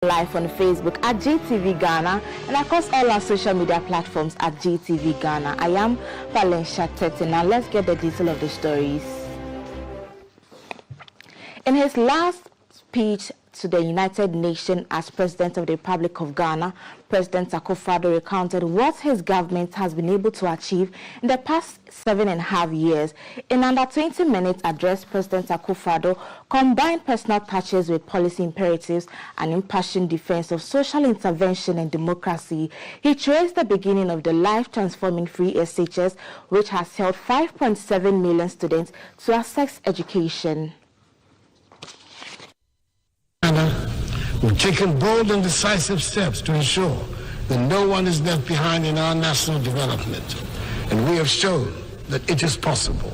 live on Facebook at GTV Ghana and across all our social media platforms at GTV Ghana. I am Valencia Tete. Now let's get the detail of the stories. In his last speech to the United Nations as President of the Republic of Ghana, President Akufo-Addo recounted what his government has been able to achieve in the past 7.5 years. In under 20 minutes address, President Akufo-Addo combined personal touches with policy imperatives and impassioned defense of social intervention and democracy. He traced the beginning of the life-transforming free SHS, which has helped 5.7 million students to access education. We've taken bold and decisive steps to ensure that no one is left behind in our national development, and we have shown that it is possible.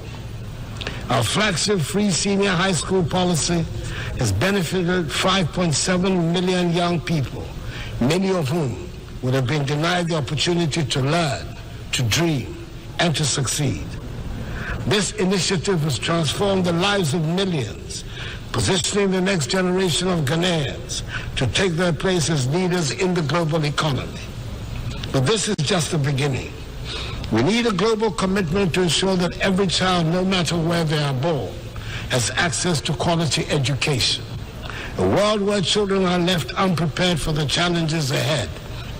Our flagship free senior high school policy has benefited 5.7 million young people, many of whom would have been denied the opportunity to learn, to dream, and to succeed. This initiative has transformed the lives of millions, positioning the next generation of Ghanaians to take their place as leaders in the global economy. But this is just the beginning. We need a global commitment to ensure that every child, no matter where they are born, has access to quality education. A world where children are left unprepared for the challenges ahead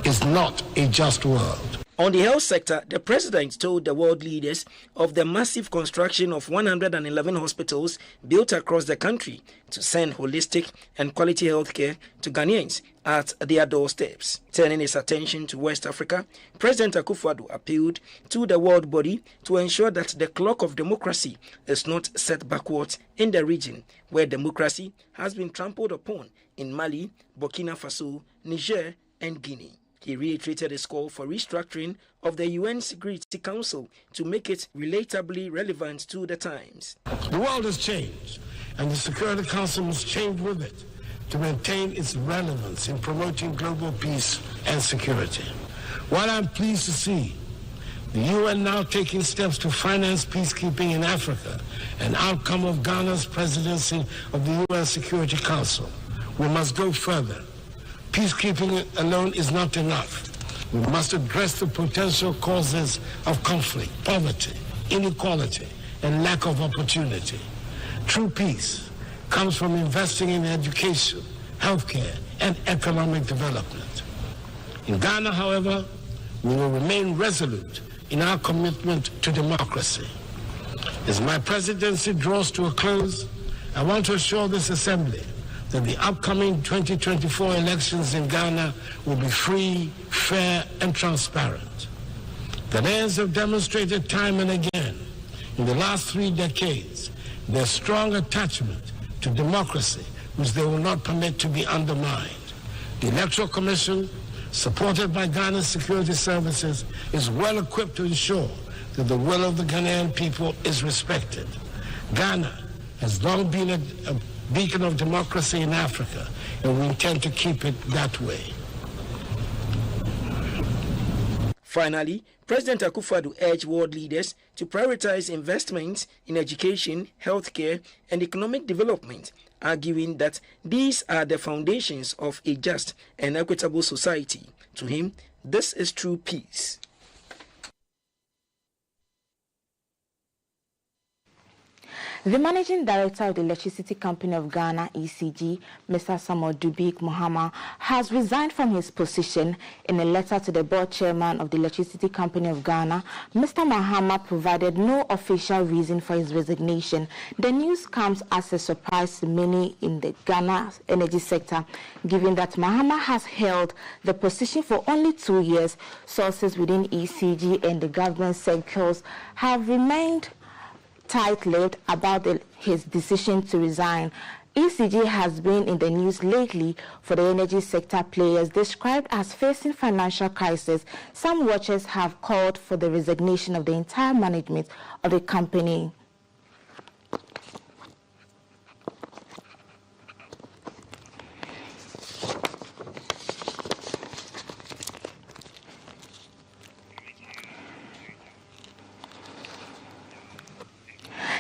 is not a just world. On the health sector, the president told the world leaders of the massive construction of 111 hospitals built across the country to send holistic and quality healthcare to Ghanaians at their doorsteps. Turning his attention to West Africa, President Akufo-Addo appealed to the world body to ensure that the clock of democracy is not set backwards in the region, where democracy has been trampled upon in Mali, Burkina Faso, Niger, and Guinea. He reiterated his call for restructuring of the UN Security Council to make it relatably relevant to the times. The world has changed, and the Security Council must change with it to maintain its relevance in promoting global peace and security. While I'm pleased to see the UN now taking steps to finance peacekeeping in Africa, an outcome of Ghana's presidency of the UN Security Council, we must go further. Peacekeeping alone is not enough. We must address the potential causes of conflict, poverty, inequality, and lack of opportunity. True peace comes from investing in education, healthcare, and economic development. In Ghana, however, we will remain resolute in our commitment to democracy. As my presidency draws to a close, I want to assure this Assembly that the upcoming 2024 elections in Ghana will be free, fair, and transparent. Ghanaians have demonstrated time and again in the last 3 decades their strong attachment to democracy, which they will not permit to be undermined. The Electoral Commission, supported by Ghana's security services, is well equipped to ensure that the will of the Ghanaian people is respected. Ghana has long been a beacon of democracy in Africa, and we intend to keep it that way. Finally, President Akufo-Addo urged world leaders to prioritize investments in education, healthcare, and economic development, arguing that these are the foundations of a just and equitable society. To him, this is true peace. The Managing Director of the Electricity Company of Ghana, ECG, Mr. Samuel Dubik Mahama, has resigned from his position. In a letter to the board chairman of the Electricity Company of Ghana, Mr. Mahama provided no official reason for his resignation. The news comes as a surprise to many in the Ghana energy sector, given that Mahama has held the position for only 2 years. Sources within ECG and the government circles have remained tight-lipped about his decision to resign. ECG has been in the news lately for the energy sector players described as facing financial crisis. Some watchers have called for the resignation of the entire management of the company.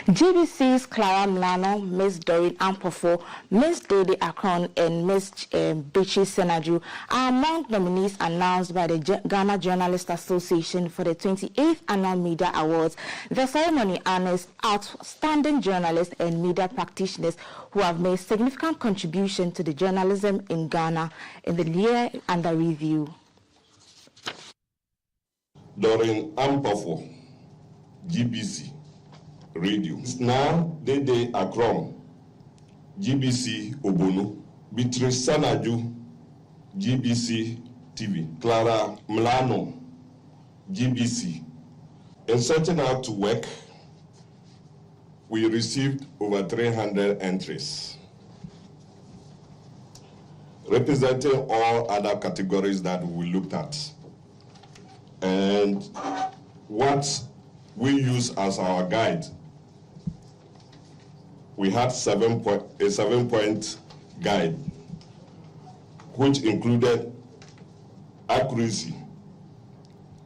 GBC's Clara Mlano, Ms. Doreen Ampofo, Ms. Dede Akron, and Ms. Bichi Senaju are among nominees announced by the Ghana Journalists Association for the 28th Annual Media Awards. The ceremony honors outstanding journalists and media practitioners who have made significant contribution to the journalism in Ghana in the year under review. Doreen Ampofo, GBC Radio. Now, Dede Akron, GBC Obono. Beatrice Sanaju, GBC TV. Clara Mlano, GBC. In setting out to work, we received over 300 entries, representing all other categories that we looked at. And what we use as our guide, we had a 7-point guide, which included accuracy,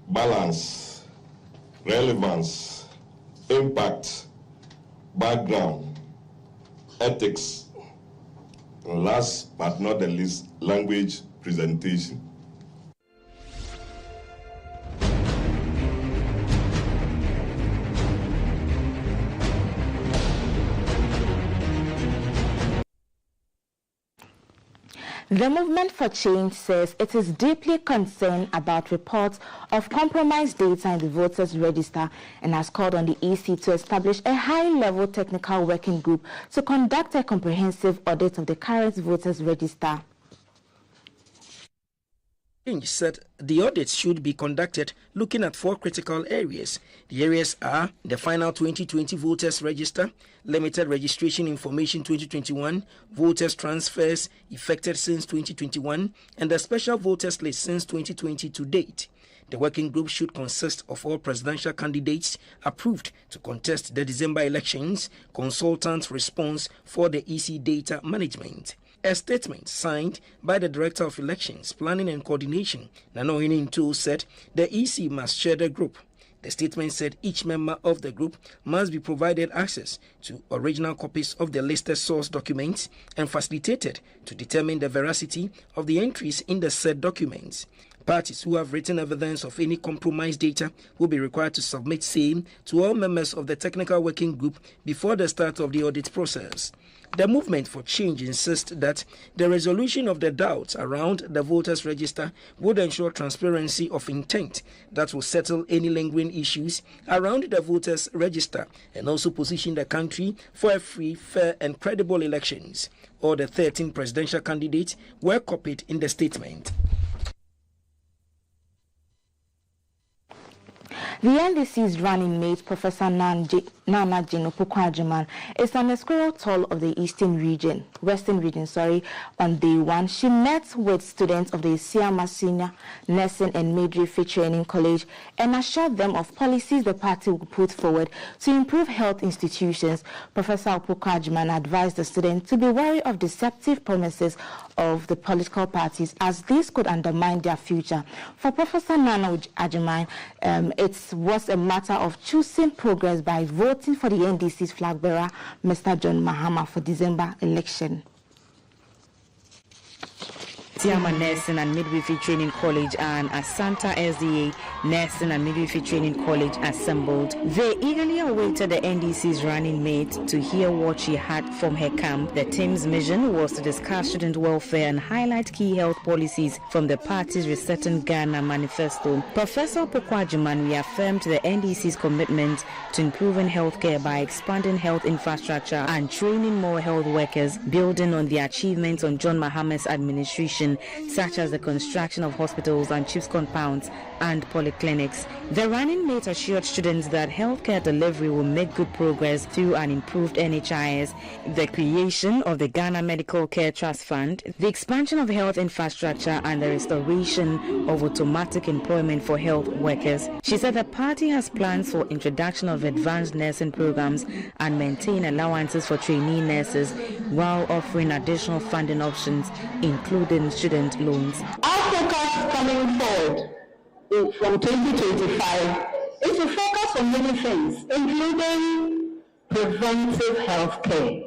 balance, relevance, impact, background, ethics, and last but not the least, language presentation. The Movement for Change says it is deeply concerned about reports of compromised data in the voters' register and has called on the EC to establish a high-level technical working group to conduct a comprehensive audit of the current voters' register. Change said the audit should be conducted looking at 4 critical areas. The areas are the final 2020 voters register, limited registration information 2021, voters transfers effected since 2021, and the special voters list since 2020 to date. The working group should consist of all presidential candidates approved to contest the December elections, consultant response for the EC data management. A statement signed by the Director of Elections, Planning and Coordination, Nanohini Nto, said the EC must share the group. The statement said each member of the group must be provided access to original copies of the listed source documents and facilitated to determine the veracity of the entries in the said documents. Parties who have written evidence of any compromised data will be required to submit same to all members of the technical working group before the start of the audit process. The Movement for Change insists that the resolution of the doubts around the voters' register would ensure transparency of intent that will settle any lingering issues around the voters' register and also position the country for a free, fair and credible elections. All the 13 presidential candidates were copied in the statement. The NDC's running mate, Professor Nana Jane Opoku-Agyeman, is on the squirrel toll of the Western region. On day 1, she met with students of the Isiama Senior Nursing and Midwifery Training College and assured them of policies the party will put forward to improve health institutions. Professor Opoku-Agyeman advised the students to be wary of deceptive promises of the political parties, as this could undermine their future. For Professor Nana Agyeman, it was a matter of choosing progress by voting for the NDC's flag bearer, Mr. John Mahama, for December election. Isiama Nursing and Midwifery Training College and Asanta SDA Nursing and Midwifery Training College assembled. They eagerly awaited the NDC's running mate to hear what she had from her camp. The team's mission was to discuss student welfare and highlight key health policies from the party's Resetting Ghana manifesto. Professor Opoku-Agyeman reaffirmed the NDC's commitment to improving healthcare by expanding health infrastructure and training more health workers, building on the achievements on John Mahama's administration, such as the construction of hospitals and CHIPS compounds and polyclinics. The running mate assured students that healthcare delivery will make good progress through an improved NHIS, the creation of the Ghana Medical Care Trust Fund, the expansion of health infrastructure, and the restoration of automatic employment for health workers. She said the party has plans for introduction of advanced nursing programs and maintain allowances for trainee nurses while offering additional funding options, including student loans. Our focus coming forward from 2025 is to focus on many things, including preventive health care.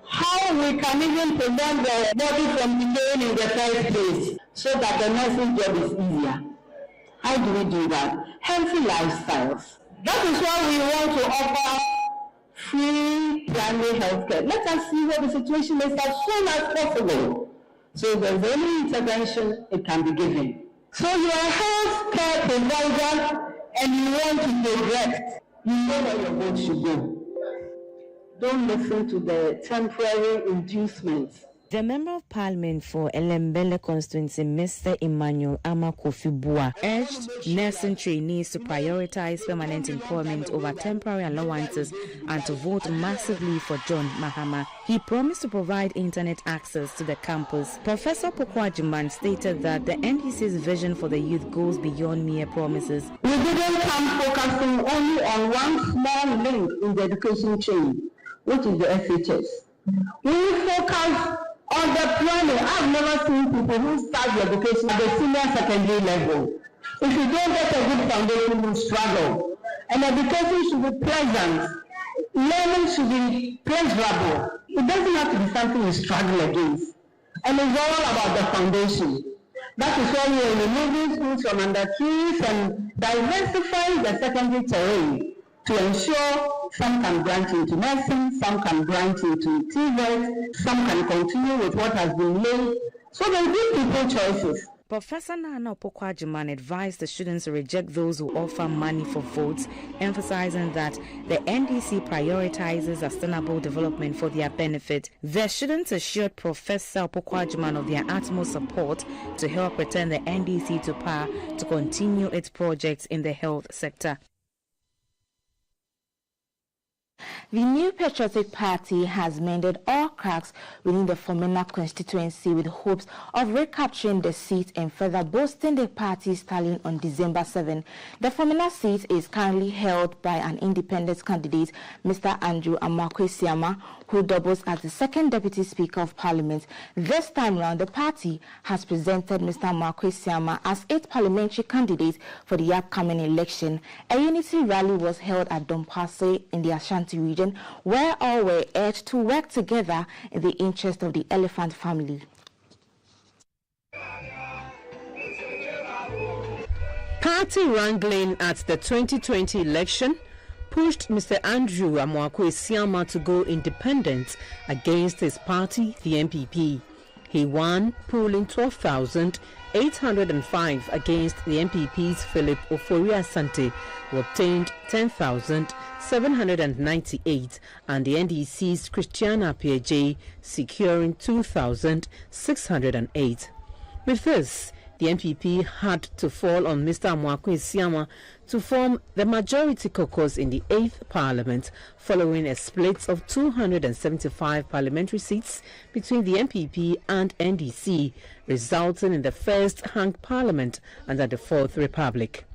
How we can even prevent the body from decaying in the first place so that the nursing job is easier. How do we do that? Healthy lifestyles. That is why we want to offer free primary health care. Let us see what the situation is as soon as possible. So if there's any intervention, it can be given. So you are a health care provider and you want to direct, you know where your vote should go. Don't listen to the temporary inducements. The Member of Parliament for Elembele constituency, Mr. Emmanuel Amakofibua, urged nursing trainees to prioritize permanent employment over temporary allowances and to vote massively for John Mahama. He promised to provide internet access to the campus. Professor Pokwajiman stated that the NDC's vision for the youth goes beyond mere promises. We didn't come focusing only on one small link in the education chain, which is the SHS. We focus on the planning. I've never seen people who start the education at the senior secondary level. If you don't get a good foundation, you struggle. And education should be pleasant. Learning should be pleasurable. It doesn't have to be something you struggle against. And it's all about the foundation. That is why we are removing schools from under trees and diversifying the secondary terrain to ensure some can branch into nursing, some can branch into TVET, some can continue with what has been laid. So they give people choices. Professor Nana Pokwajiman advised the students to reject those who offer money for votes, emphasizing that the NDC prioritizes sustainable development for their benefit. The students assured Professor Pokwajiman of their utmost support to help return the NDC to power to continue its projects in the health sector. The New Patriotic Party has mended all cracks within the Fomena constituency with hopes of recapturing the seat and further boosting the party's tallying on December 7. The Fomena seat is currently held by an independent candidate, Mr. Andrew Amakwe-Siama, who doubles as the second Deputy Speaker of Parliament. This time round, the party has presented Mr. Amakwe-Siama as its parliamentary candidate for the upcoming election. A unity rally was held at Dompase in the Ashanti region, where all were urged to work together in the interest of the elephant family. Party wrangling at the 2020 election pushed Mr. Andrew Amakwe-Siama to go independent against his party, the NPP. He won, polling 12,805 against the NPP's Philip Ofori-Asante, who obtained 10,798, and the NDC's Christiana Piaget securing 2,608. With this, the NPP had to fall on Mr. Amakwe-Siama to form the majority caucus in the 8th Parliament, following a split of 275 parliamentary seats between the NPP and NDC, resulting in the first hung parliament under the 4th Republic.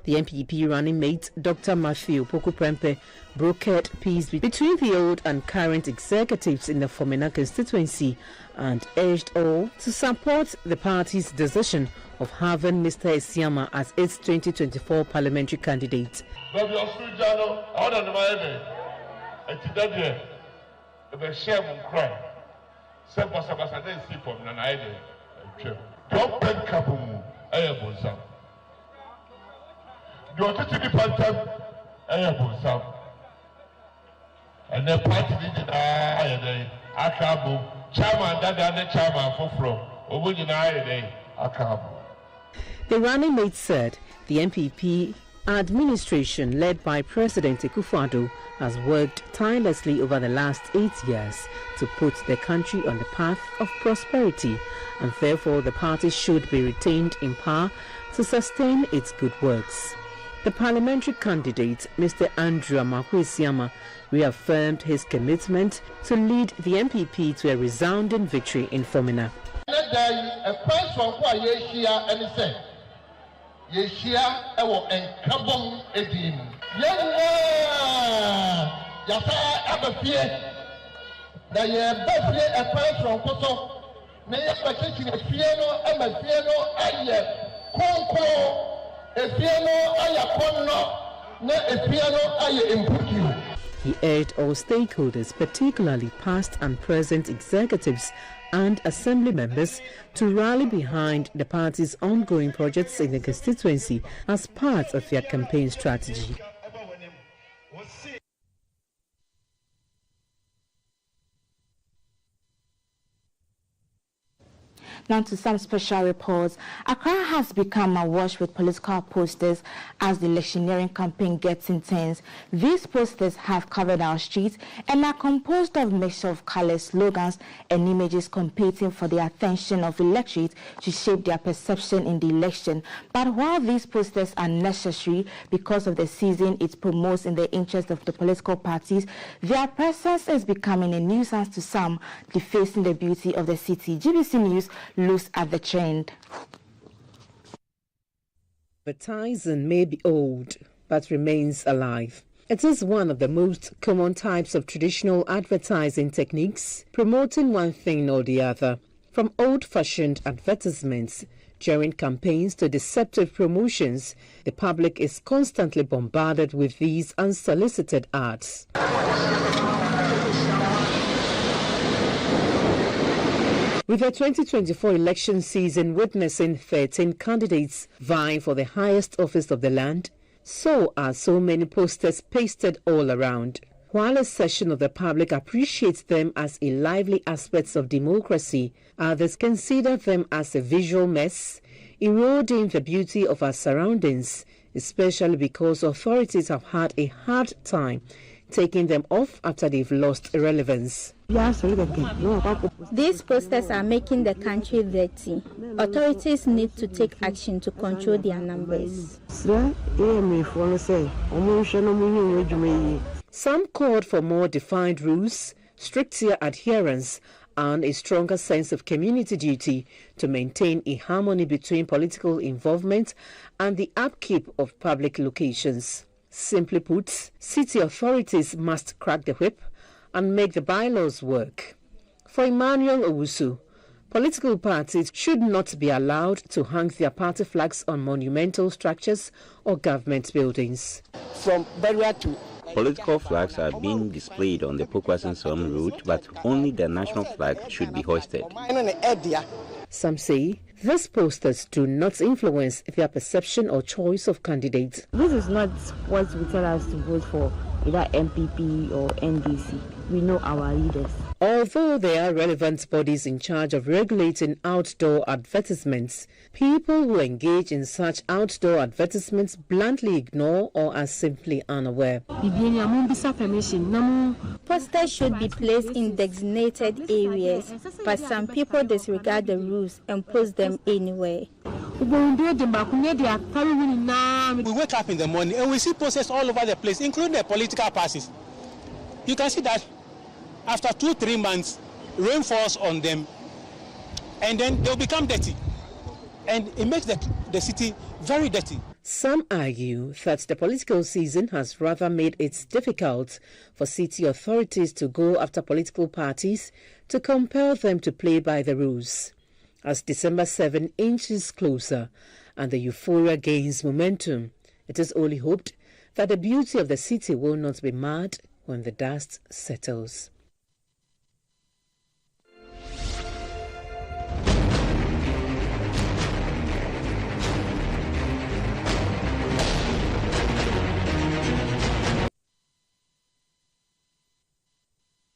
The NPP running mate, Dr. Matthew Poku-Prempeh, brokered peace between the old and current executives in the Fomena constituency and urged all to support the party's decision of having Mr. Esiama as its 2024 parliamentary candidate. And the party did chairman chairman The running mate said the NPP administration led by President Akufo-Addo has worked tirelessly over the last 8 years to put the country on the path of prosperity, and therefore the party should be retained in power to sustain its good works. The parliamentary candidate, Mr. Andrew Amakwe-Siama, reaffirmed his commitment to lead the NPP to a resounding victory in Fomena. He urged all stakeholders, particularly past and present executives and assembly members, to rally behind the party's ongoing projects in the constituency as part of their campaign strategy. Now to some special reports. Accra has become awash with political posters as the electioneering campaign gets intense. These posters have covered our streets and are composed of mixture of colors, slogans, and images competing for the attention of electorate to shape their perception in the election. But while these posters are necessary because of the season it promotes in the interest of the political parties, their presence is becoming a nuisance to some, defacing the beauty of the city. GBC News looks at the trend. Advertising may be old, but remains alive. It is one of the most common types of traditional advertising techniques, promoting one thing or the other. From old-fashioned advertisements during campaigns to deceptive promotions, the public is constantly bombarded with these unsolicited ads. With the 2024 election season witnessing 13 candidates vying for the highest office of the land, so are so many posters pasted all around. While a section of the public appreciates them as a lively aspect of democracy, others consider them as a visual mess, eroding the beauty of our surroundings, especially because authorities have had a hard time taking them off after they've lost relevance. These posters are making the country dirty. Authorities need to take action to control their numbers. Some called for more defined rules, stricter adherence, and a stronger sense of community duty to maintain a harmony between political involvement and the upkeep of public locations. Simply put, city authorities must crack the whip and make the bylaws work. For Emmanuel Owusu, political parties should not be allowed to hang their party flags on monumental structures or government buildings. From Barrier to Political flags are being displayed on the Pokwasinsawam route, but only the national flag should be hoisted. Some say these posters do not influence their perception or choice of candidates. This is not what we tell us to vote for, either MPP or NDC. We know our leaders. Although there are relevant bodies in charge of regulating outdoor advertisements, people who engage in such outdoor advertisements bluntly ignore or are simply unaware. Posters should be placed in designated areas, but some people disregard the rules and post them anywhere. We wake up in the morning and we see posters all over the place, including the political parties. You can see that after 2-3 months, rain falls on them, and then they'll become dirty. And it makes the city very dirty. Some argue that the political season has rather made it difficult for city authorities to go after political parties to compel them to play by the rules. As December 7 inches closer and the euphoria gains momentum, it is only hoped that the beauty of the city will not be marred when the dust settles.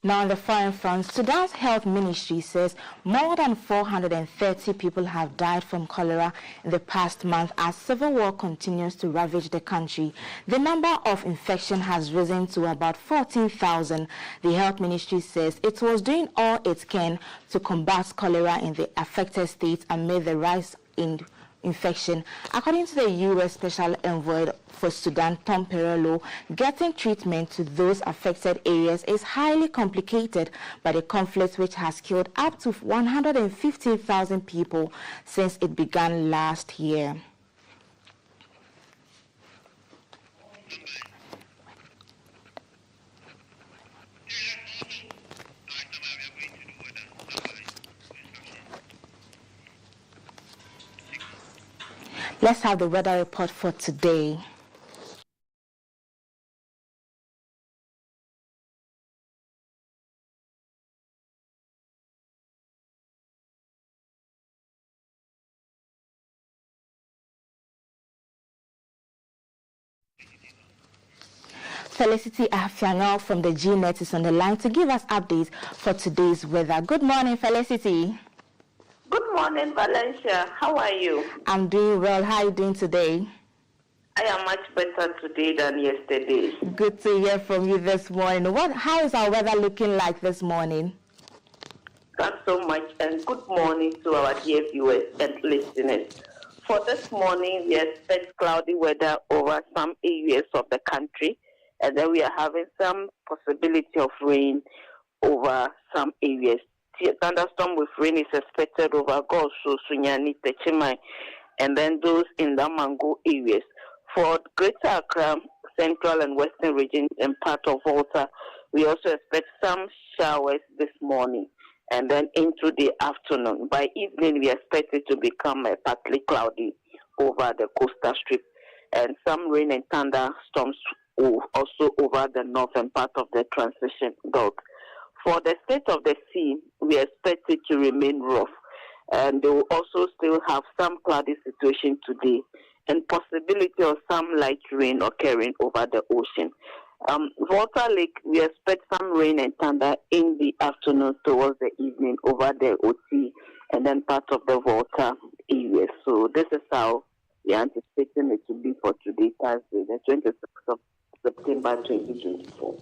Now on the foreign front, Sudan's health ministry says more than 430 people have died from cholera in the past month as civil war continues to ravage the country. The number of infections has risen to about 14,000. The health ministry says it was doing all it can to combat cholera in the affected states amid the rise in infection. According to the U.S. Special Envoy for Sudan, Tom Perello, getting treatment to those affected areas is highly complicated by the conflict, which has killed up to 150,000 people since it began last year. Let's have the weather report for today. Felicity Afiano from the GNet is on the line to give us updates for today's weather. Good morning, Felicity. Good morning, Valencia. How are you? I'm doing well. How are you doing today? I am much better today than yesterday. Good to hear from you this morning. How is our weather looking like this morning? Thanks so much, and good morning to our dear viewers and listeners. For this morning, we expect cloudy weather over some areas of the country, and then we are having some possibility of rain over some areas. Thunderstorm with rain is expected over Gosu, Sunyani, Techimai, and then those in the Mango areas. For Greater Accra, Central and Western regions and part of Volta, we also expect some showers this morning and then into the afternoon. By evening, we expect it to become partly cloudy over the coastal strip, and some rain and thunderstorms also over the northern part of the transition belt. For the state of the sea, we expect it to remain rough, and they will also still have some cloudy situation today and possibility of some light rain occurring over the ocean. Volta Lake, we expect some rain and thunder in the afternoon towards the evening over the OT and then part of the Volta area. So this is how we are anticipating it to be for today, Thursday, the 26th of September 2024.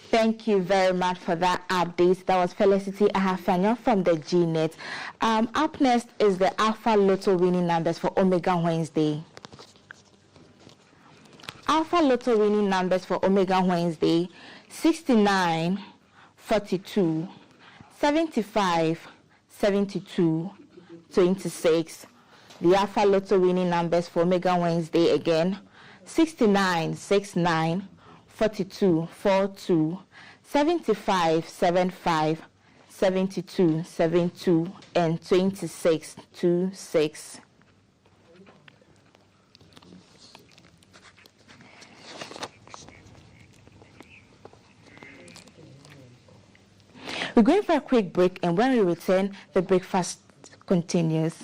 Thank you very much for that update. That was Felicity Ahafanya from the GNet. Up next is the Alpha Lotto winning numbers for Omega Wednesday. Alpha Lotto winning numbers for Omega Wednesday: 69, 42, 75, 72, 26. The Alpha Lotto winning numbers for Omega Wednesday again: 69, 69, 42, 42, 75, 75, 72, 72, and 26, 26. We're going for a quick break, and when we return, the breakfast continues.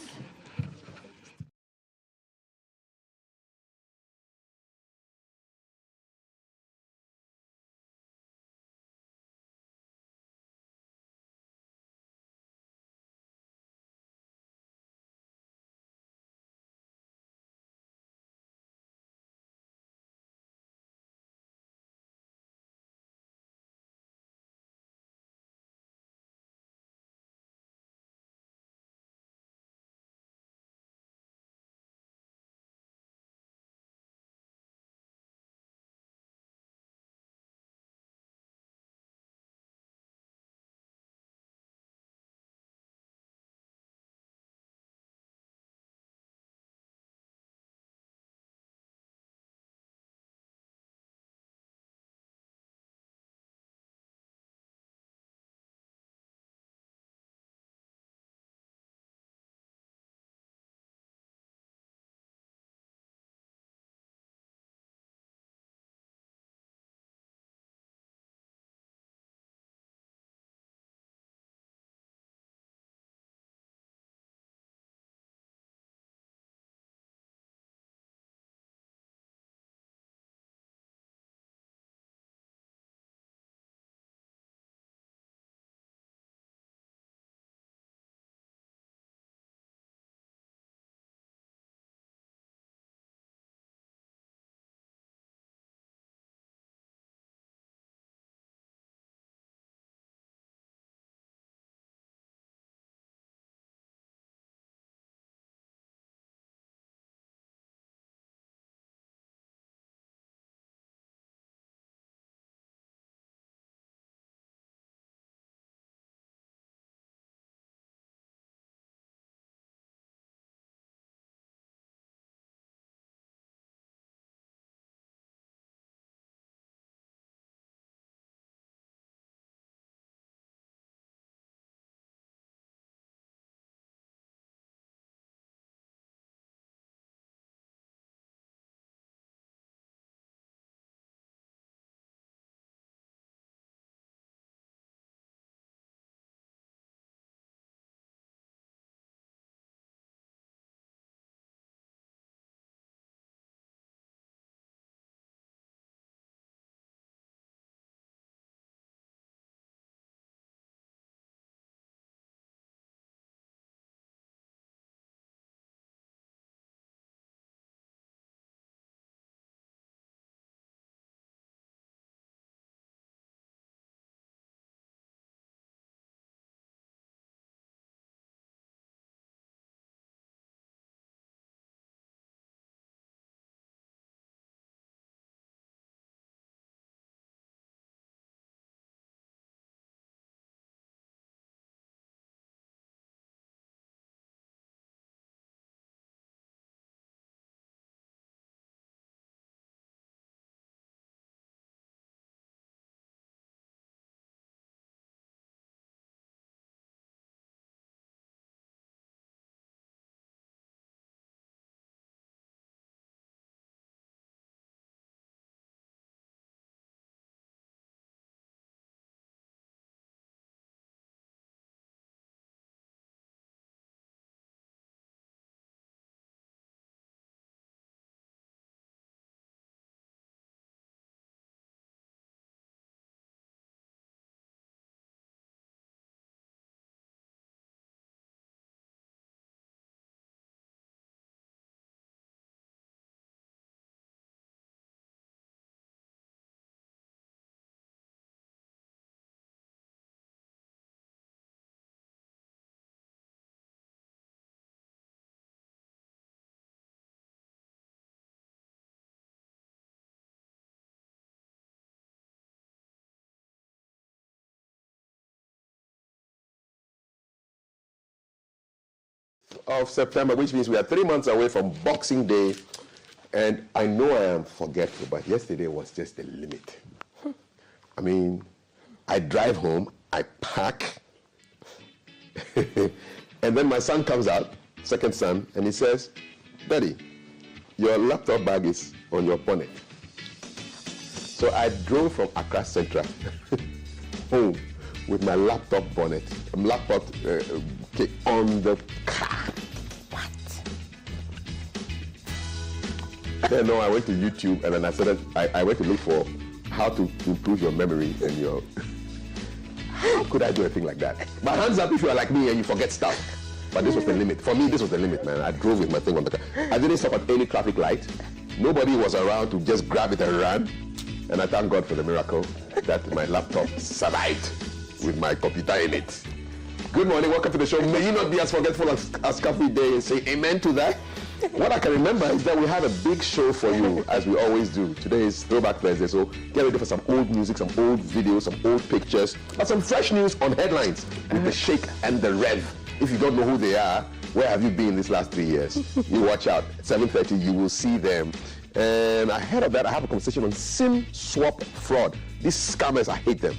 of September, which means we are 3 months away from Boxing Day. And I know I am forgetful, but yesterday was just the limit. I mean, I drive home, I pack, and then my son comes out, second son, and he says, Daddy, your laptop bag is on your bonnet. So I drove from Accra Central home with my laptop bonnet, laptop on the car. What? Then no, I went to YouTube and then I went to look for how to improve your memory and your... How could I do a thing like that? But hands up if you are like me and you forget stuff. But this was the limit. For me, this was the limit, man. I drove with my thing on the car. I didn't stop at any traffic light. Nobody was around to just grab it and run. And I thank God for the miracle that my laptop survived with my computer in it. Good morning, welcome to the show. May you not be as forgetful as Coffee Day, and say amen to that. What I can remember is that we have a big show for you, as we always do. Today is Throwback Thursday, so get ready for some old music, some old videos, some old pictures, and some fresh news on headlines with the Sheikh and the Rev. If you don't know who they are, where have you been these last 3 years? You watch out. At 7:30, you will see them. And ahead of that, I have a conversation on SIM swap fraud. These scammers, I hate them,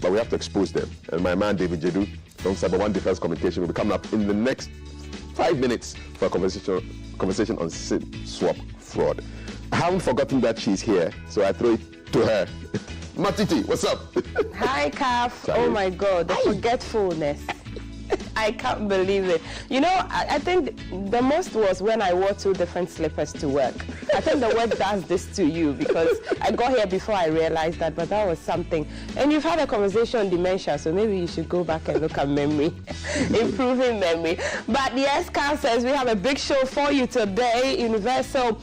but we have to expose them. And my man, David Jedu, from Cyber One Defense Communication, will be coming up in the next 5 minutes for a conversation on SIM swap fraud. I haven't forgotten that she's here, so I throw it to her. Matiti, what's up? Hi, Kaf. Oh my God, the forgetfulness. I can't believe it. You know, I think the most was when I wore 2 different slippers to work. I think the work does this to you because I got here before I realized that, but that was something. And you've had a conversation on dementia, so maybe you should go back and look at memory, improving memory. But yes, Carl says we have a big show for you today. International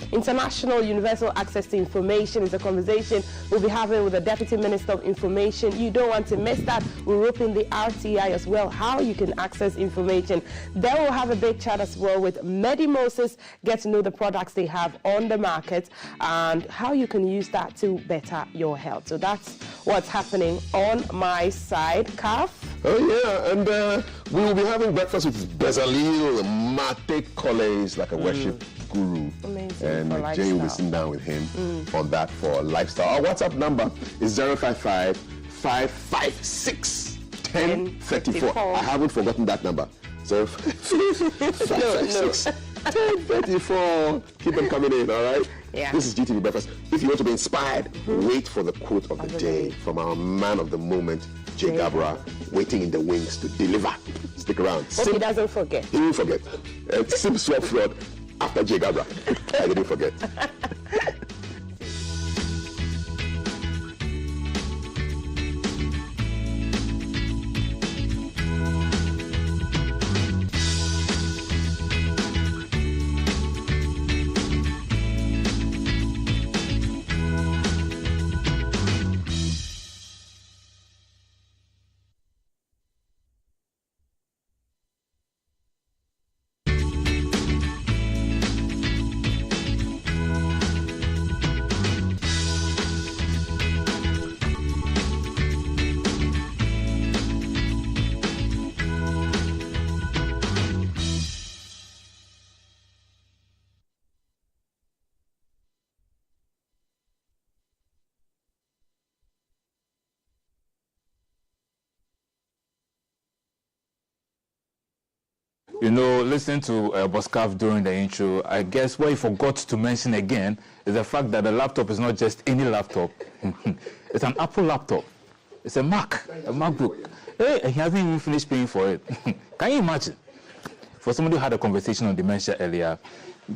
Universal Access to Information is a conversation we'll be having with the Deputy Minister of Information. You don't want to miss that. We're roping the RTI as well, how you can access information. Then we'll have a big chat as well with Medimosis, get to know the products they have on the market and how you can use that to better your health. So that's what's happening on my side. Kaf? Oh yeah, and we will be having breakfast with Bezalel Mate Collins, like a worship guru. Amazing. And Jay will be sitting down with him on that for lifestyle. Our WhatsApp number is 055-556-1034. I haven't forgotten that number. 055-556-1034. Keep them coming in, all right? Yeah. This is GTV Breakfast. If you want to be inspired, wait for the quote of the day from our man of the moment, Jay Gabra, waiting in the wings to deliver. Stick around. Hope he doesn't forget. He won't forget. SIM swap fraud after Jay Gabra. I didn't forget. You know, listening to Boskaf during the intro, I guess what he forgot to mention again is the fact that the laptop is not just any laptop. It's an Apple laptop. It's a Mac, a MacBook. Hey, and he hasn't even finished paying for it. Can you imagine? For somebody who had a conversation on dementia earlier,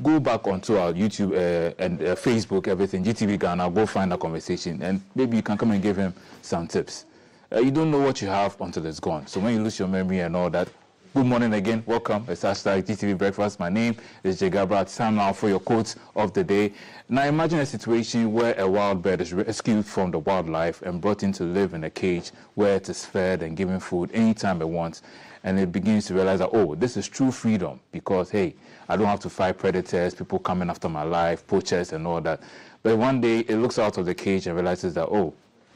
go back onto our YouTube and Facebook, everything, GTV Ghana, go find that conversation, and maybe you can come and give him some tips. You don't know what you have until it's gone. So when you lose your memory and all that, good morning again. Welcome. It's #GTV Breakfast. My name is Jay Gabra. It's time now for your quotes of the day. Now imagine a situation where a wild bird is rescued from the wildlife and brought in to live in a cage where it is fed and given food anytime it wants. And it begins to realize that, oh, this is true freedom because, hey, I don't have to fight predators, people coming after my life, poachers and all that. But one day it looks out of the cage and realizes that, oh,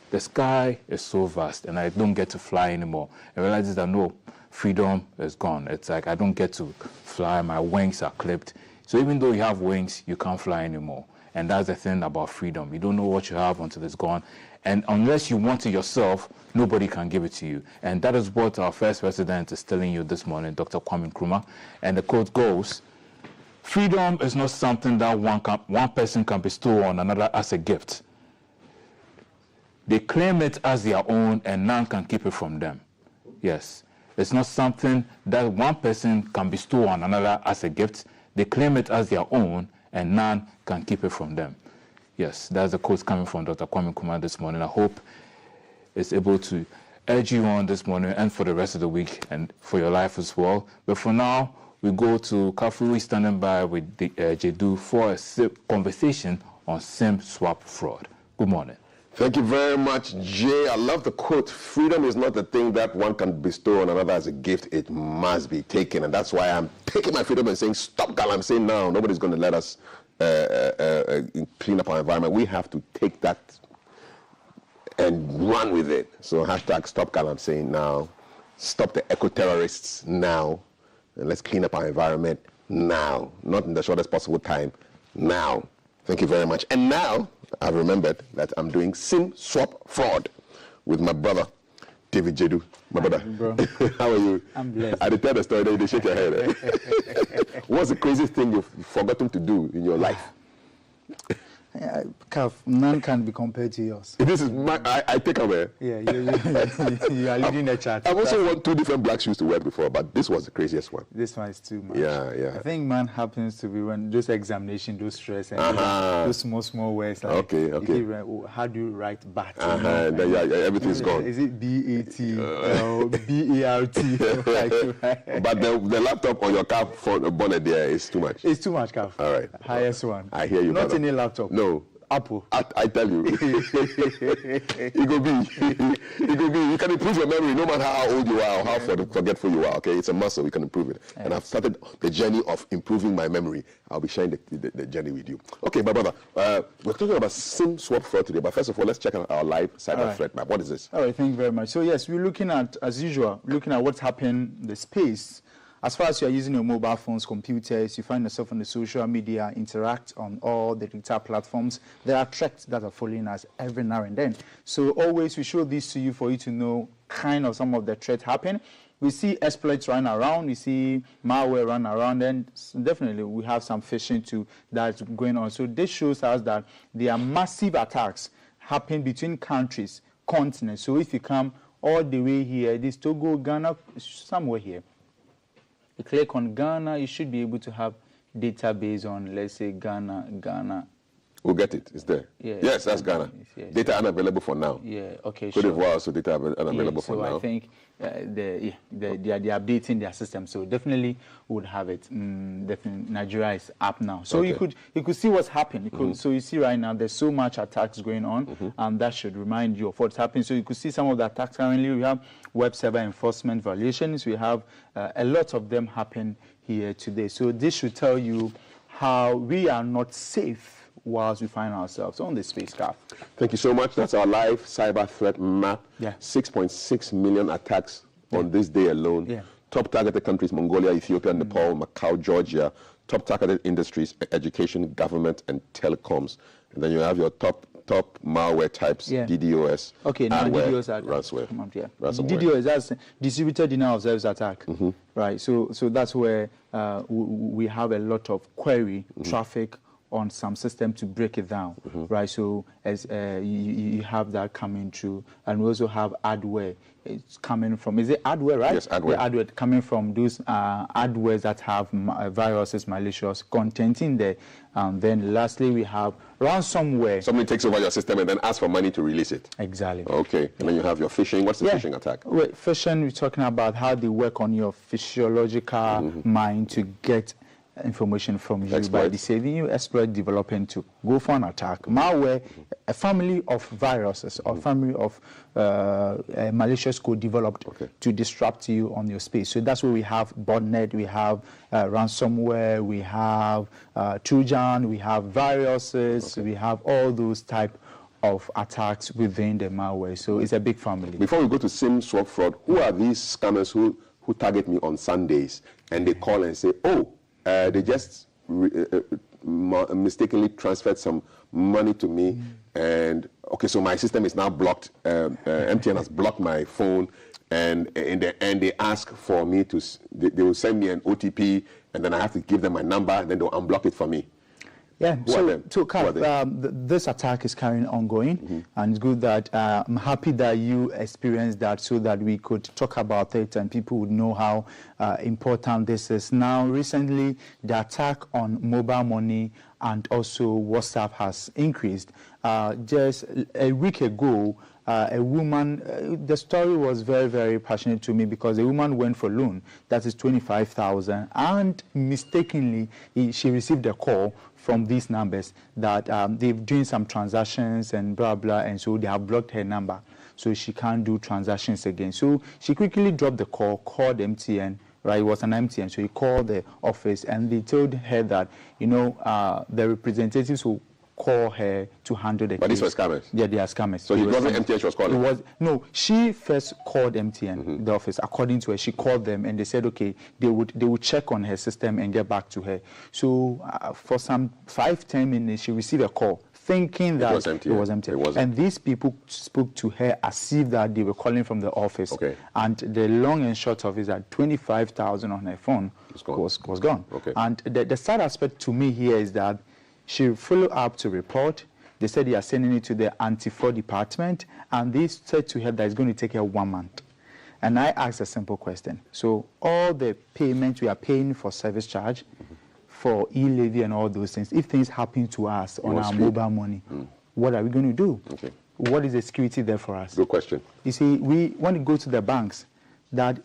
the sky is so vast and I don't get to fly anymore. I realize that no, freedom is gone. It's like I don't get to fly, my wings are clipped. So even though you have wings, you can't fly anymore. And that's the thing about freedom. You don't know what you have until it's gone. And unless you want it yourself, nobody can give it to you. And that is what our first president is telling you this morning, Dr. Kwame Nkrumah. And the quote goes, freedom is not something that one person can bestow on another as a gift. They claim it as their own and none can keep it from them. Yes, it's not something that one person can bestow on another as a gift. They claim it as their own and none can keep it from them. Yes, that's the quote coming from Dr. Kwame Nkrumah this morning. I hope it's able to urge you on this morning and for the rest of the week and for your life as well. But for now, we go to Kafui standing by with the Jedu for a conversation on SIM swap fraud. Good morning. Thank you very much, Jay. I love the quote. Freedom is not a thing that one can bestow on another as a gift. It must be taken. And that's why I'm taking my freedom and saying, stop, girl. I'm saying now, nobody's going to let us clean up our environment. We have to take that and run with it. So hashtag stop, girl. I'm saying now. Stop the eco-terrorists now. And let's clean up our environment now. Not in the shortest possible time. Now. Thank you very much. And now, I've remembered that I'm doing SIM swap fraud with my brother, David Jedu. My brother. Bro. How are you? I'm blessed. I tell the story, then you shake your head. What's the craziest thing you've forgotten to do in your life? None can be compared to yours. This is my, I take away. Yeah, you are leading the chat. I've also worn 2 different black shoes to wear before, but this was the craziest one. This one is too much. Yeah. I think man happens to be when those examination, those stress, and those small words. Like, okay. How do you write bat? And then everything's gone. Is it B-A-T or B-A-R-T? But the laptop on your car bonnet there is too much. It's too much, Kaf. All right. Highest one. I hear you. Not any laptop. No. Apple. I tell you. It could be. You can improve your memory no matter how old you are or how forgetful you are, okay? It's a muscle. We can improve it. And I've started the journey of improving my memory. I'll be sharing the journey with you. Okay, my brother, we're talking about SIM swap fraud today, but first of all, let's check out our live cyber threat map. What is this? All right, thank you very much. So yes, we're looking at, as usual, what's happening in the space. As far as you are using your mobile phones, computers, you find yourself on the social media, interact on all the digital platforms, there are threats that are following us every now and then. So always we show this to you for you to know kind of some of the threats happen. We see exploits run around, we see malware run around, and definitely we have some phishing too that's going on. So this shows us that there are massive attacks happening between countries, continents. So if you come all the way here, this Togo, Ghana, somewhere here, you click on Ghana, you should be able to have database on, let's say, Ghana. We'll get it. It's there. Yeah, yes, that's Ghana. Yes. Data unavailable for now. Yeah, okay, Cote d'Ivoire, so data unavailable for now. So I think they're updating their system. So definitely would have it. Definitely, Nigeria is up now. So you could see what's happening. So you see right now, there's so much attacks going on, and that should remind you of what's happening. So you could see some of the attacks currently. We have web server enforcement violations. We have a lot of them happen here today. So this should tell you how we are not safe whilst we find ourselves on this spacecraft. Thank you so much. That's our live cyber threat map. 6.6 million attacks on this day alone. Top targeted countries: Mongolia, Ethiopia, Nepal, Macau, Georgia. Top targeted industries: education, government, and telecoms. And then you have your top malware types: DDoS. Okay, now DDoS are ransomware. DDoS, that's distributed denial of service attack. Right. So that's where we have a lot of query traffic on some system to break it down, right? So as you have that coming through, and we also have adware. It's coming from, is it adware, right? Yes, adware. The adware coming from those adwares that have viruses, malicious content in there. And then lastly, we have ransomware. Somebody takes over your system and then asks for money to release it. Exactly. Okay, and then you have your phishing. What's the phishing attack? Well, phishing, we're talking about how they work on your physiological mind to get information from you by deceiving you, exploit developing to go for an attack. Malware, a family of viruses or family of malicious code developed to disrupt you on your space. So that's where we have botnet, we have ransomware, we have Trojan, we have viruses, we have all those type of attacks within the malware. So it's a big family. Before we go to SIM swap fraud, who are these scammers who target me on Sundays and they call and say, oh, they just mistakenly transferred some money to me, and okay, so my system is now blocked. MTN has blocked my phone, and they ask for me to. They will send me an OTP, and then I have to give them my number, and then they'll unblock it for me. Yeah, this attack is currently ongoing, and it's good that I'm happy that you experienced that so that we could talk about it and people would know how important this is. Now, recently, the attack on mobile money and also WhatsApp has increased. Just a week ago, a woman, the story was very, very passionate to me because a woman went for loan, that is 25,000, and mistakenly she received a call from these numbers that they've doing some transactions and blah, blah, and so they have blocked her number, so she can't do transactions again. So she quickly dropped the call, called MTN, right? It was an MTN, so he called the office, and they told her that, you know, the representatives will call her to handle the But case. these were scammers? Yeah, they are scammers. So it wasn't MTN she was calling? No, she first called MTN, the office. According to her, she called them, and they said, okay, they would check on her system and get back to her. So for some 5-10 minutes, she received a call, thinking that it was MTN. And these people spoke to her as if that they were calling from the office. Okay. And the long and short of it is that 25,000 on her phone was gone. Okay. And the sad aspect to me here is that she followed up to report. They said they are sending it to the anti-fraud department, and they said to her that it's going to take her 1 month. And I asked a simple question. So all the payments we are paying for service charge, for e-levy and all those things, if things happen to us on our mobile money, what are we going to do? Okay. What is the security there for us? Good question. You see, when you go to the banks, that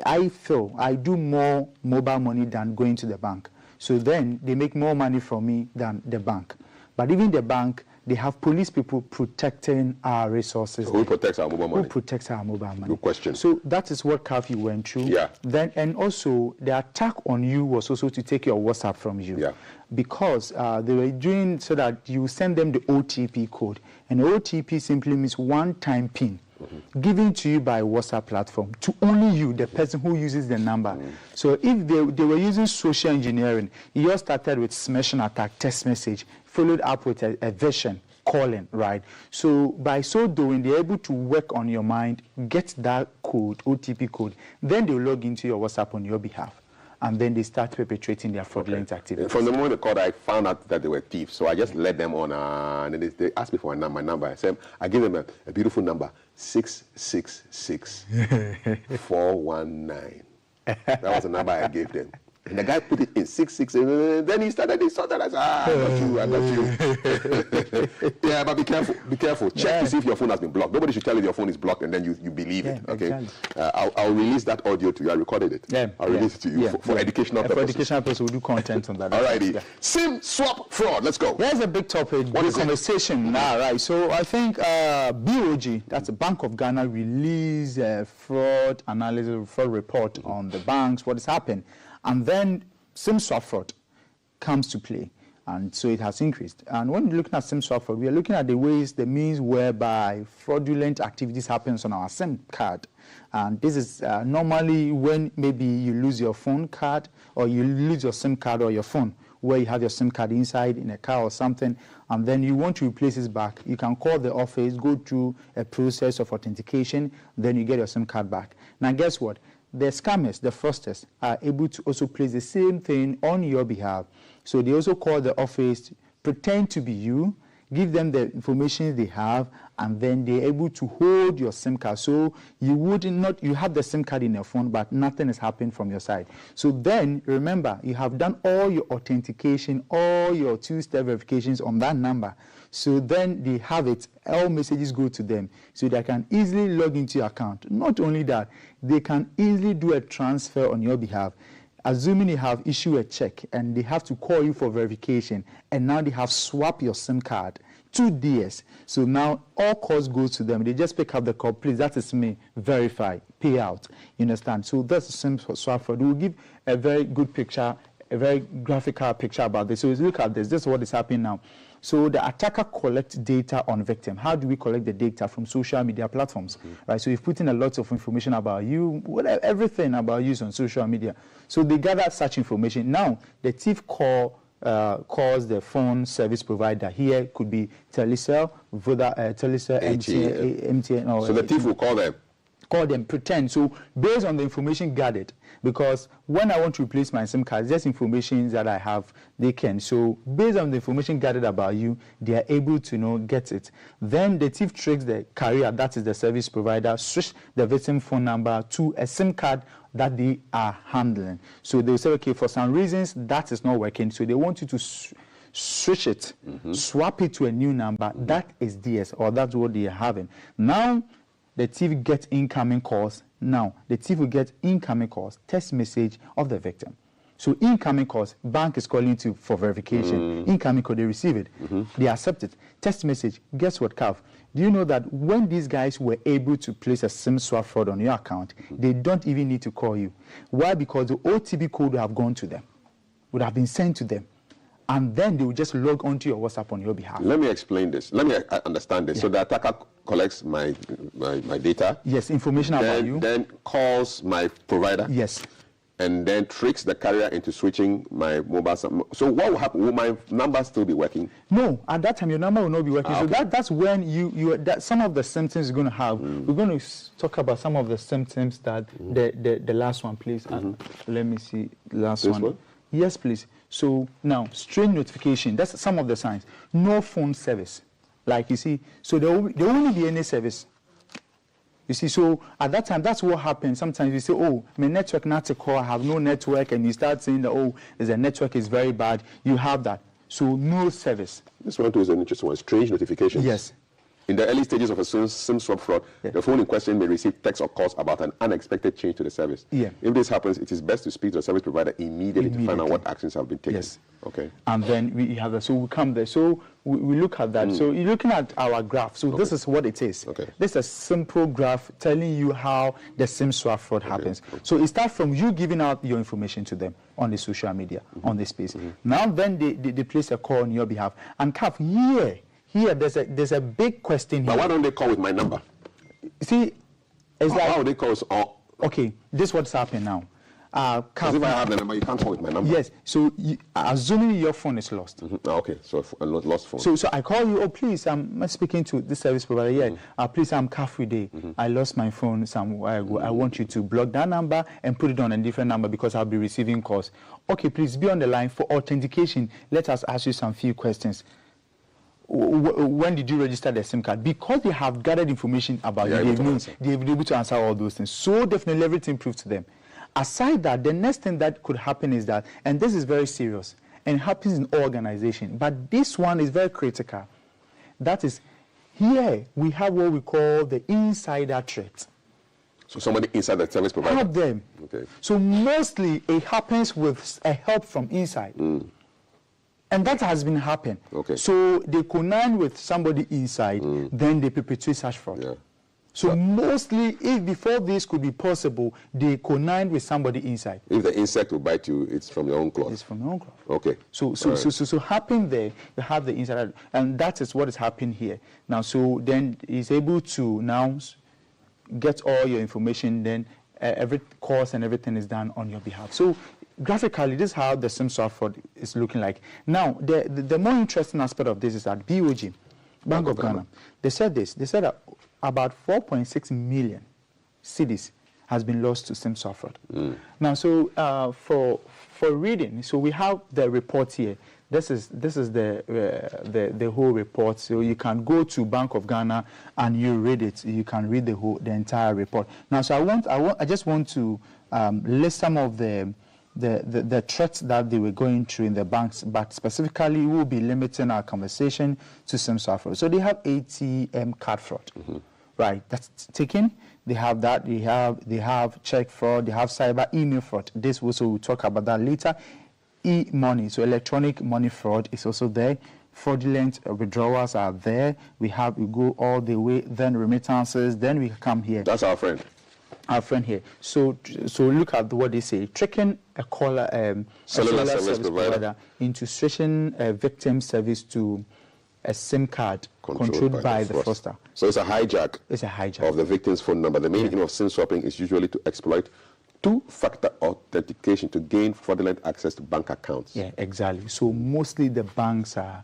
I feel I do more mobile money than going to the bank. So then they make more money from me than the bank. But even the bank, they have police people protecting our resources. So who protects our mobile money? Who protects our mobile money? Good question. So that is what Kafi went through. Yeah. Then, and also, the attack on you was also to take your WhatsApp from you. Yeah. Because they were doing so that you send them the OTP code. And OTP simply means one-time PIN. Given to you by WhatsApp platform to only you, the person who uses the number. So if they were using social engineering, you just started with smashing attack, text message, followed up with a version, calling, right? So by so doing, they're able to work on your mind, get that code, OTP code, then they'll log into your WhatsApp on your behalf. And then they start perpetrating their fraudulent activities. From the moment they called, I found out that they were thieves. So I just let them on, and then they asked me for my number. I said, I gave them a beautiful number, 666 419. That was the number I gave them. And the guy put it in 666, and then he saw that. I got you. Yeah, but be careful. Check to see if your phone has been blocked. Nobody should tell you your phone is blocked, and then you believe it. Okay. Exactly. I'll release that audio to you. I recorded it. Yeah. I'll release it to you for educational purposes. For educational purposes, we'll do content on that. Alrighty. SIM swap fraud. Let's go. Here's a big topic. What is conversation now, right? So I think BOG, that's the Bank of Ghana, released a fraud analysis, fraud report on the banks. What has happened? And then SIM swap fraud comes to play, and so it has increased. And when we're looking at SIM swap fraud, we are looking at the means whereby fraudulent activities happens on our SIM card. And this is normally when maybe you lose your phone card, or you lose your SIM card or your phone, where you have your SIM card inside in a car or something, and then you want to replace it back. You can call the office, go through a process of authentication, then you get your SIM card back. Now guess what? The scammers, the fraudsters, are able to also place the same thing on your behalf. So they also call the office, pretend to be you, give them the information they have, and then they're able to hold your SIM card. So you have the SIM card in your phone, but nothing is happening from your side. So then, remember, you have done all your authentication, all your two-step verifications on that number. So then they have it, all messages go to them, so they can easily log into your account. Not only that, they can easily do a transfer on your behalf. Assuming you have issued a check and they have to call you for verification, and now they have swapped your SIM card 2 DS. So now all calls go to them. They just pick up the call, please, that is me, verify, pay out. You understand? So that's a SIM swap fraud. We'll give a very good picture a very graphical picture about this. So look at this. This is what is happening now. So the attacker collects data on victim. How do we collect the data? From social media platforms, right? So we've put in a lot of information about you, everything about you on social media. So they gather such information. Now the thief calls the phone service provider. Here could be Telecel, Telecel, MTN. So the thief will call them. Pretend. So based on the information gathered, because when I want to replace my SIM card, there's information that I have, they can. So based on the information gathered about you, they are able to get it. Then the thief tricks the carrier, that is the service provider, switch the victim phone number to a SIM card that they are handling. So they will say, okay, for some reasons that is not working. So they want you to switch it, swap it to a new number. That is DS, or that's what they are having. Now, the thief gets incoming calls. Now, the thief will get incoming calls, text message of the victim. So incoming calls, bank is calling to for verification. Incoming call, they receive it. They accept it. Text message, guess what, Calv? Do you know that when these guys were able to place a SIM swap fraud on your account, they don't even need to call you. Why? Because the OTP code would have gone to them, would have been sent to them. And then they will just log onto your WhatsApp on your behalf. Let me explain this. Let me understand this. Yeah. So the attacker collects my data. Yes, information about you. Then calls my provider. Yes. And then tricks the carrier into switching my mobile. So what will happen? Will my number still be working? No, at that time your number will not be working. So that's when some of the symptoms you're going to have. We're going to talk about some of the symptoms that the last one, please. Let me see last one. Yes, please. So now, strange notification, that's some of the signs. No phone service. Like you see, so there will only be any service. You see, so at that time, that's what happens. Sometimes you say, oh, my network not to call, I have no network, and you start saying that, oh, the network is very bad. You have that. So no service. This one too is an interesting one. Strange notifications. Yes. In the early stages of a SIM swap fraud, the phone in question may receive texts or calls about an unexpected change to the service. Yeah. If this happens, it is best to speak to the service provider immediately to find out what actions have been taken. Yes. Okay. And then we have that. So we come there. So we look at that. So you're looking at our graph. So this is what it is. Okay. This is a simple graph telling you how the SIM swap fraud happens. So it starts from you giving out your information to them on the social media, on the space. Now then they place a call on your behalf. And Cap, here, there's a big question here. But why don't they call with my number? See, it's why would they call us all? Okay, this is what's happening now. Because if I have the number, you can't call with my number. Yes, so assuming your phone is lost. Okay, so a lost phone. So I call you, oh please, I'm speaking to the service provider. Yeah, please, I'm Kafri. I lost my phone somewhere ago. I want you to block that number and put it on a different number because I'll be receiving calls. Okay, please be on the line for authentication. Let us ask you some few questions. When did you register the SIM card? Because they have gathered information about you, they've been able to answer all those things. So definitely everything proved to them. Aside that, the next thing that could happen is that, and this is very serious, and it happens in all organizations, but this one is very critical. That is, here we have what we call the insider threat. So somebody inside the service provider? Help them. Okay. So mostly it happens with a help from inside. And that has been happening. Okay. So they connive with somebody inside, then they perpetrate such fraud. Yeah. So mostly, if before this could be possible, they connive with somebody inside. If the insect will bite you, it's from your own cloth. It's from your own cloth. Okay. So happening there, you have the inside, and that is what is happening here. Now, so then he's able to now get all your information. Then every course and everything is done on your behalf. So graphically, this is how the SIM swap fraud is looking like. Now, the more interesting aspect of this is that BOG, Bank of Ghana, they said this. They said that about 4.6 million cedis has been lost to SIM swap fraud. Now, so for reading, so we have the report here. This is the whole report. So you can go to Bank of Ghana and you read it. You can read the entire report. Now, so I just want to list some of the threats that they were going through in the banks, but specifically we will be limiting our conversation to SIM swap fraud. So they have ATM card fraud, right? That's taken. They have that. They have check fraud. They have cyber email fraud. This also we'll talk about that later. E-money, so electronic money fraud is also there. Fraudulent withdrawals are there. We go all the way. Then remittances. Then we come here. That's our friend. our friend here. So look at what they say. Tricking a caller, cellular service provider into switching a victim service to a SIM card controlled by the fraudster. So it's a hijack. It's a hijack of the victim's phone number. The main aim of SIM swapping is usually to exploit two-factor authentication to gain fraudulent access to bank accounts. Yeah, exactly. So mostly the banks are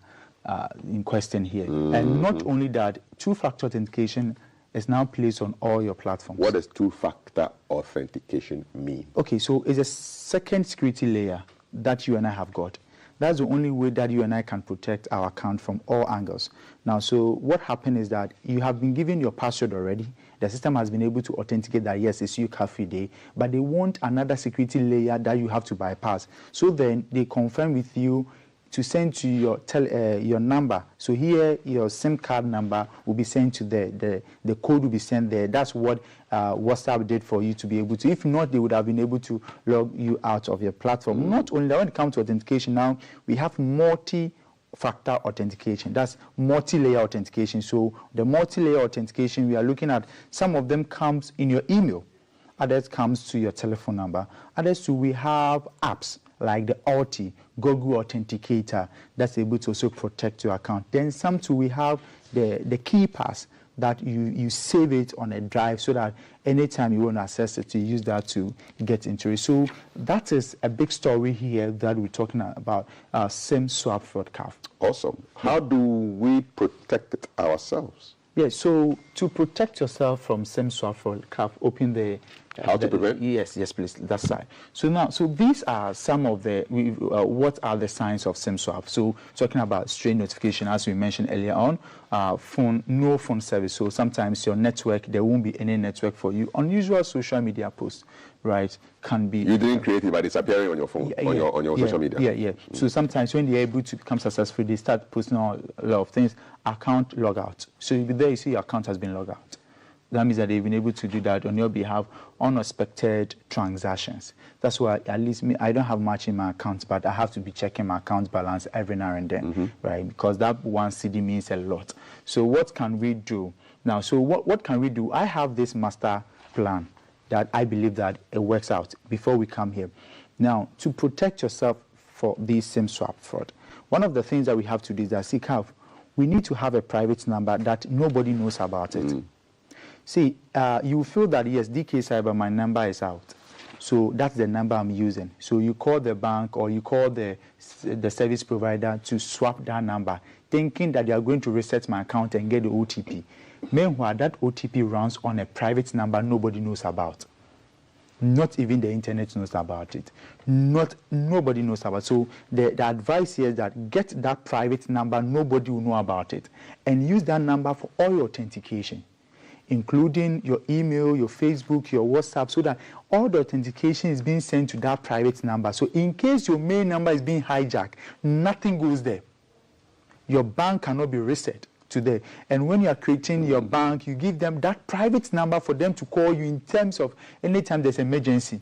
in question here. And not only that, two-factor authentication is now placed on all your platforms. What does two-factor authentication mean? Okay, so it's a second security layer that you and I have got. That's the only way that you and I can protect our account from all angles. Now, so what happened is that you have been given your password already. The system has been able to authenticate that, yes, it's you, Cafe Day, but they want another security layer that you have to bypass. So then they confirm with you to send to your number. So here, your SIM card number will be sent to the code will be sent there. That's what WhatsApp did for you to be able to. If not, they would have been able to log you out of your platform. Not only that, when it comes to authentication now, we have multi-factor authentication. That's multi-layer authentication. So the multi-layer authentication, we are looking at, some of them comes in your email. Others comes to your telephone number. Others too, we have apps like the Authy, Google Authenticator, that's able to also protect your account. Then some too, we have the KeePass, that you save it on a drive so that anytime you want to access it, you use that to get into it. So that is a big story here that we're talking about, SIM swap fraud. Awesome. How do we protect it ourselves? Yes, so to protect yourself from SIM swap fraud, open the... How to prevent? Yes, please, that side. So these are some of the, what are the signs of SIM swap? So talking about strange notification, as we mentioned earlier on, no phone service. So sometimes your network, there won't be any network for you. Unusual social media posts, right, can be... You didn't create it, but it's appearing on your phone, on your social media. Yeah. So sometimes when they're able to become successful, they start posting a lot of things. Account log out. So you'll be there, you see your account has been logged out. That means that they've been able to do that on your behalf, unexpected transactions. That's why, at least me, I don't have much in my account, but I have to be checking my account balance every now and then, right? Because that one CD means a lot. So what can we do? Now, so what can we do? I have this master plan that I believe that it works out before we come here. Now, to protect yourself for this SIM swap fraud, one of the things that we have to do is that, we need to have a private number that nobody knows about it. See, you feel that, yes, DK Cyber, my number is out. So that's the number I'm using. So you call the bank or you call the service provider to swap that number, thinking that they are going to reset my account and get the OTP. Meanwhile, that OTP runs on a private number nobody knows about. Not even the internet knows about it. Nobody knows about it. So the advice here is that get that private number, nobody will know about it, and use that number for all your authentication, including your email, your Facebook, your WhatsApp, so that all the authentication is being sent to that private number. So in case your main number is being hijacked, nothing goes there. Your bank cannot be reset to there. And when you are creating your bank, you give them that private number for them to call you in terms of anytime there's emergency.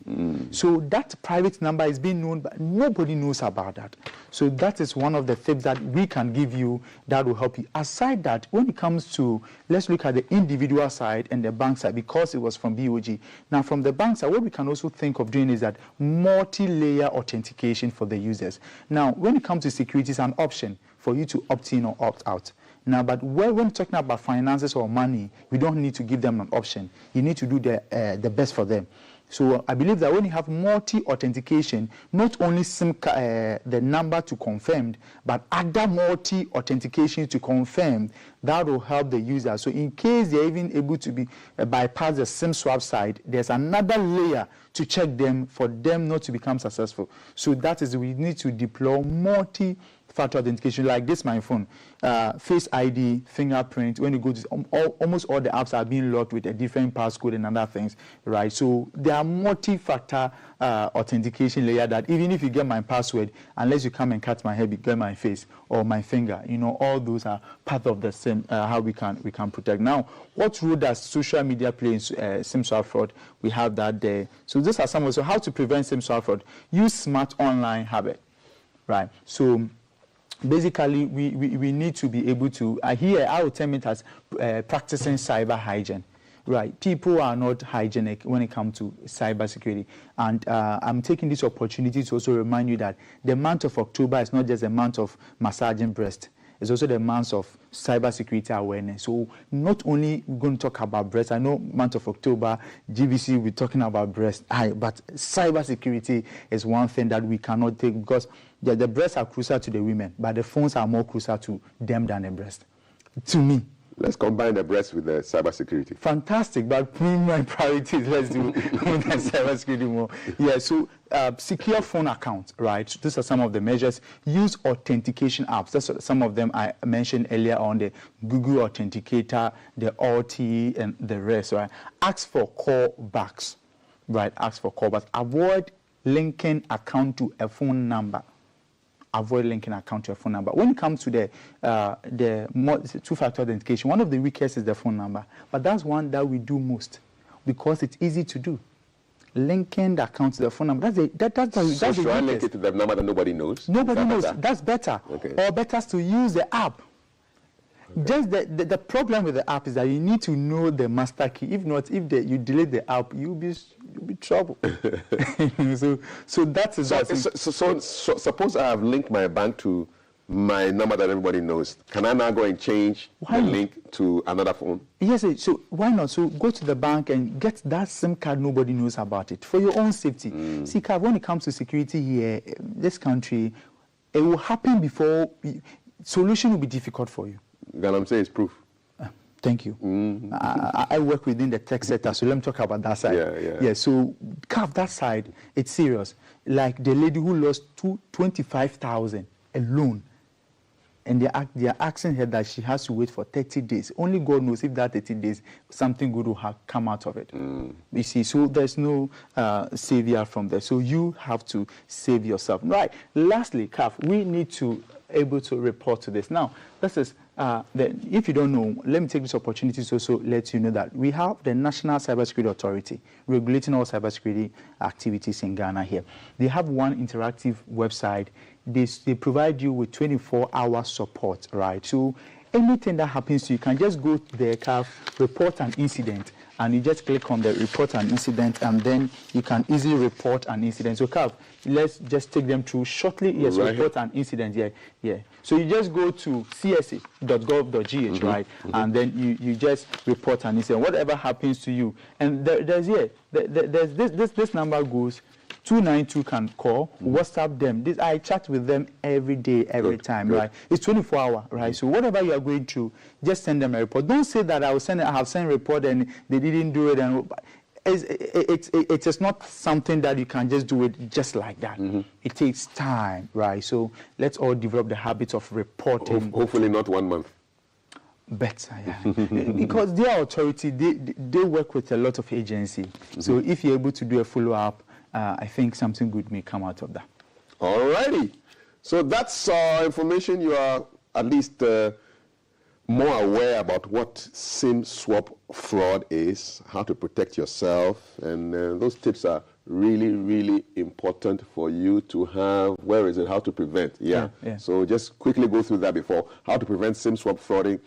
So that private number is being known, but nobody knows about that. So that is one of the tips that we can give you that will help you. Aside that, when it comes to, let's look at the individual side and the bank side, because it was from BOG. Now from the bank side, what we can also think of doing is that multi-layer authentication for the users. Now, when it comes to security, it's an option for you to opt in or opt out. Now, but when talking about finances or money, we don't need to give them an option. You need to do the best for them. So I believe that when you have multi-authentication, not only the number to confirm, but other multi-authentication to confirm, that will help the user. So in case they're even able to be bypass the SIM swap side, there's another layer to check them for them not to become successful. So that is, we need to deploy multi-factor authentication like this, my phone, Face ID, fingerprint. When you go to almost all the apps are being locked with a different passcode and other things, right? So there are multi-factor authentication layer that even if you get my password, unless you come and cut my hair, you get my face or my finger, you know, all those are part of the same how we can protect. Now, what role does social media play in SIM swap fraud? We have that there. So these are some of, so how to prevent SIM swap fraud? Use smart online habit, right? So basically, we need to be able to, here I would term it as practicing cyber hygiene, right? People are not hygienic when it comes to cybersecurity. And I'm taking this opportunity to also remind you that the month of October is not just a month of massaging breast. It's also the month of cybersecurity awareness. So not only we're going to talk about breast, I know month of October, GBC will be talking about breast, but cybersecurity is one thing that we cannot take because the breasts are closer to the women, but the phones are more closer to them than the breast, to me. Let's combine the breast with the cybersecurity. Fantastic, but my priority is let's do the cybersecurity more. Yeah, so secure phone account, right? These are some of the measures. Use authentication apps. That's some of them I mentioned earlier on, the Google Authenticator, the RTE, and the rest, right? Ask for callbacks, right? Ask for callbacks. Avoid linking account to a phone number. Avoid linking account to a phone number. When it comes to the two-factor authentication, one of the weakest is the phone number. But that's one that we do most because it's easy to do. Linking the account to the phone number. That's should I link it to the number that nobody knows? Nobody knows. That's better. Okay. Or better to use the app. Okay. Just the problem with the app is that you need to know the master key. If not, if you delete the app, you'll be trouble. so that's so suppose I have linked my bank to my number that everybody knows. Can I now go and change the link to another phone? Yes, so why not? So go to the bank and get that SIM card nobody knows about it for your own safety. See, when it comes to security here, this country, it will happen before solution will be difficult for you. Then I'm saying it's proof. Thank you. I work within the tech sector, so let me talk about that side. Yeah. So, that side, it's serious. Like the lady who lost 25,000 alone, and they are asking her that she has to wait for 30 days. Only God knows if that 30 days something good will have come out of it. You see, so there's no savior from there. So you have to save yourself. Right. Lastly, we need to able to report to this. Now, this is if you don't know, let me take this opportunity to also let you know that we have the National Cybersecurity Authority regulating all cybersecurity activities in Ghana here. They have one interactive website. They provide you with 24-hour support, right? So anything that happens to you, can just go there, report an incident, and you just click on the report an incident, and then you can easily report an incident. So, let's just take them through shortly. Yes, right. Report an incident. Yeah. So you just go to csa.gov.gh, right? And then you just report an incident. Whatever happens to you, and there's this number goes. 292 can call, WhatsApp them. I chat with them every day, every time, right? It's 24 hours, right? So whatever you are going through, just send them a report. Don't say that I have sent a report and they didn't do it. And it is not something that you can just do it just like that. It takes time, right? So let's all develop the habit of reporting. Hopefully not 1 month. Better, yeah. Because their authority, they work with a lot of agency. So if you're able to do a follow-up, I think something good may come out of that. All righty. So that's information. You are at least more aware about what SIM swap fraud is, how to protect yourself, and those tips are really, really important for you to have. Where is it? How to prevent? Yeah. So just quickly go through that before. How to prevent SIM swap fraud.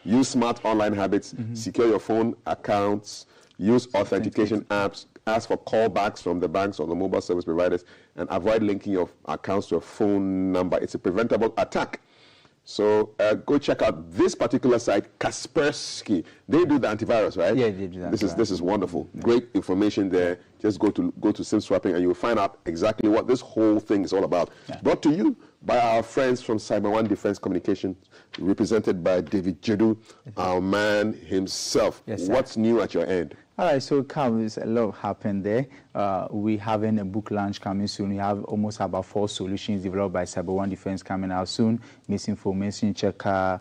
Use smart online habits. Secure your phone accounts. Use authentication apps. Ask for callbacks from the banks or the mobile service providers, and avoid linking your accounts to a phone number. It's a preventable attack. So go check out this particular site, Kaspersky. They do the antivirus, right? Yeah, they do that. This is wonderful. Great information there. Just go to SIM swapping, and you'll find out exactly what this whole thing is all about. Brought to you by our friends from Cyber One Defense Communications, represented by David Jedu, our man himself. Yes, sir. What's new at your end? All right, so there's a lot happened there. We're having a book launch coming soon. We have almost about 4 solutions developed by Cyber One Defense coming out soon. Misinformation checker,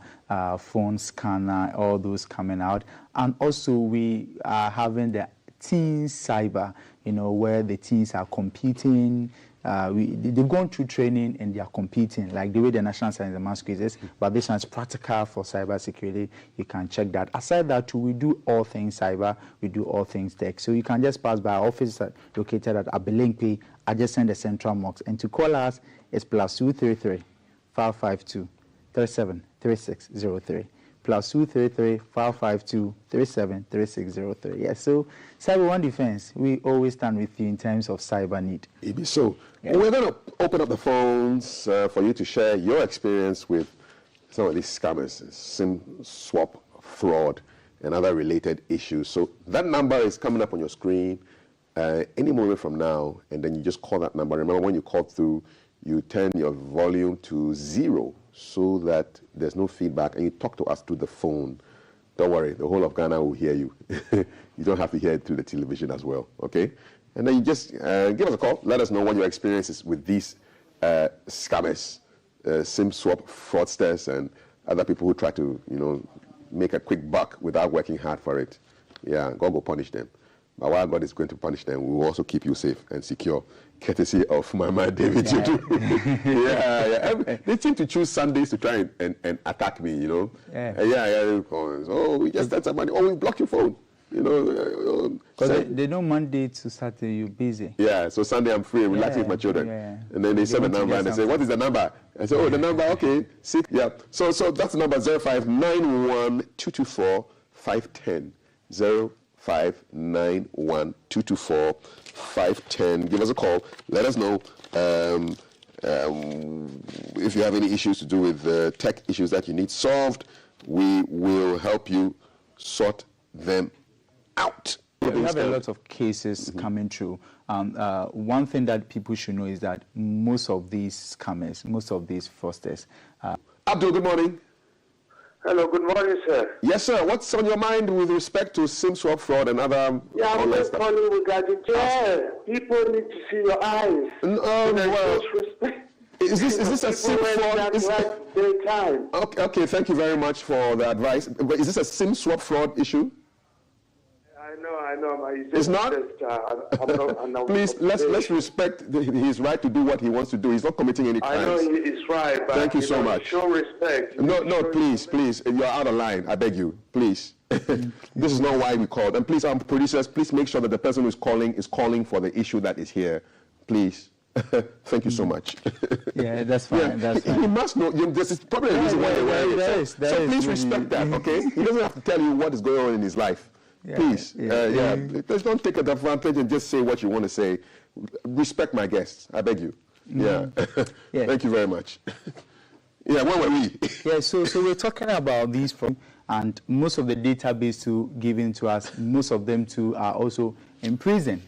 phone scanner, all those coming out. And also we are having the teen cyber, where the teens are competing. They've gone through training and they are competing, like the way the National Science and Maths quizzes, but this one's practical for cybersecurity. You can check that. Aside that, too, we do all things cyber, we do all things tech. So you can just pass by our office located at Abelinkwe, adjacent the Central Mosque. And to call us, it's +233 552 373603. +233 552 373603. Yes, so Cyber One Defense, we always stand with you in terms of cyber need. It is so. Yeah. We're going to open up the phones for you to share your experience with some of these scammers, SIM swap fraud, and other related issues. So that number is coming up on your screen any moment from now, and then you just call that number. Remember, when you call through, you turn your volume to 0 so that there's no feedback, and you talk to us through the phone. Don't worry, the whole of Ghana will hear you. You don't have to hear it through the television as well, okay? And then you just give us a call. Let us know what your experience is with these scammers, SIM swap fraudsters, and other people who try to, make a quick buck without working hard for it. Yeah, God will punish them. But while God is going to punish them, we will also keep you safe and secure, courtesy of my man David Judu. They seem to choose Sundays to try and attack me, Oh, we just sent somebody. Oh, we block your phone. Because they know Monday to Saturday you're busy. Yeah, so Sunday I'm free, relaxing with my children. And then they send the number and they say, what is the number? I say, the number, okay. Yeah. So that's the number 0591 224 510. 0591 224 510. Give us a call. Let us know if you have any issues to do with tech issues that you need solved. We will help you sort them out. We have a lot of cases coming through. One thing that people should know is that most of these scammers, most of these fraudsters. Abdul, good morning. Hello, good morning, sir. Yes, sir. What's on your mind with respect to SIM swap fraud and other I'm just calling regarding people need to see your eyes. Is this a SIM fraud? Okay, thank you very much for the advice. But is this a SIM swap fraud issue? I know. It's not? Please, let's respect his right to do what he wants to do. He's not committing any crimes. I know he's right, but thank you so much. Show respect. No, please. You're out of line. I beg you. Please. This is not why we called. And please, our producers, please make sure that the person who is calling for the issue that is here. Please. Thank you so much. Yeah, that's fine. That's fine. He must know. This is probably the reason why they're wearing it. So please respect that, okay? He doesn't have to tell you what is going on in his life. Please, please don't take advantage and just say what you want to say. Respect my guests, I beg you. Thank you very much. Where were we? So we're talking about these and most of the database given to us, most of them too are also in prison.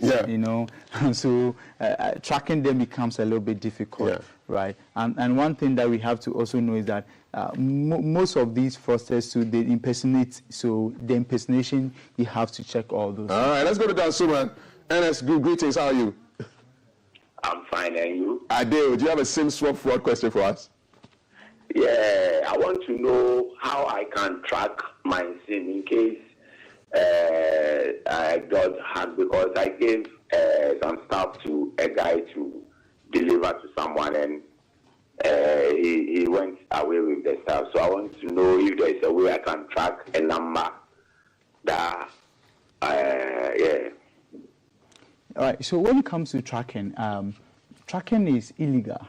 So tracking them becomes a little bit difficult, right? And one thing that we have to also know is that most of these fraudsters they impersonate. So the impersonation, you have to check all those. All right, let's go to Dansuman. Ernest, greetings. How are you? I'm fine, and you? Adeo, do you have a SIM swap fraud question for us? Yeah, I want to know how I can track my SIM in case I got hacked, because I gave some stuff to a guy to deliver to someone, and he went away with the stuff. So I want to know if there's a way I can track a number that, All right, so when it comes to tracking, tracking is illegal.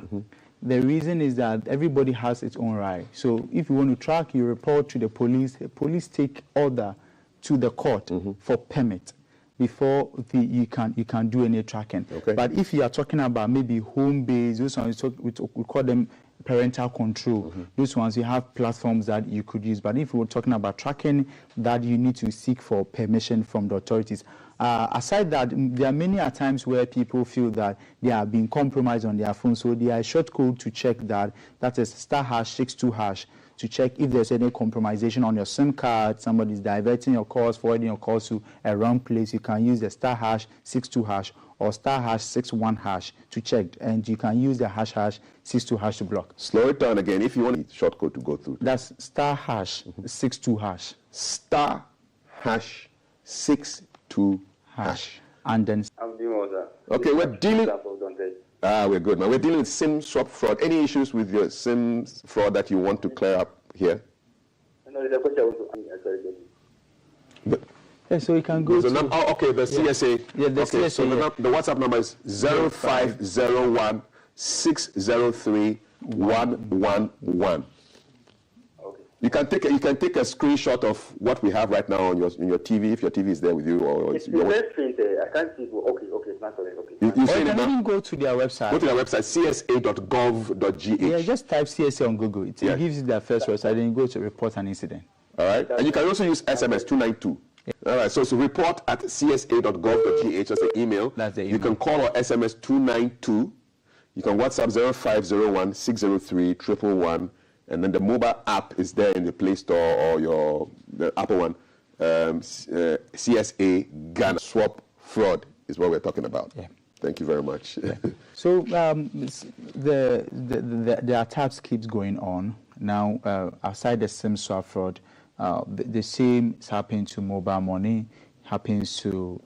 The reason is that everybody has its own right. So if you want to track, you report to the police. The police take order to the court for permit before you can do any tracking. But if you are talking about maybe home base, those ones we call them parental control. Those ones you have platforms that you could use. But if we're talking about tracking, that you need to seek for permission from the authorities. Aside that, there are many times where people feel that they are being compromised on their phone, so there is a short code to check that. That is *62# to check if there's any compromisation on your SIM card. Somebody is diverting your calls, forwarding your calls to a wrong place. You can use the *62# or *61# to check, and you can use the #62# to block. Slow it down again if you want the short code to go through. That's *62#. *62#. And then okay, we're dealing. We're good, man. We're dealing with SIM swap fraud. Any issues with your SIM fraud that you want to clear up here? No, the question so you can go to... the CSA. Yeah, the CSA. So the WhatsApp number is 0501 603 111. You can take a screenshot of what we have right now on your TV if your TV is there with you, or it's your screen there. I can't see. Okay, it's not correct. Okay. You can even go to their website. Go to their website, csa.gov.gh. Yeah, just type CSA on Google. It gives you their first website. Then you go to report an incident. All right, and you can also use SMS 292. All right, so report at csa.gov.gh. That's the email. That's the email. You can call or SMS 292. You can WhatsApp 0501 603 111. And then the mobile app is there in the Play Store or the Apple one. CSA Ghana swap fraud is what we're talking about. Yeah. Thank you very much. Yeah. So the attacks keeps going on now. Aside the SIM swap fraud, the same is happening to mobile money, happens to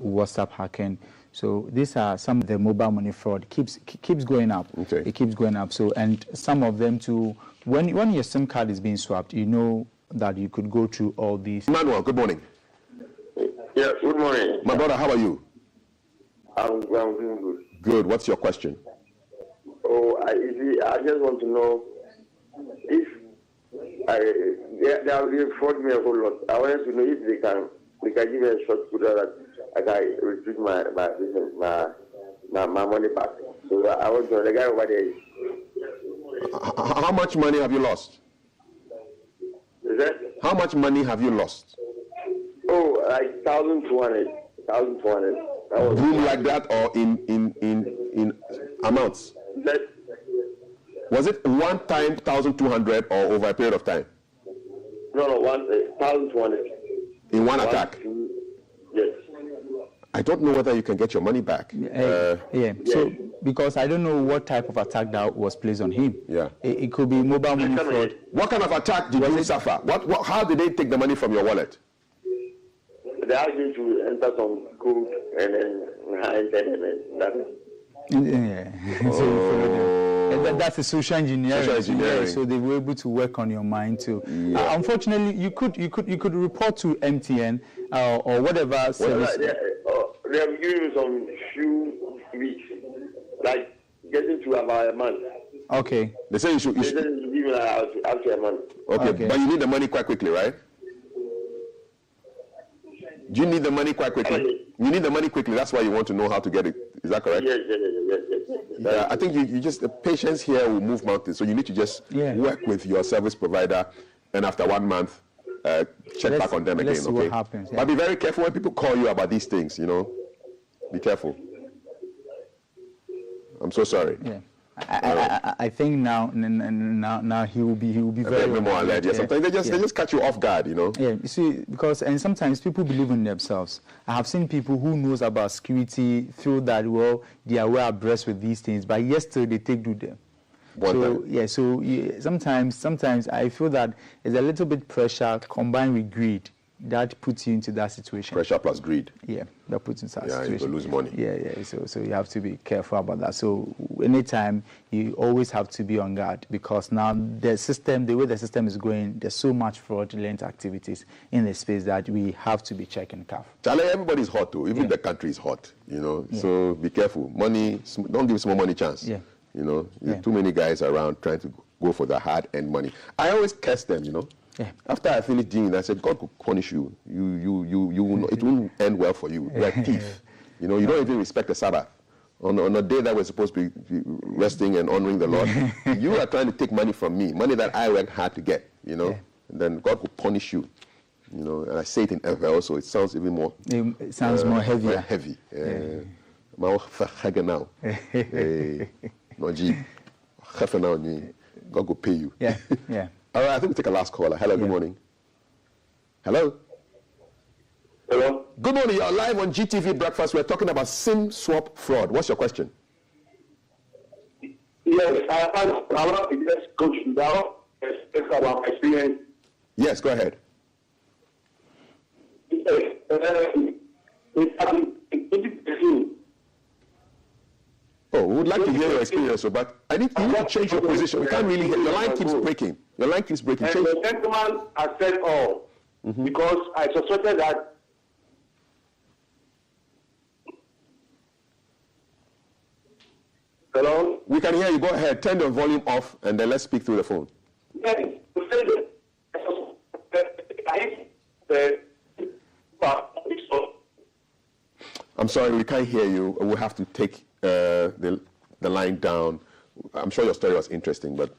WhatsApp hacking. So these are some of the mobile money fraud keeps going up. Okay. It keeps going up. So, and some of them too, when your SIM card is being swapped, you know that you could go through all these. Manuel, good morning. Yeah, good morning. My brother, how are you? I'm doing good. Good. What's your question? Oh, I just want to know if they fraud me a whole lot. I wanted to know if they can give me a short code that I can retrieve my money back. So I want to know the guy over there. How much money have you lost? Is that? How much money have you lost? Oh, like 1,200. 1,200. Boom like that, or in amounts? Was it one time 1,200 or over a period of time? No, 1,200. In one attack? Yes. I don't know whether you can get your money back. So because I don't know what type of attack that was placed on him. Yeah. It could be mobile money fraud. What kind of attack did you suffer? How did they take the money from your wallet? They asked you to enter some code and then that's a social engineering. Yeah, so they were able to work on your mind too. Yeah. Unfortunately, you could report to MTN or whatever service. They have given you some few weeks, like getting to about a month. Okay. They say you should. They said you give me after a month. Okay, but you need the money quite quickly, right? Do you need the money quite quickly? You need the money quickly. That's why you want to know how to get it. Is that correct? Yes. Yeah, I think you just, the patience here will move mountains. So you need to just work with your service provider, and after 1 month, check back on them again. See what happens. Yeah. But be very careful when people call you about these things. You know, be careful. I'm so sorry. Yeah. I think now he will be very more alert. Yeah, sometimes they just catch you off guard, you know. Yeah, you see, and sometimes people believe in themselves. I have seen people who knows about security feel that they are well abreast with these things, but yesterday they take to them. Sometimes I feel that there's a little bit pressure combined with greed that puts you into that situation. Pressure plus greed. Yeah, that puts you into that situation. Yeah, you lose money. Yeah. So you have to be careful about that. So anytime you always have to be on guard, because now the way the system is going, there's so much fraudulent activities in the space that we have to be checking careful. Charlie, everybody's hot too. Even the country is hot, you know. Yeah. So be careful. Money, don't give small money chance. Yeah. You know, too many guys around trying to go for the hard-earned money. I always curse them, you know. Yeah. After I finished doing it, I said, God could punish you. You will not, it won't end well for you. You're a thief. You know, you don't even respect the Sabbath. On a day that we're supposed to be resting and honoring the Lord, you are trying to take money from me, money that I worked hard to get, you know. Yeah. And then God will punish you. You know, and I say it in FL, so it sounds even more... It sounds more heavier. Heavy. God will pay you. Yeah. All right, I think we'll take a last caller. Hello, good morning. Hello? Hello? Good morning, you're live on GTV Breakfast. We're talking about SIM swap fraud. What's your question? Yes, I want to just coach you down and speak about my experience. Yes, go ahead. Oh, we would like to hear your experience, but you need to change your position. We can't really hear. Your line keeps breaking. Your line keeps breaking. And the gentleman has said all, because I suspected that. Hello? We can hear you. Go ahead. Turn your volume off, and then let's speak through the phone. Yes, I'm sorry, we can't hear you. We'll have to take the line down. I'm sure your story was interesting, but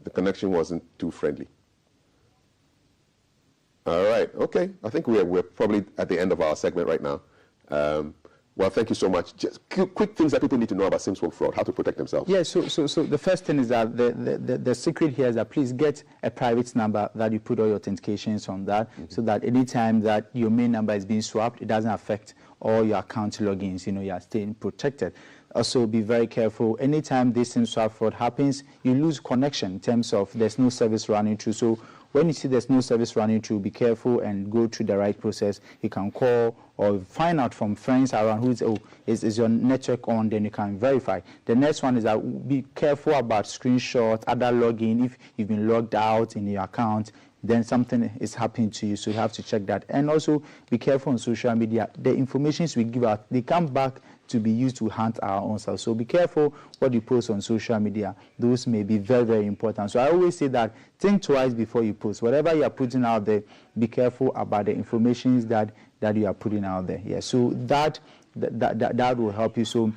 the connection wasn't too friendly. All right, okay. I think we're probably at the end of our segment right now. Well, thank you so much. Just quick things that people need to know about SIM-Swap fraud, how to protect themselves. Yes, so the first thing is that the secret here is that please get a private number that you put all your authentications on that, so that anytime that your main number is being swapped, it doesn't affect all your account logins. You are staying protected. Also, be very careful. Anytime this SIM-Swap fraud happens, you lose connection in terms of there's no service running through. So when you see there's no service running through, be careful and go through the right process. You can call or find out from friends around is your network on, then you can verify. The next one is that be careful about screenshots, other login. If you've been logged out in your account, then something is happening to you, so you have to check that. And also be careful on social media. The information we give out, they come back to be used to hunt our own selves. So be careful what you post on social media. Those may be very, very important. So I always say that think twice before you post. Whatever you are putting out there, be careful about the information that you are putting out there. Yeah. So that will help you. So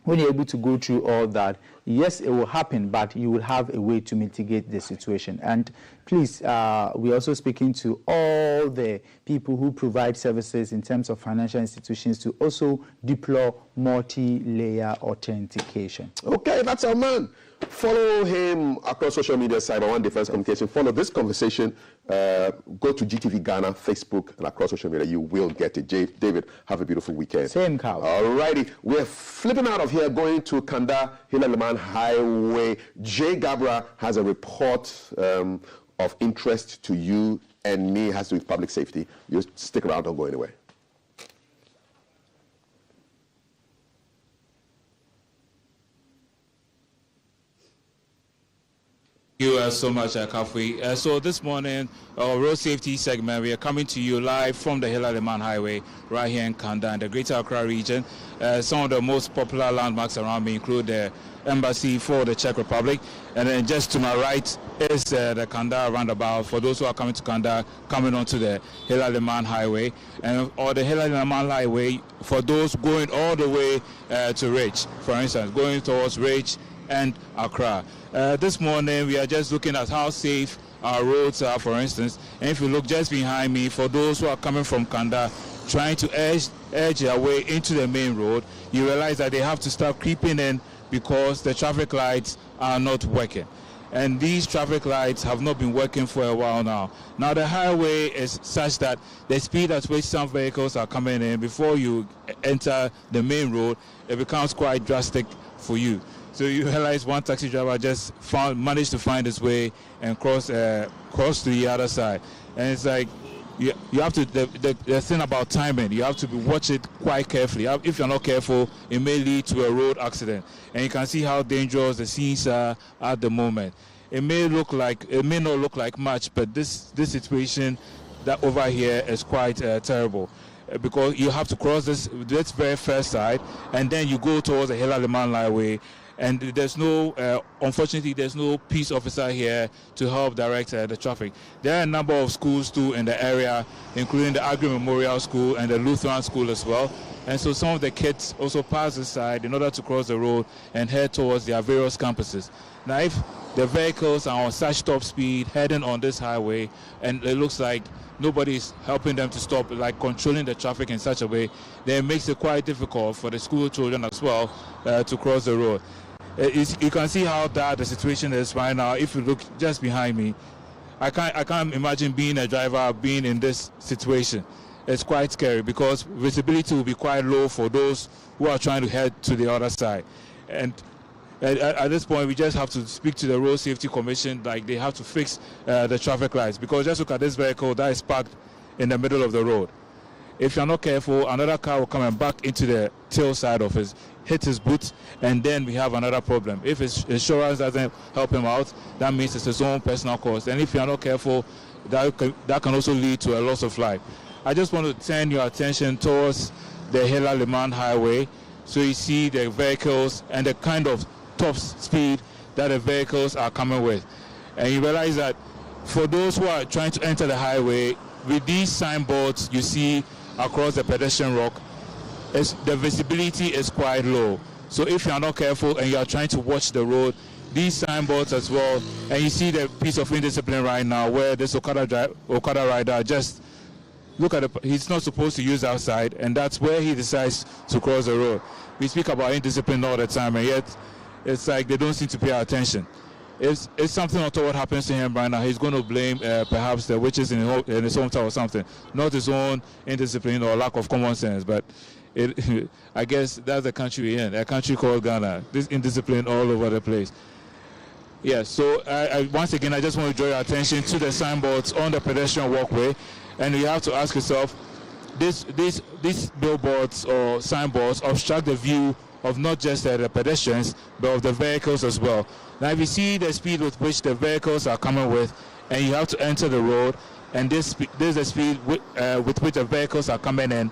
when you're able to go through all that, yes, it will happen, but you will have a way to mitigate the situation. And please, we're also speaking to all the people who provide services in terms of financial institutions to also deploy multi-layer authentication. Okay, that's our man. Follow him across social media, Cyber One Defense Communication. Follow this conversation. Go to GTV Ghana, Facebook, and across social media. You will get it. David, have a beautiful weekend. Same, Carl. All righty. We're flipping out of here, going to Kanda Hila Liman Highway. Jay Gabra has a report of interest to you and me. It has to do with public safety. You stick around, don't go anywhere. Thank you so much, Kafui. So this morning, our road safety segment, we are coming to you live from the Hila Liman Highway right here in Kanda in the Greater Accra region. Some of the most popular landmarks around me include the Embassy for the Czech Republic, and then just to my right is the Kanda roundabout for those who are coming to Kanda, coming onto the Hila Liman Highway, or the Hila Liman Highway for those going all the way to Rich, for instance, going towards Rich and Accra. This morning we are just looking at how safe our roads are, for instance, and if you look just behind me, for those who are coming from Kanda trying to edge their way into the main road, you realize that they have to start creeping in because the traffic lights are not working. And these traffic lights have not been working for a while now. Now the highway is such that the speed at which some vehicles are coming in before you enter the main road, it becomes quite drastic for you. So you realize one taxi driver just managed to find his way and cross to the other side. And it's like, you have to, the thing about timing, you have to watch it quite carefully. If you're not careful, it may lead to a road accident. And you can see how dangerous the scenes are at the moment. It may not look like much, but this situation that over here is quite terrible. Because you have to cross this very first side, and then you go towards the Hila Liman Highway, and there's no, unfortunately, there's no peace officer here to help direct the traffic. There are a number of schools too in the area, including the Agri Memorial School and the Lutheran School as well. And so some of the kids also pass this side in order to cross the road and head towards their various campuses. Now, if the vehicles are on such top speed heading on this highway, and it looks like nobody's helping them to stop, like controlling the traffic in such a way, then it makes it quite difficult for the school children as well to cross the road. You can see how bad the situation is right now. If you look just behind me, I can't imagine being a driver, being in this situation. It's quite scary because visibility will be quite low for those who are trying to head to the other side. And at this point, we just have to speak to the Road Safety Commission, like they have to fix the traffic lights, because just look at this vehicle that is parked in the middle of the road. If you're not careful, another car will come and back into the tail side of his, hit his boot, and then we have another problem. If his insurance doesn't help him out, that means it's his own personal cost. And if you're not careful, that can also lead to a loss of life. I just want to turn your attention towards the Hila Liman Highway, so you see the vehicles and the kind of top speed that the vehicles are coming with. And you realize that for those who are trying to enter the highway, with these signboards you see across the pedestrian walk, the visibility is quite low. So if you are not careful and you are trying to watch the road, these signboards as well, and you see the piece of indiscipline right now where this Okada rider just look at he's not supposed to use outside, and that's where he decides to cross the road. We speak about indiscipline all the time, and yet it's like they don't seem to pay attention. If something untoward happens to him right now, he's going to blame perhaps the witches in his hometown or something, not his own indiscipline or lack of common sense. But I guess that's the country we're in, a country called Ghana. This indiscipline all over the place. Yeah, so once again, I just want to draw your attention to the signboards on the pedestrian walkway, and you have to ask yourself, these billboards or signboards obstruct the view of not just the pedestrians, but of the vehicles as well. Now, if you see the speed with which the vehicles are coming with, and you have to enter the road, and this is the speed with which the vehicles are coming in,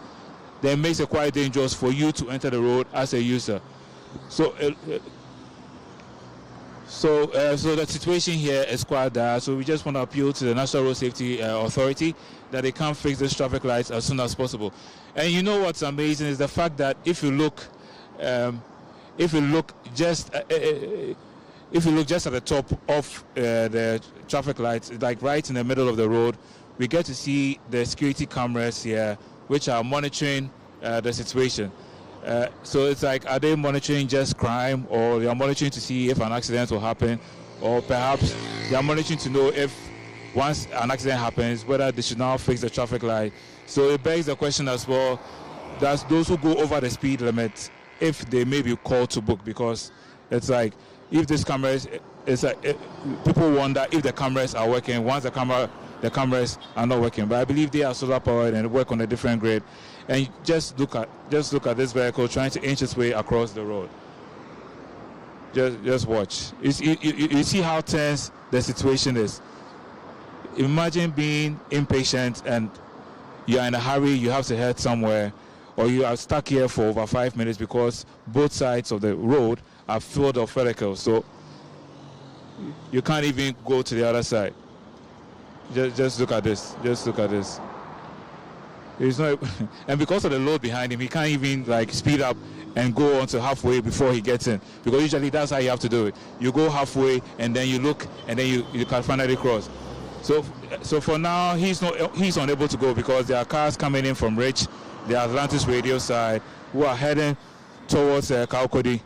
then it makes it quite dangerous for you to enter the road as a user. So the situation here is quite dire. So we just want to appeal to the National Road Safety Authority that they can fix these traffic lights as soon as possible. And you know what's amazing is the fact that if you look just at the top of the traffic lights, like right in the middle of the road, we get to see the security cameras here, which are monitoring the situation. So it's like, are they monitoring just crime, or they are monitoring to see if an accident will happen, or perhaps they are monitoring to know if once an accident happens, whether they should now fix the traffic light. So it begs the question as well, that those who go over the speed limit, if they may be called to book, because it's like, if these cameras, it's like, people wonder if the cameras are working once the cameras are not working. But I believe they are solar powered and work on a different grid. And just look at this vehicle trying to inch its way across the road. Just watch. You see how tense the situation is. Imagine being impatient and you are in a hurry, you have to head somewhere, or you are stuck here for over 5 minutes because both sides of the road are filled with vehicles. So you can't even go to the other side. Just look at this. Just look at this. He's not, and because of the load behind him, he can't even like speed up and go on to halfway before he gets in. Because usually that's how you have to do it. You go halfway and then you look and then you can finally cross. So for now he's unable to go because there are cars coming in from Rich, the Atlantis radio side, who are heading towards Kaukodi.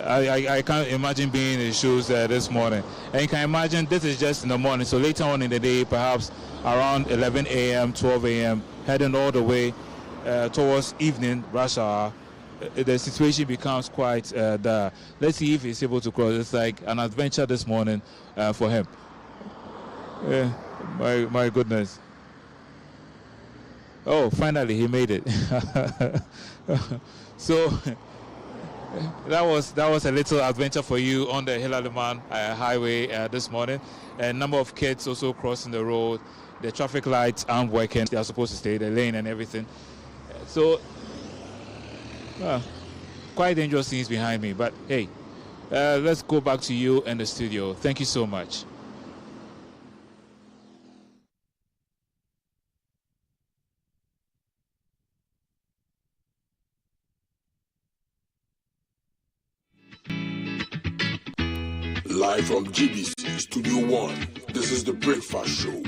I can't imagine being in his shoes this morning. And you can imagine this is just in the morning. So later on in the day, perhaps around 11 a.m., 12 a.m., heading all the way towards evening, rush hour, the situation becomes quite dire. Let's see if he's able to cross. It's like an adventure this morning for him. My goodness. Oh, finally he made it. So that was a little adventure for you on the Hilaliman highway this morning. A number of kids also crossing the road. The traffic lights aren't working. They are supposed to stay the lane and everything. So quite dangerous things behind me. But hey, let's go back to you in the studio. Thank you so much. Live from GBC Studio One, this is The Breakfast Show.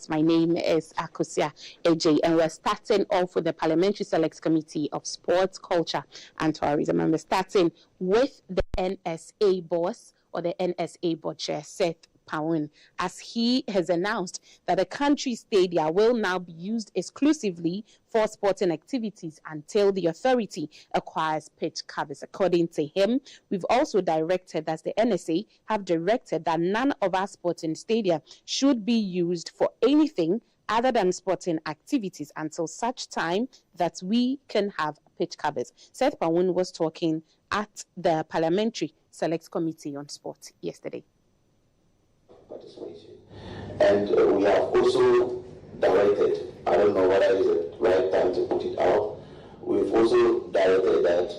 My name is Akosia AJ, and we're starting off with the Parliamentary Select Committee of Sports, Culture and Tourism. And we're starting with the NSA boss, or the NSA board chair, Seth Pawun, as he has announced that the country stadia will now be used exclusively for sporting activities until the authority acquires pitch covers. According to him, we've also directed, as the NSA have directed, that none of our sporting stadia should be used for anything other than sporting activities until such time that we can have pitch covers. Seth Pawun was talking at the Parliamentary Select Committee on Sport yesterday. And we have also directed, I don't know whether it's the right time to put it out, we've also directed that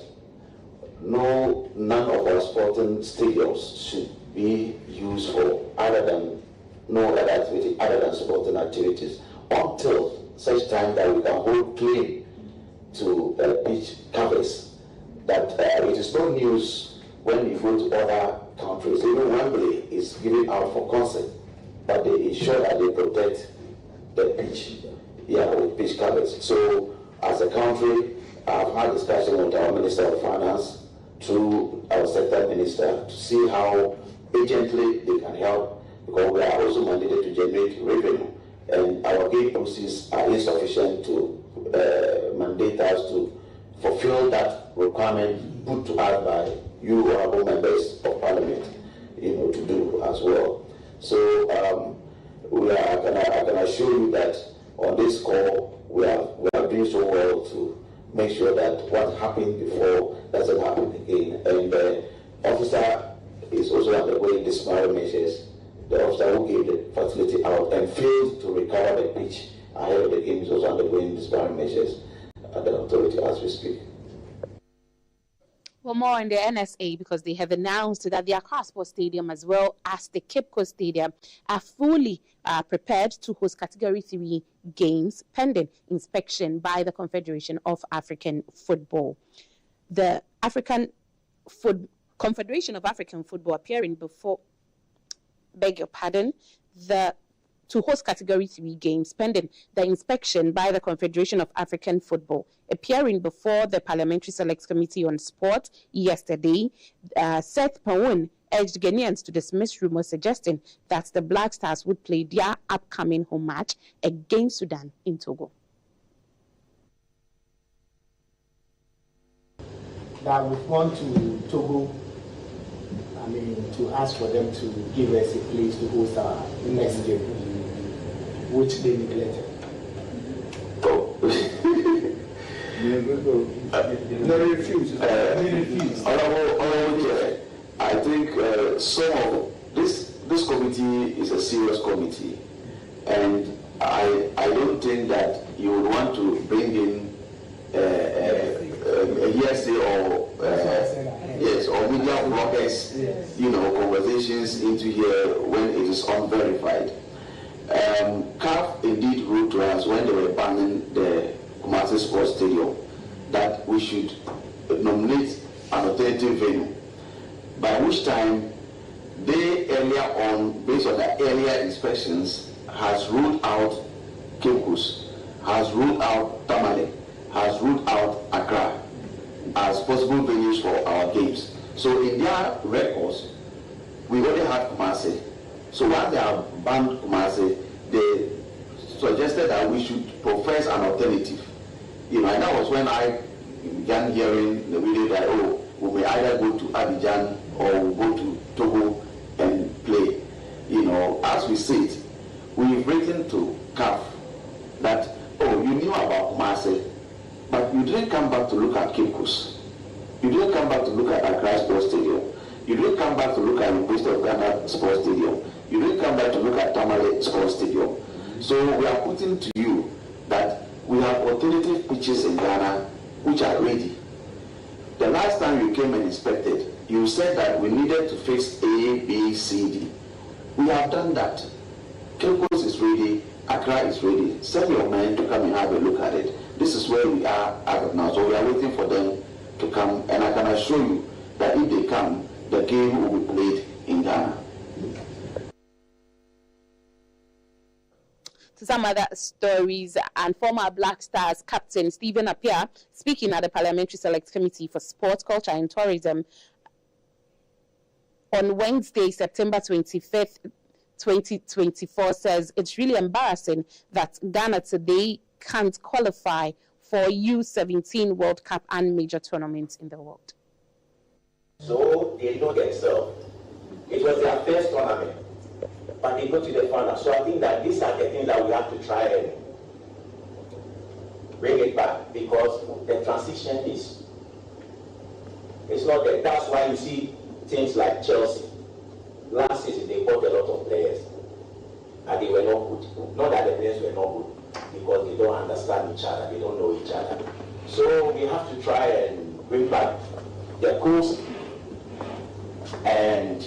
none of our sporting stadiums should be used for no other activity other than sporting activities until such time that we can hold claim to pitch covers. That it is no news when you go to other countries. Even Wembley is given out for concert, but they ensure that they protect the pitch, with pitch covers. So, as a country, I've had discussion with our Minister of Finance through our sector minister to see how urgently they can help, because we are also mandated to generate revenue, and our gate proceeds are insufficient to mandate us to fulfill that requirement put to us by you, honorable members of Parliament, to do as well. So I can assure you that on this call we are doing so well to make sure that what happened before doesn't happen again. And the officer is also undergoing disciplinary measures. The officer who gave the facility out and failed to recover the pitch ahead of the game is also undergoing disciplinary measures at the authority as we speak. Well, more on the NSA, because they have announced that the Accra Sports Stadium as well as the Cape Coast Stadium are fully prepared to host Category 3 games pending inspection by the Confederation of African Football. The Confederation of African Football appearing before, to host Category 3 games pending the inspection by the Confederation of African Football. Appearing before the Parliamentary Select Committee on Sport yesterday, Seth Pawun urged Ghanaians to dismiss rumors suggesting that the Black Stars would play their upcoming home match against Sudan in Togo. That we've gone to Togo, to ask for them to give us a place to host our next game, which they neglected. They refused. I think some of this committee is a serious committee, and I don't think that you would want to bring in a hearsay or media bloggers, conversations into here when it is unverified. CAF indeed wrote to us when they were banning the Kumasi Sports Stadium that we should nominate an alternative venue, by which time they earlier on, based on the earlier inspections, has ruled out Cape Coast, has ruled out Tamale, has ruled out Accra as possible venues for our games. So in their records, we already had Kumasi. So once they have banned Kumasi, they suggested that we should profess an alternative. And that was when I began hearing the video that, we may either go to Abidjan or we'll go to Togo and play. As we see it, we've written to CAF that, you knew about Kumasi, but you didn't come back to look at Cape Coast. You didn't come back to look at Accra Sports Stadium. You didn't come back to look at the University of Ghana Sports Stadium. You didn't come back to look at Tamale Sports Stadium. So we are putting to you that we have alternative pitches in Ghana which are ready. The last time you came and inspected, you said that we needed to fix A, B, C, D. We have done that. Cape Coast is ready, Accra is ready. Send your men to come and have a look at it. This is where we are as of now. So we are waiting for them to come, and I can assure you that if they come, the game will be played in Ghana. To some other stories, and former Black Stars captain Stephen Appiah, speaking at the Parliamentary Select Committee for Sport, Culture and Tourism on Wednesday, September 25th, 2024, says it's really embarrassing that Ghana today can't qualify for U17 World Cup and major tournaments in the world. So they know themselves. It was their first tournament, but they go to the final. So I think that these are the things that we have to try and bring it back, because the transition is not there. That's why you see teams like Chelsea. Last season they bought a lot of players and they were not good. Not that the players were not good, because they don't understand each other, they don't know each other. So we have to try and bring back the course, and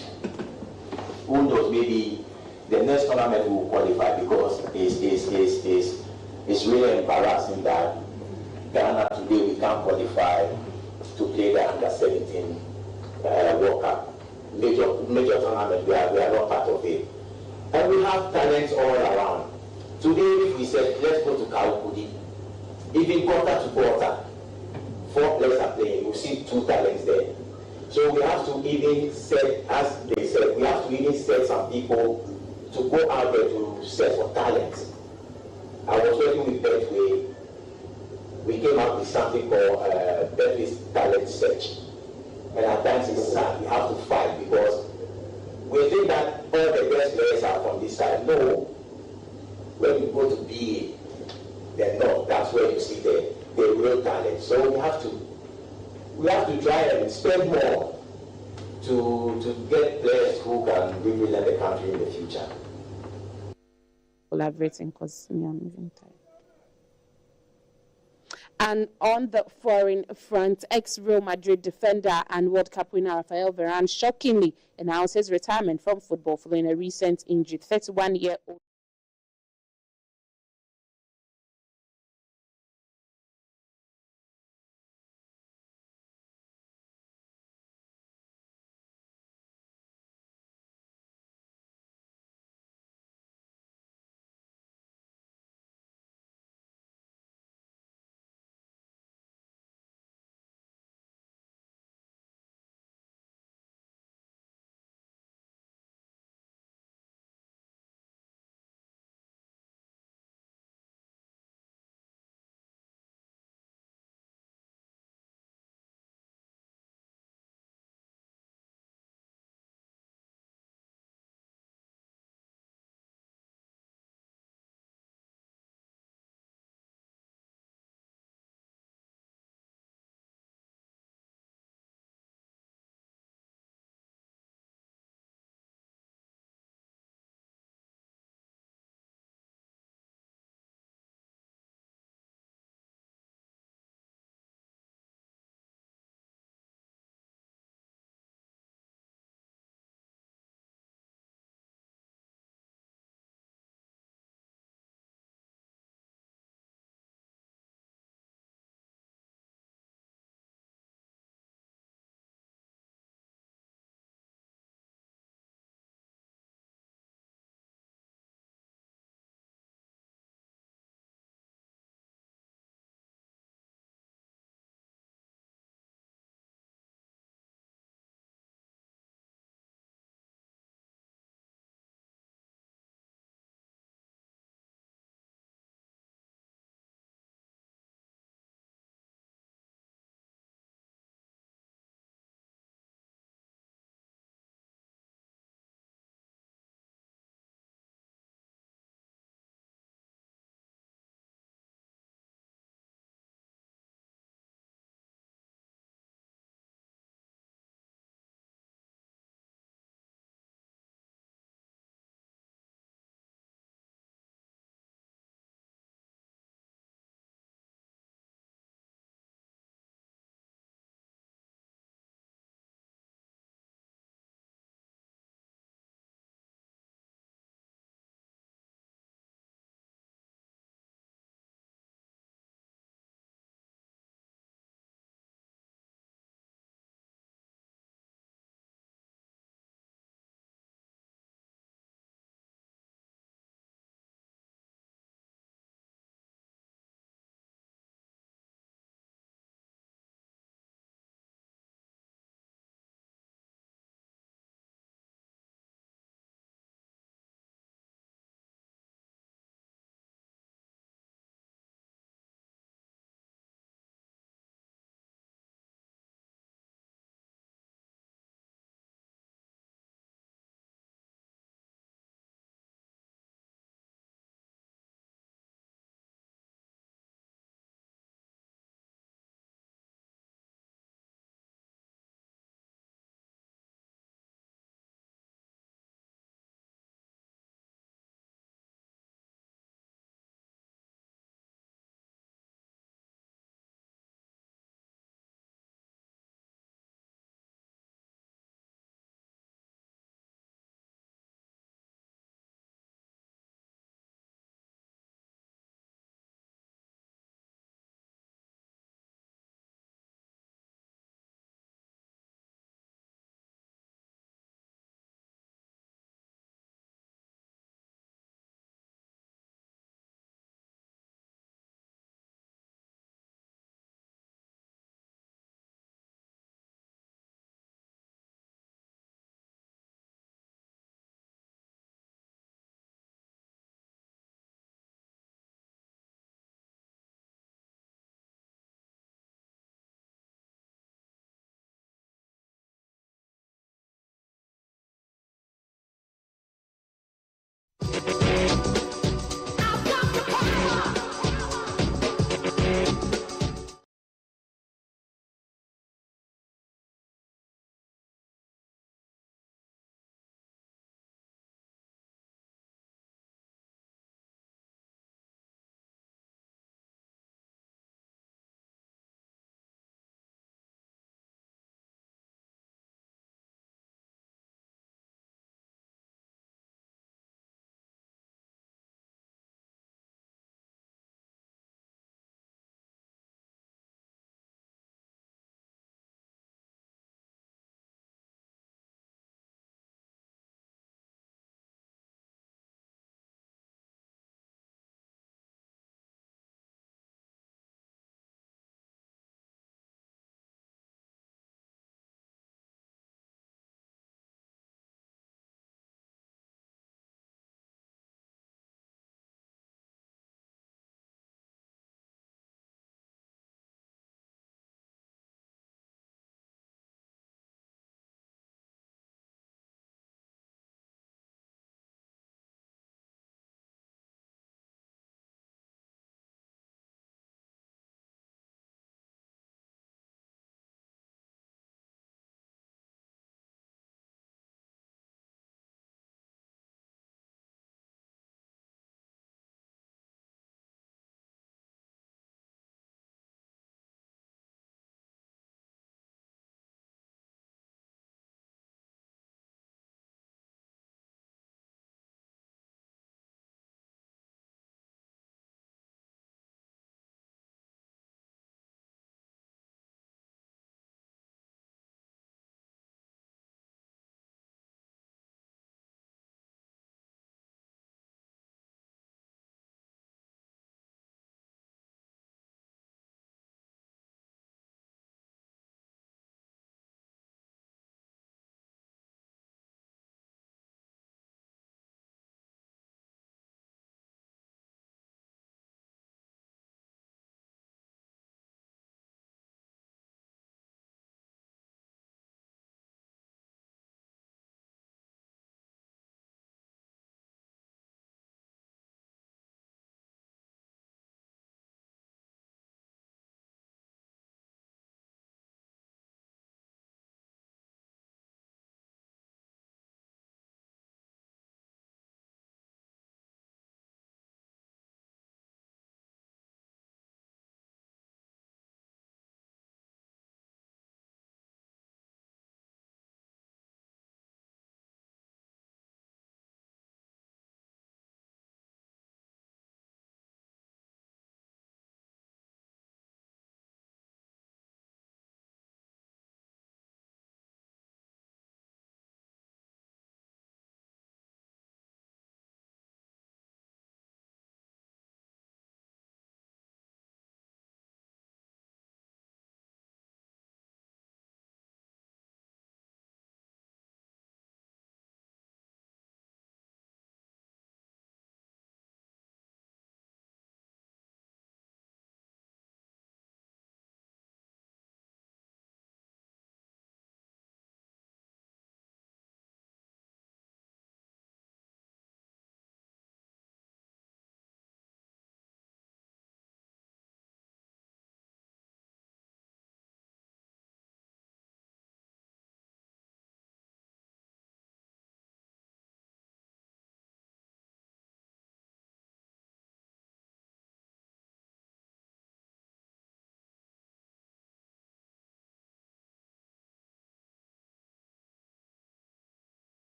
who knows, maybe the next tournament will qualify, because it's really embarrassing that Ghana today we can't qualify to play the under-17 World Cup. Major tournament, we are not part of it. And we have talents all around. Today, if we said, let's go to Kawukudi, even quarter to quarter, 4 players are playing, you see 2 talents there. So we have to even set, as they said, we have to even set some people to go out there to search for talents. I was working with Betway. We came up with something called Betway's Talent Search. And at times it's sad, we have to fight, because we think that all the best players are from this side. No, when you go to BA, the North, that's where you see the real talent. So we have to try and spend more to get players who can represent the country in the future. Collaborating, because me, I'm moving tired. And on the foreign front, ex-Real Madrid defender and World Cup winner Rafael Varane shockingly announced his retirement from football following a recent injury. 31-year-old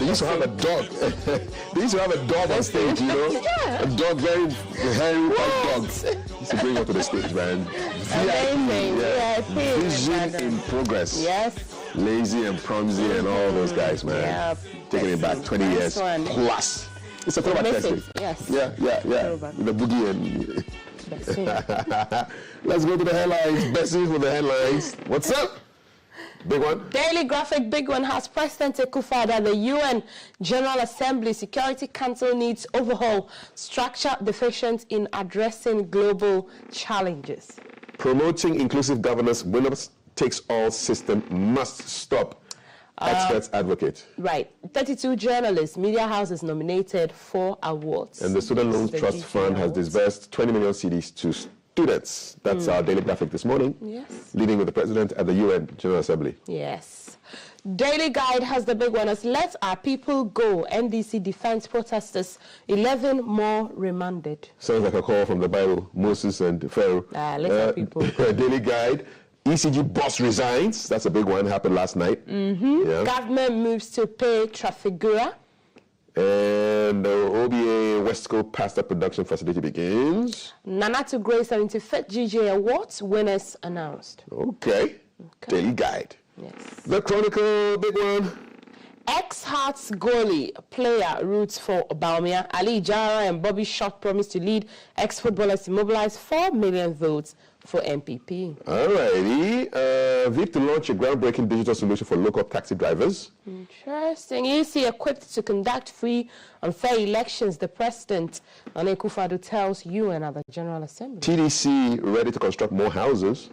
They used to have a dog. They used to have a dog on stage, you know? Yeah. A dog, very hairy white dog. Used to bring up to the stage, man. Amazing. VIP. Vision in progress. Yes. Lazy and Promsy and all those guys, man. Yeah. Taking it back 20 years plus. It's a throwback Thursday. Yes. Yeah. The boogie and... Let's go to the headlines. Bessie with the headlines. What's up? Big one. Daily Graphic big one has President Akufo-Addo the UN General Assembly Security Council needs overhaul, structure deficient in addressing global challenges. Promoting inclusive governance, winners takes all system must stop. Experts advocate. Right. 32 journalists, media houses nominated for awards. And the Student Loan Trust Fund has disbursed 20 million cedis to students. That's our Daily Graphic this morning. Yes. Leading with the President at the UN General Assembly. Yes. Daily Guide has the big one as Let Our People Go. NDC defense protesters, 11 more remanded. Sounds like a call from the Bible, Moses and Pharaoh. Let our people. Daily Guide. ECG boss resigns. That's a big one. Happened last night. Yeah. Government moves to pay Trafigura. And the OBA West Coast Pasta Production Facility begins. Nana to Grace 75th GJ Awards winners announced. Okay. Daily Guide. Yes. The Chronicle, big one. Ex-Hearts goalie player roots for Baumia. Ali Jara and Bobby Shott promise to lead ex-footballers to mobilize 4 million votes for MPP. Alrighty. VIP to launch a groundbreaking digital solution for local taxi drivers. Interesting. EC equipped to conduct free and fair elections. The president, Nana Akufo-Addo, tells UN at the General Assembly. TDC ready to construct more houses.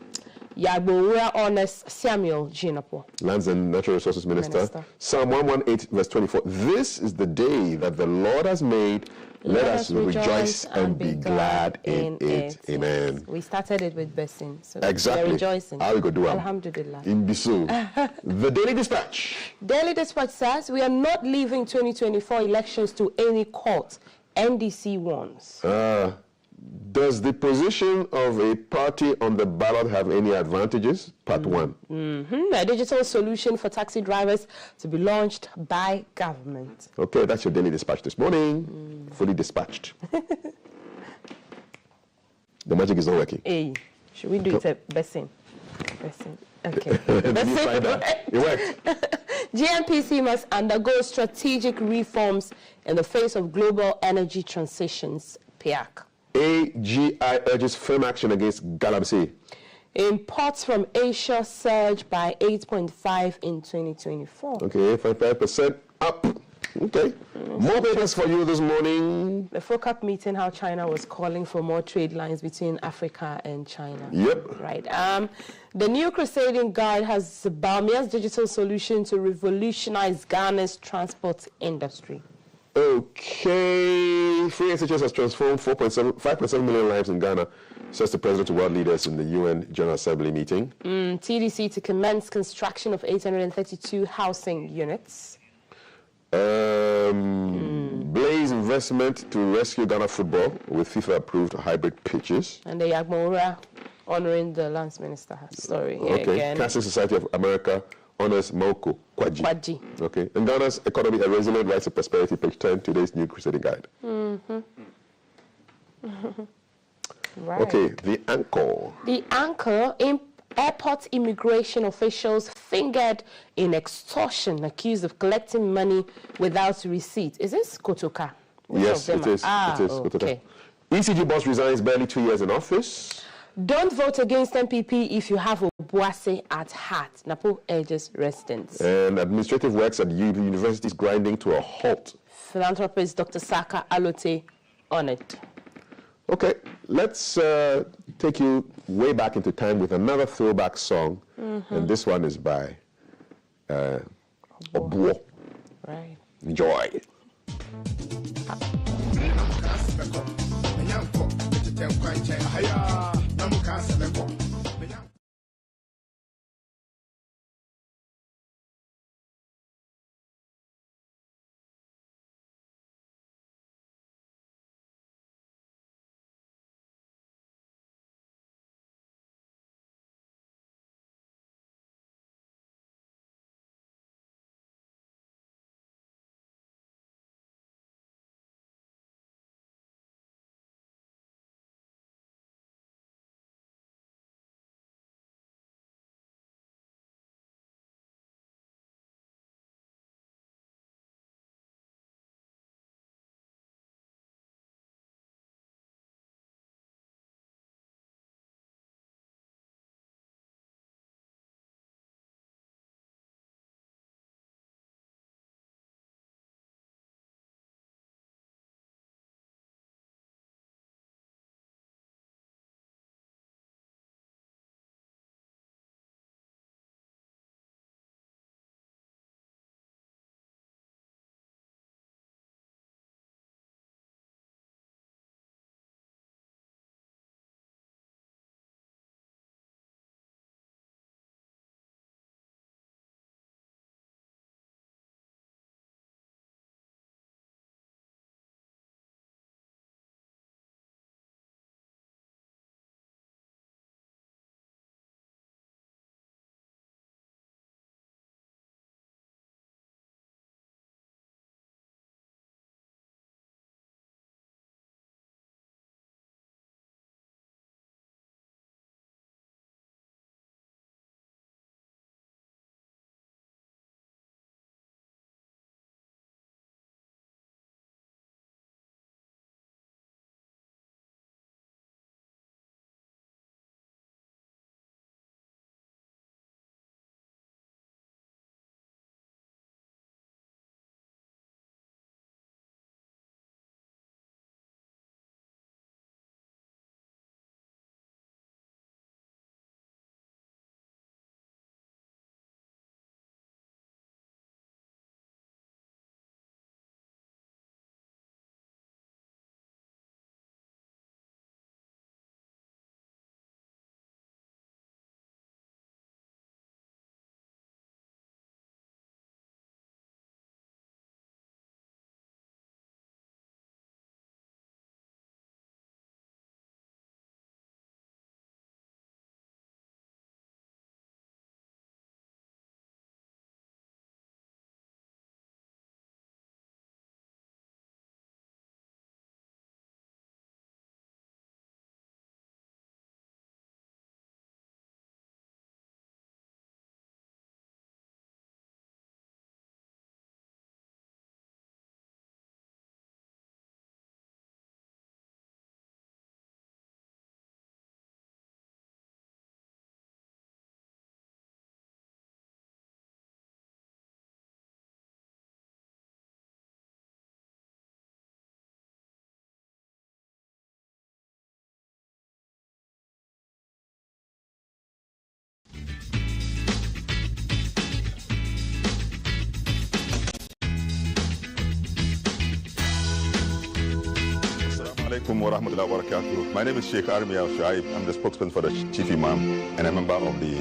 Yagbowura Honest Samuel Jinapo. Lands and Natural Resources Minister. Psalm 118 verse 24. This is the day that the Lord has made. Let us rejoice and be glad in it. Amen. Yes. We started it with Bessin. So exactly. We're rejoicing. How we go do it? Alhamdulillah. In Bisu. The Daily Dispatch. Daily Dispatch says we are not leaving 2024 elections to any court. NDC warns. Does the position of a party on the ballot have any advantages? Part one. A digital solution for taxi drivers to be launched by government. Okay, that's your Daily Dispatch this morning. Fully dispatched. The magic is not working. Hey, should we do it at Bessin? Bessin. Okay. Did you find out? It worked. GNPC must undergo strategic reforms in the face of global energy transitions, PIAC. AGI urges firm action against Galamsey. Imports from Asia surged by 8.5 in 2024. Okay, 5% up. Okay. More papers for you this morning. The FOCAC meeting, how China was calling for more trade lines between Africa and China. Yep. Right. The new Crusading Guide has Baumia's digital solution to revolutionize Ghana's transport industry. Okay. Free SHS has transformed 5.7 million lives in Ghana, says the president to world leaders in the UN General Assembly meeting. TDC to commence construction of 832 housing units. Blaze investment to rescue Ghana football with FIFA-approved hybrid pitches. And the Yagbowura honoring the lance minister story here again. Cancer Society of America honors Moko Kwaji. Okay. And Ghana's economy, a resilient rise to prosperity, page 10, today's new Crusading Guide. Right. Okay, the anchor. The anchor, airport immigration officials fingered in extortion, accused of collecting money without receipt. Is this Kotoka? Yes, it is. It is okay. Kotoka. ECG boss resigns, barely 2 years in office. Don't vote against MPP if you have Obuasi at heart. Napo urges residents. And administrative works at universities grinding to a halt. Philanthropist Dr. Saka Alote on it. Okay, let's take you way back into time with another throwback song. And this one is by Obuo. Right. Enjoy. alaikum wa rahmatullahi wa barakatuh. My name is Sheikh Armi Al-Shaib. I'm the spokesman for the Chief Imam and a member of the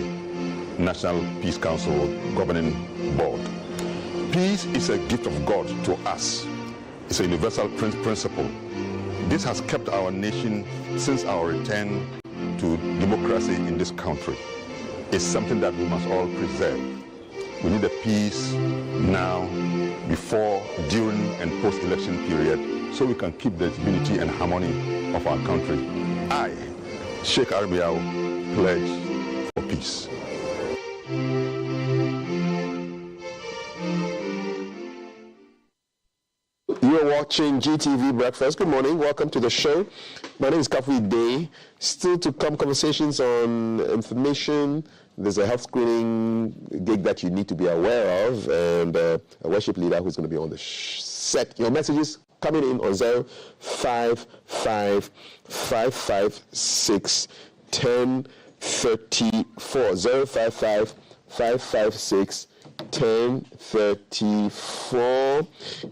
National Peace Council Governing Board. Peace is a gift of God to us. It's a universal principle. This has kept our nation since our return to democracy in this country. It's something that we must all preserve. We need a peace now, before, during, and post-election period, so we can keep the unity and harmony of our country. I, Sheikh Arabiao, pledge for peace. You're watching GTV Breakfast. Good morning. Welcome to the show. My name is Kafui Day. Still to come conversations on information. There's a health screening gig that you need to be aware of, and a worship leader who's going to be on the set. Your messages coming in on 055 556 1034. 055 556 1034.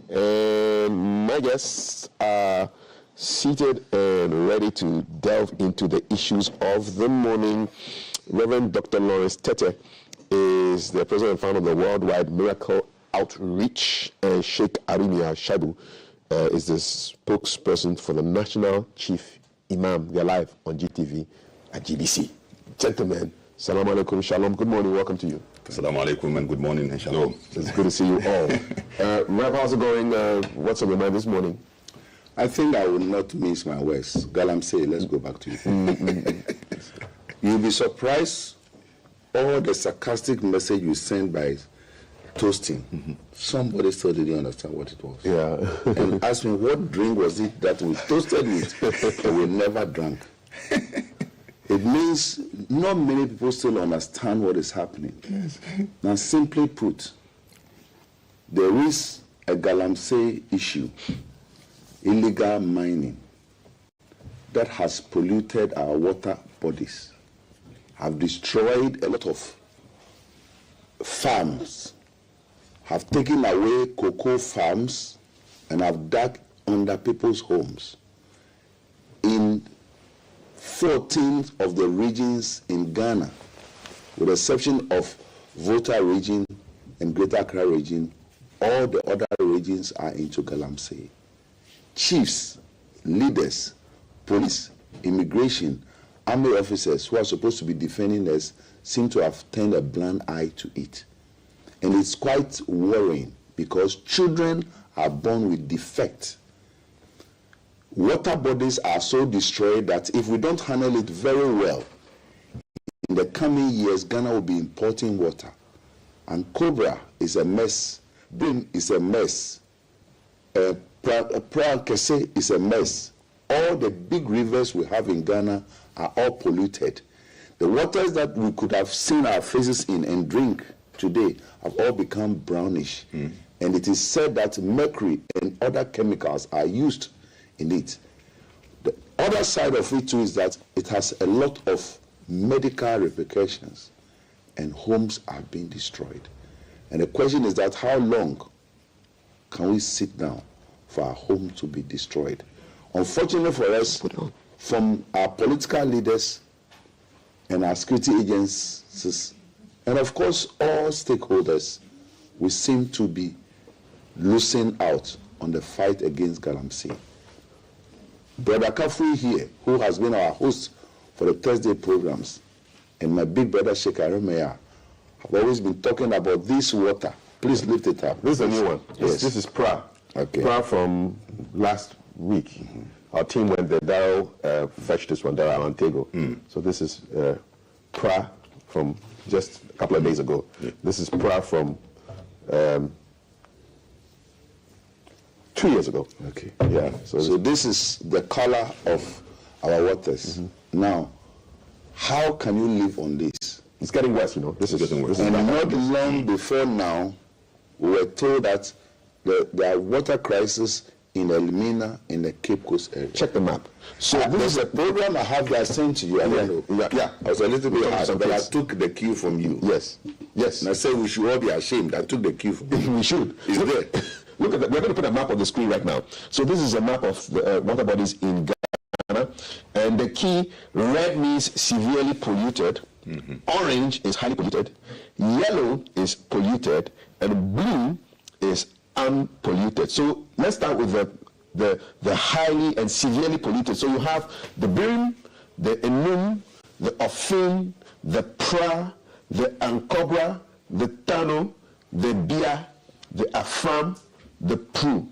And my guests are seated and ready to delve into the issues of the morning. Reverend Dr. Lawrence Tete is the president and founder of the Worldwide Miracle Outreach, and Sheikh Arimi Al-Shaib is the spokesperson for the National Chief Imam. They're live on GTV at GBC. Gentlemen, salam alaikum, shalom. Good morning, welcome to you. Salam alaikum and good morning and shalom. It's good to see you all. Rev, how's it going? What's on your mind this morning? I think I will not miss my words. Galam say, let's go back to you. You'll be surprised all the sarcastic message you sent by toasting. Somebody still didn't understand what it was. Yeah. And asked me, what drink was it that we toasted with and we never drank? It means not many people still understand what is happening. Yes. Now, simply put, there is a Galamsey issue, illegal mining, that has polluted our water bodies, have destroyed a lot of farms, have taken away cocoa farms, and have dug under people's homes. In 14 of the regions in Ghana, with the exception of Volta region and Greater Accra region, all the other regions are into Galamsey. Chiefs, leaders, police, immigration, army officers who are supposed to be defending us seem to have turned a blind eye to it. And it's quite worrying because children are born with defect. Water bodies are so destroyed that if we don't handle it very well, in the coming years, Ghana will be importing water. And Cobra is a mess. Brim is a mess. Kese is a mess. All the big rivers we have in Ghana are all polluted. The waters that we could have seen our faces in and drink today have all become brownish. And it is said that mercury and other chemicals are used in it. The other side of it too is that it has a lot of medical repercussions and homes are being destroyed. And the question is that how long can we sit down for our home to be destroyed? Unfortunately for us, from our political leaders and our security agencies, and of course all stakeholders, we seem to be losing out on the fight against Galamsey. Brother Kafui here, who has been our host for the Thursday programs, and my big brother Sheikh Aremea, have always been talking about this water. Please lift it up. This is a new one. Yes. This is PRA. Okay. PRA from last week. Our team went there. Darryl fetched this one, Darryl Alantego. So this is PRA from just a couple of days ago. This is PRA from 2 years ago. Okay. Yeah. So this is the color of our waters. Now, how can you live on this? It's getting worse, you know. This is getting worse. And not long before now, we were told that there are water crisis in Elmina in the Cape Coast area. Check the map. So this is a program I have that I sent to you. I don't know. Yeah. I was a little bit hard, but I took the cue from you. Yes. And I said we should all be ashamed. I took the cue from you. We should. It's there. Look at that. We're going to put a map on the screen right now. So this is a map of the water bodies in And the key, red means severely polluted, orange is highly polluted, yellow is polluted, and blue is unpolluted. So let's start with the highly and severely polluted. So you have the Birim, the Enum, the Ofin, the Pra, the Ankobra, the Tano, the Bia, the Afam, the Pru.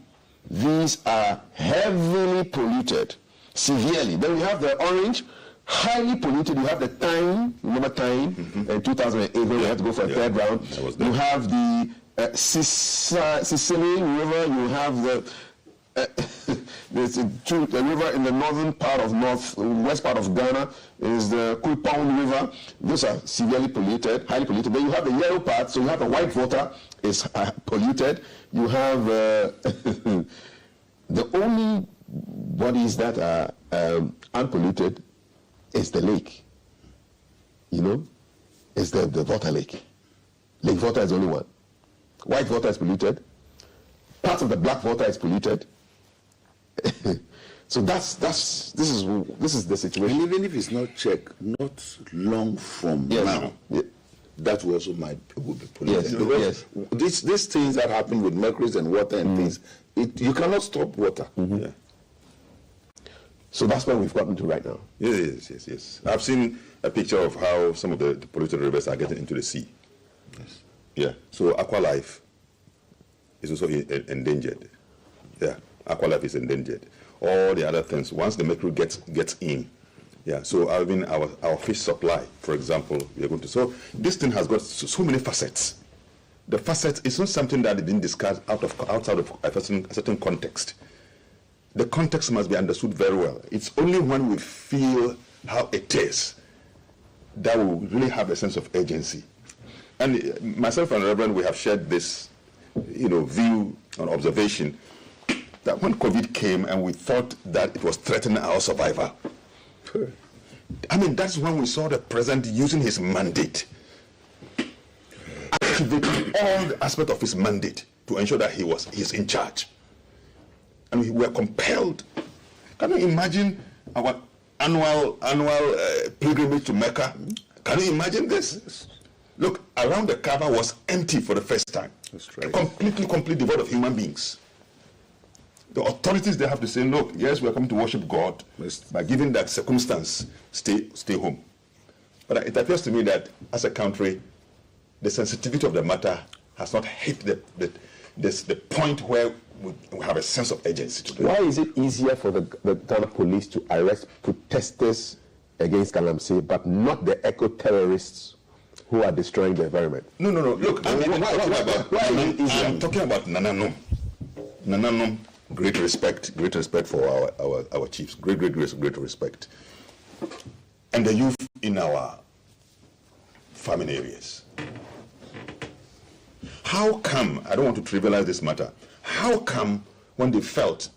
These are heavily polluted, severely. Then we have the orange, highly polluted. You have the Tyne, remember Tyne, in 2008 when we had to go for a third round. You have the Sicily River, you have the river in the northern part of west part of Ghana is the Kulpong River. Those are severely polluted, highly polluted. Then you have the yellow part, so you have the white water is polluted. You have the only bodies that are unpolluted is the lake. You know, it's the Volta Lake. Lake Volta is the only one. White water is polluted. Parts of the black water is polluted. So this is the situation. And even if it's not checked, not long from now, that will also would be polluted. Yes. These things that happen with mercury and water and things, you cannot stop water. Yeah. So that's where we've gotten to right now. Yes. I've seen a picture of how some of the polluted rivers are getting into the sea. Yes. Yeah. So aqua life is also endangered. Yeah. Aqua life is endangered. All the other things, once the mercury gets in, yeah. So our fish supply, for example, we are going to. So this thing has got so many facets. The facets is not something that is being discussed outside of a certain context. The context must be understood very well. It's only when we feel how it is that we really have a sense of urgency. And myself and Reverend, we have shared this, view and observation that when COVID came and we thought that it was threatening our survival, I mean, that's when we saw the president using his mandate, activating all the aspects of his mandate to ensure that he's in charge. And we were compelled. Can you imagine our annual pilgrimage to Mecca? Can you imagine this? Look, around the Kaaba was empty for the first time. That's right. Completely devoid of human beings. The authorities, they have to say, look, yes, we are coming to worship God, but given that circumstance, stay home. But it appears to me that as a country, the sensitivity of the matter has not hit the point where we have a sense of urgency today. Why is it easier for the Ghana police to arrest protesters against Galamsey, but not the eco-terrorists who are destroying the environment? No. Look, I'm talking about Nananom. Nananom, great respect for our chiefs. Great respect. And the youth in our farming areas. How come, I don't want to trivialize this matter, how come when they felt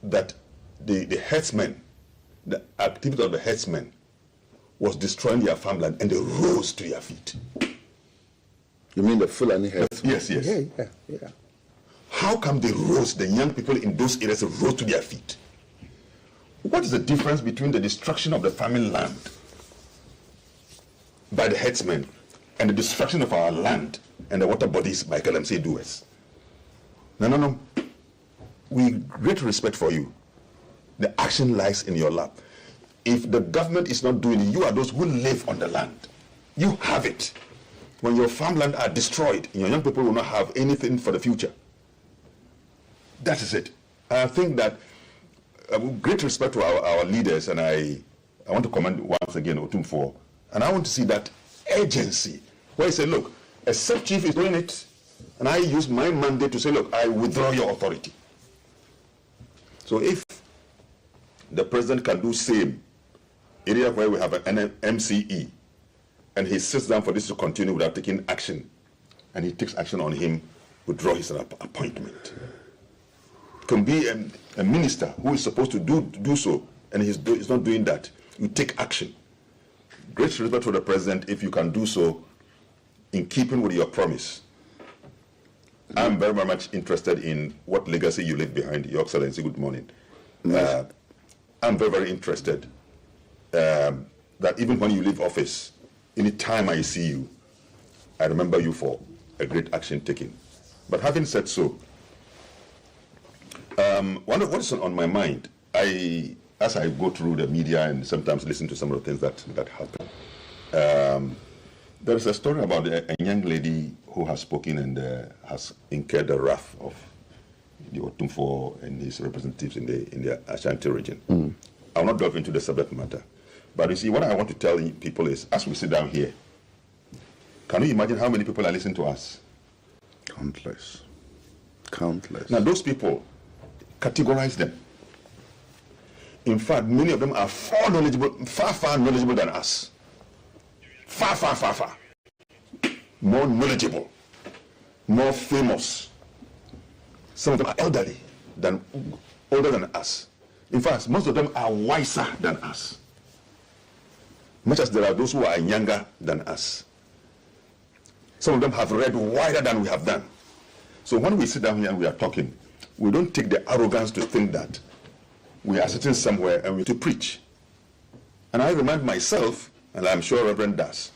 that the herdsmen, the activity of the herdsmen was destroying their farmland and they rose to their feet? You mean the Fulani herdsmen? Yes. Yeah. How come they rose, the young people in those areas rose to their feet? What is the difference between the destruction of the farming land by the herdsmen and the destruction of our land and the water bodies by Galamsey doers? No. We great respect for you. The action lies in your lap. If the government is not doing it, you are those who live on the land. You have it. When your farmland are destroyed, your young people will not have anything for the future. That is it. I think that great respect to our leaders, and I want to commend once again Otumfuo, and I want to see that urgency where he said, look, a sub-chief is doing it, and I use my mandate to say, look, I withdraw your authority. So if the president can do same area where we have an MCE, and he sits down for this to continue without taking action, and he takes action on him, withdraw his appointment. Can be a minister who is supposed to do so, and he's not doing that. You take action. Great respect for the president if you can do so in keeping with your promise. I'm very, very much interested in what legacy you leave behind. Your Excellency, good morning. I'm very, very interested that even when you leave office, any time I see you, I remember you for a great action taken. But having said so, what is on my mind, as I go through the media and sometimes listen to some of the things that happen, there is a story about a young lady who has spoken and has incurred the wrath of the Otumfuo and his representatives in the Ashanti region. I will not delve into the subject matter. But you see, what I want to tell people is, as we sit down here, can you imagine how many people are listening to us? Countless. Countless. Now, those people, categorize them. In fact, many of them are far knowledgeable than us. Far. More knowledgeable, more famous. Some of them are older than us. In fact, most of them are wiser than us. Much as there are those who are younger than us. Some of them have read wider than we have done. So when we sit down here and we are talking, we don't take the arrogance to think that we are sitting somewhere and we to preach. And I remind myself, and I'm sure Reverend does,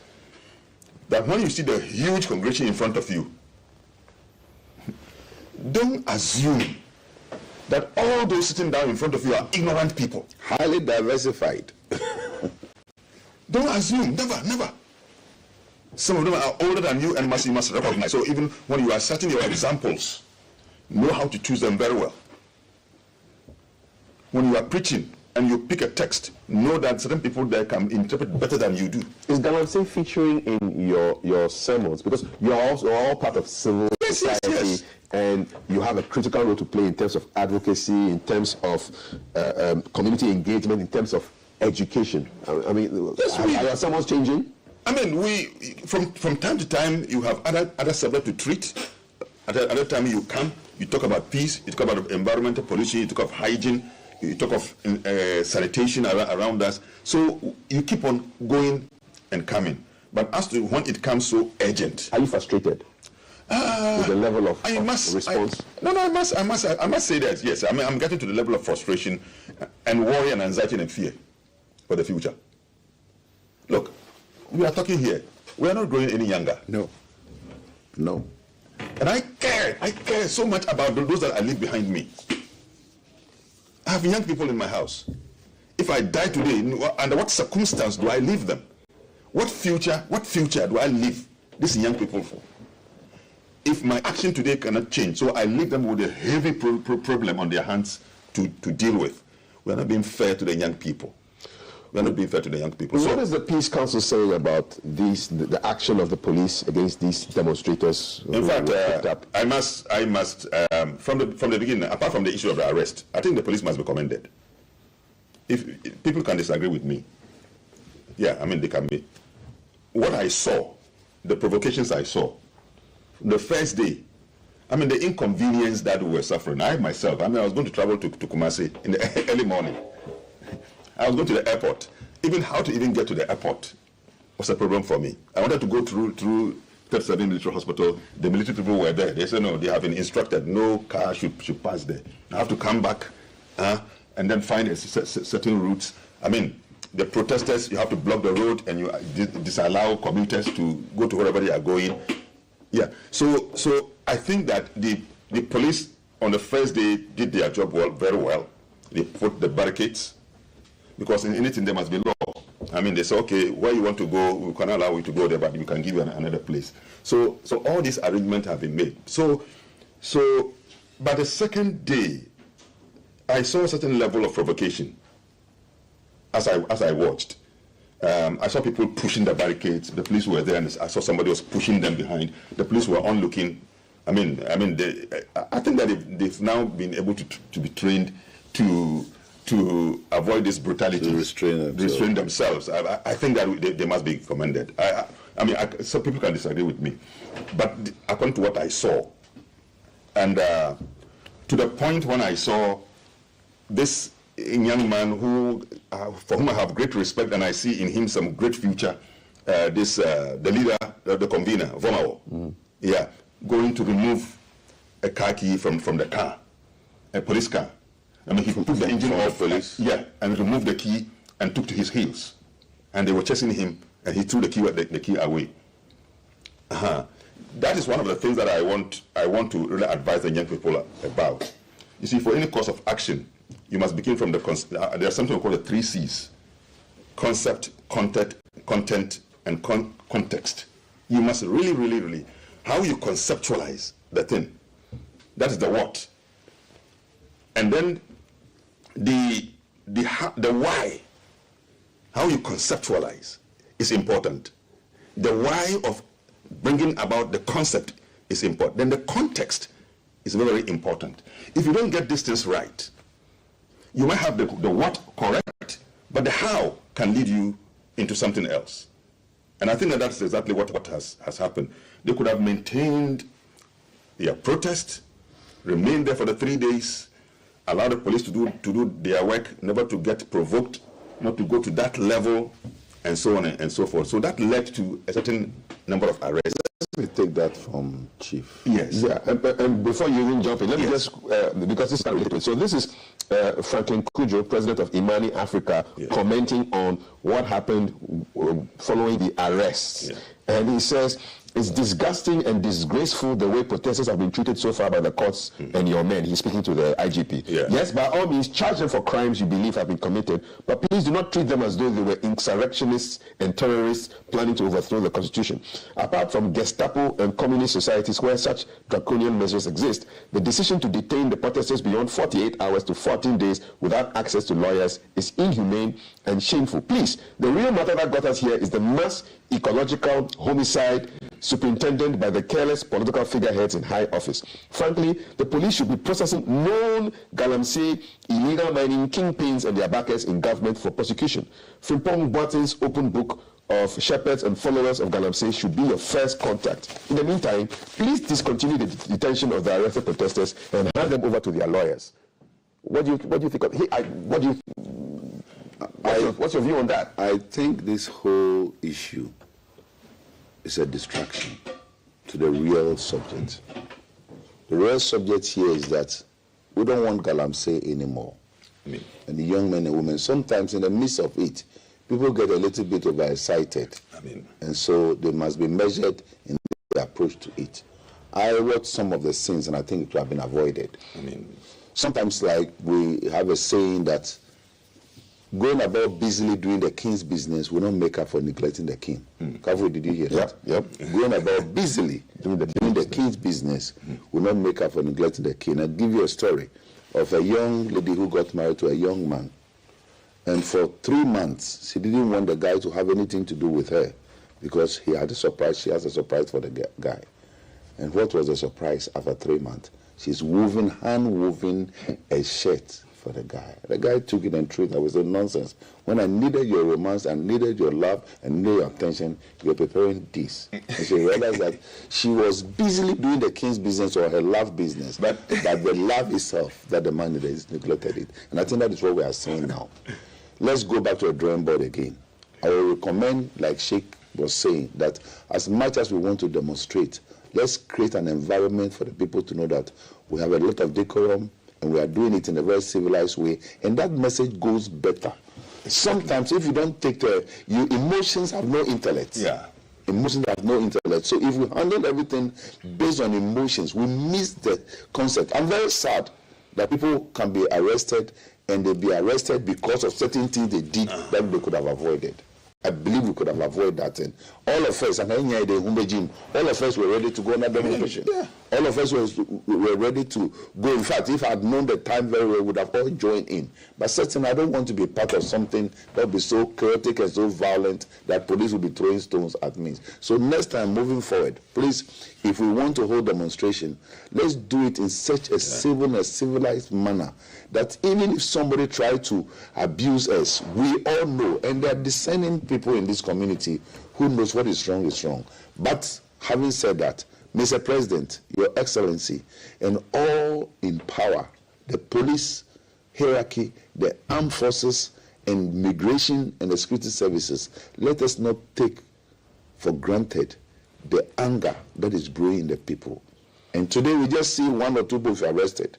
that when you see the huge congregation in front of you, don't assume that all those sitting down in front of you are ignorant people. Highly diversified. Don't assume, never. Some of them are older than you and you must recognize. So even when you are setting your examples, know how to choose them very well. When you are preaching and you pick a text, know that certain people there can interpret better than you do. Is Galamsey featuring in your sermons? Because you're all part of civil society, yes. And you have a critical role to play in terms of advocacy, in terms of community engagement, in terms of education. I mean, yes, are your sermons changing? I mean, from time to time, you have other subjects to treat. At other time, you come, you talk about peace, you talk about environmental pollution, you talk of hygiene, you talk of sanitation around us. So you keep on going and coming. But as to when it comes so urgent, are you frustrated with the level of response? I must say that yes. I mean, I'm getting to the level of frustration and worry and anxiety and fear for the future. Look, we are talking here. We are not growing any younger. No. And I care so much about those that I leave behind me. I have young people in my house. If I die today, under what circumstance do I leave them? What future do I leave these young people for? If my action today cannot change, so I leave them with a heavy problem on their hands to deal with. We are not being fair to the young people. We are not being fair to the young people. What is the Peace Council saying about the action of the police against these demonstrators? In fact, I must from the beginning, apart from the issue of the arrest, I think the police must be commended. If people can disagree with me, yeah, I mean, they can be. What I saw, the provocations I saw, the first day, I mean, the inconvenience that we were suffering. I myself, I was going to travel to Kumasi in the early morning. I was going to the airport. Even how to even get to the airport was a problem for me. I wanted to go through 37 Military Hospital. The military people were there. They said, no, they have been instructed, no car should pass there. I have to come back and then find certain routes. I mean, the protesters, you have to block the road and you disallow commuters to go to wherever they are going. Yeah, so I think that the police on the first day did their job very well. They put the barricades, because in anything there must be law. I mean, they say, okay, where you want to go, we can allow you to go there, but we can give you another place. So all these arrangements have been made. So by the second day, I saw a certain level of provocation as I watched. I saw people pushing the barricades. The police were there, and I saw somebody was pushing them behind. The police were onlooking. I think that they've now been able to be trained to avoid this brutality, to restrain themselves. I think that they must be commended. Some people can disagree with me, but according to what I saw, and to the point when I saw this young man for whom I have great respect, and I see in him some great future, the leader, the convener, Vomawo, going to remove a car key from the car, a police car, I mean, he took the engine off, police. And removed the key and took to his heels. And they were chasing him, and he threw the key away. That is one of the things that I want to really advise the young people about. You see, for any course of action, you must begin from there's something called the 3 C's: concept, content, and context. You must really, how you conceptualize the thing. That is the what. And then the why, how you conceptualize is important. The why of bringing about the concept is important. Then the context is very important. If you don't get these things right, you might have the what correct, but the how can lead you into something else. And I think that that's exactly what has happened. They could have maintained their protest, remained there for the 3 days, allow the police to do their work, never to get provoked, not to go to that level, and so on and so forth. So that led to a certain number of arrests. Let me take that from Chief. Yes. Yeah, and before you even jump in, let me just, because this is related. So this is Franklin Cudjoe, president of Imani Africa, commenting on what happened following the arrests. And he says, it's disgusting and disgraceful the way protesters have been treated so far by the courts and your men. He's speaking to the IGP. Yes, by all means, charge them for crimes you believe have been committed, but please do not treat them as though they were insurrectionists and terrorists planning to overthrow the Constitution. Apart from Gestapo and communist societies where such draconian measures exist, the decision to detain the protesters beyond 48 hours to 14 days without access to lawyers is inhumane and shameful. Please, the real matter that got us here is the mass ecological homicide superintended by the careless political figureheads in high office. Frankly, the police should be processing known Galamsey illegal mining kingpins and their backers in government for prosecution. Frimpong Boateng's open book of shepherds and followers of Galamsey should be your first contact. In the meantime, please discontinue the detention of the arrested protesters and hand them over to their lawyers. What do you think of what's your view on that? I think this whole issue is a distraction to the real subject. The real subject here is that we don't want Galamsey anymore. And the young men and women, sometimes in the midst of it, people get a little bit overexcited. And so they must be measured in their approach to it. I watched some of the scenes and I think it could have been avoided. Sometimes, like, we have a saying that going about busily doing the king's business will not make up for neglecting the king. Kavui, did you hear that? Going about busily doing the king's business will not make up for neglecting the king. I'll give you a story of a young lady who got married to a young man. And for 3 months, she didn't want the guy to have anything to do with her because he had a surprise. She has a surprise for the guy. And what was the surprise after 3 months? She's hand-woven a shirt for the guy. The guy took it and threw it. I was nonsense. When I needed your romance and needed your love and needed your attention, you were preparing this. And she realized that she was busily doing the king's business or her love business, but the love itself that the man is neglected it. And I think that is what we are saying now. Let's go back to the drawing board again. I will recommend, like Sheikh was saying, that as much as we want to demonstrate, let's create an environment for the people to know that we have a lot of decorum and we are doing it in a very civilized way, and that message goes better. Sometimes if you don't take your emotions have no intellect. Emotions have no intellect. So if we handle everything based on emotions, we miss the concept. I'm very sad that people can be arrested and they'll be arrested because of certain things they did that they could have avoided. I believe we could have avoided that thing. All of us, all of us were ready to go on that demonstration. All of us were ready to go. In fact, if I had known the time very well, we would have all joined in. But certainly, I don't want to be part of something that will be so chaotic and so violent that police will be throwing stones at me. So next time, moving forward, please, if we want to hold demonstration, let's do it in such a civil and civilized manner that even if somebody tries to abuse us, we all know, and there are discerning people in this community who knows what is wrong is wrong. But having said that, Mr. President, Your Excellency, and all in power, the police hierarchy, the armed forces, and migration and the security services, let us not take for granted the anger that is brewing in the people. And today we just see 1 or 2 people arrested.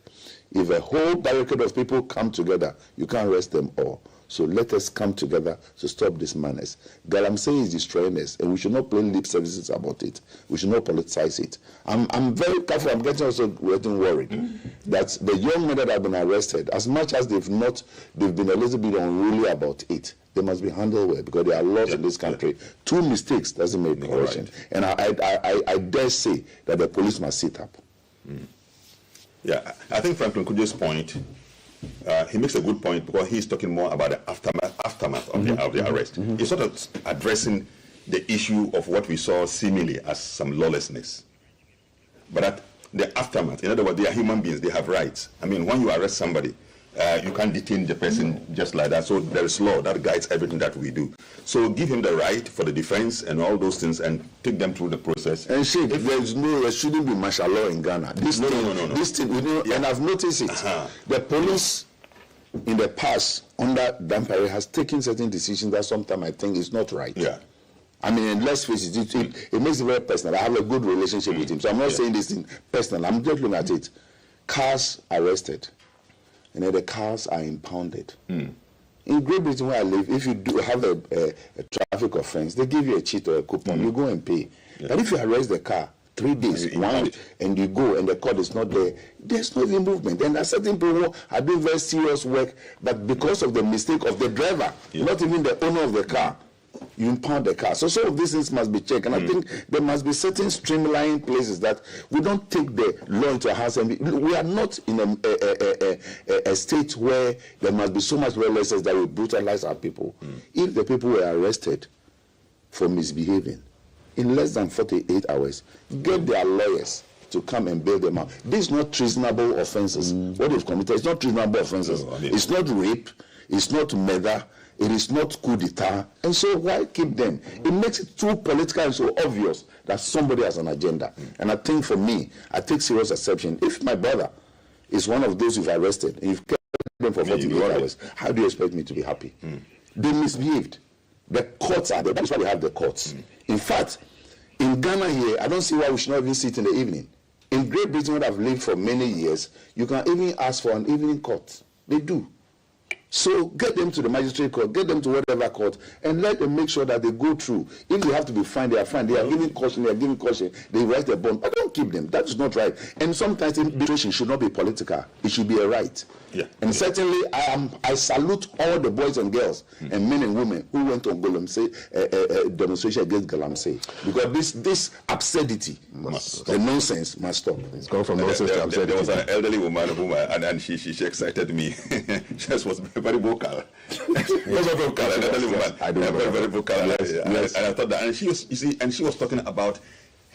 If a whole barricade of people come together, you can't arrest them all. So let us come together to stop this madness. Galamsey is destroying us, and we should not play lip services about it. We should not politicize it. I'm very careful. I'm getting worried that the young men that have been arrested, as much as they've been a little bit unruly about it, they must be handled well, because there are laws in this country. 2 mistakes doesn't make correction. Right. And I dare say that the police must sit up. Yeah, I think Franklin Kudjo's point, he makes a good point, because he's talking more about the aftermath of the arrest. He's sort of addressing the issue of what we saw seemingly as some lawlessness. But at the aftermath, in other words, they are human beings, they have rights. I mean, when you arrest somebody, you can't detain the person just like that. So there is law that guides everything that we do. So give him the right for the defense and all those things, and take them through the process. And Sheikh, there shouldn't be martial law in Ghana. This thing, and I've noticed it. The police in the past under Dampare has taken certain decisions that sometimes I think is not right. Yeah. I mean, and let's face it, it makes it very personal. I have a good relationship with him, so I'm not saying this thing personal. I'm just looking at it. Cars arrested. And then the cars are impounded. In Great Britain, where I live, if you do have a traffic offense, they give you a cheat or a coupon. You go and pay. But if you arrest the car 3 days, and you go and the court is not there, there's no even movement. And there are certain people who are doing very serious work, but because of the mistake of the driver, not even the owner of the car, you impound the car. So some of these things must be checked. And I think there must be certain streamlining places that we don't take the law into our hands. And we are not in a state where there must be so much lawlessness that we brutalize our people. If the people were arrested for misbehaving, in less than 48 hours, get their lawyers to come and bail them out. This is not treasonable offenses. What they've committed is not treasonable offenses. No, I mean, it's not rape. It's not murder. It is not coup d'etat. And so why keep them? It makes it too political and so obvious that somebody has an agenda. And I think for me, I take serious exception. If my brother is one of those you've arrested, and you've kept them for 48 hours, how do you expect me to be happy? They misbehaved. The courts are there. That's why we have the courts. In fact, in Ghana here, I don't see why we should not even sit in the evening. In Great Britain, where I've lived for many years, you can even ask for an evening court. They do. So get them to the magistrate court, get them to whatever court, and let them make sure that they go through. If they have to be fined, they are fined. They are giving caution, they write a bond. But don't keep them. That is not right. And sometimes arbitration should not be political. It should be a right. Yeah. And certainly, I salute all the boys and girls and men and women who went on Galamsey demonstration against Galamsey, because this absurdity, the nonsense, must stop. It's gone from nonsense to absurdity. There was an elderly woman and she excited me. She was very vocal. Very vocal. An elderly woman. I do very vocal. Yes. And I thought that, and she was talking about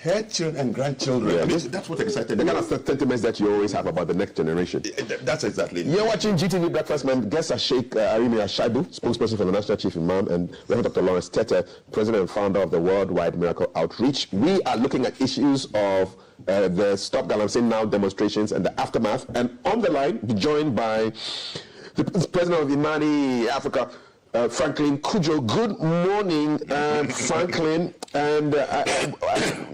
her children and grandchildren. Yeah, that's what excited me. The kind of sentiments that you always have about the next generation. That's exactly it. You're watching GTV Breakfast, man. Guests are Sheikh Arimi Shaibu, spokesperson for the National Chief Imam, and Reverend Dr. Lawrence Tete, president and founder of the Worldwide Miracle Outreach. We are looking at issues of the Stop Galamsey Now demonstrations and the aftermath. And on the line, joined by the president of Imani Africa, Franklin Kudjo. Good morning, Franklin. And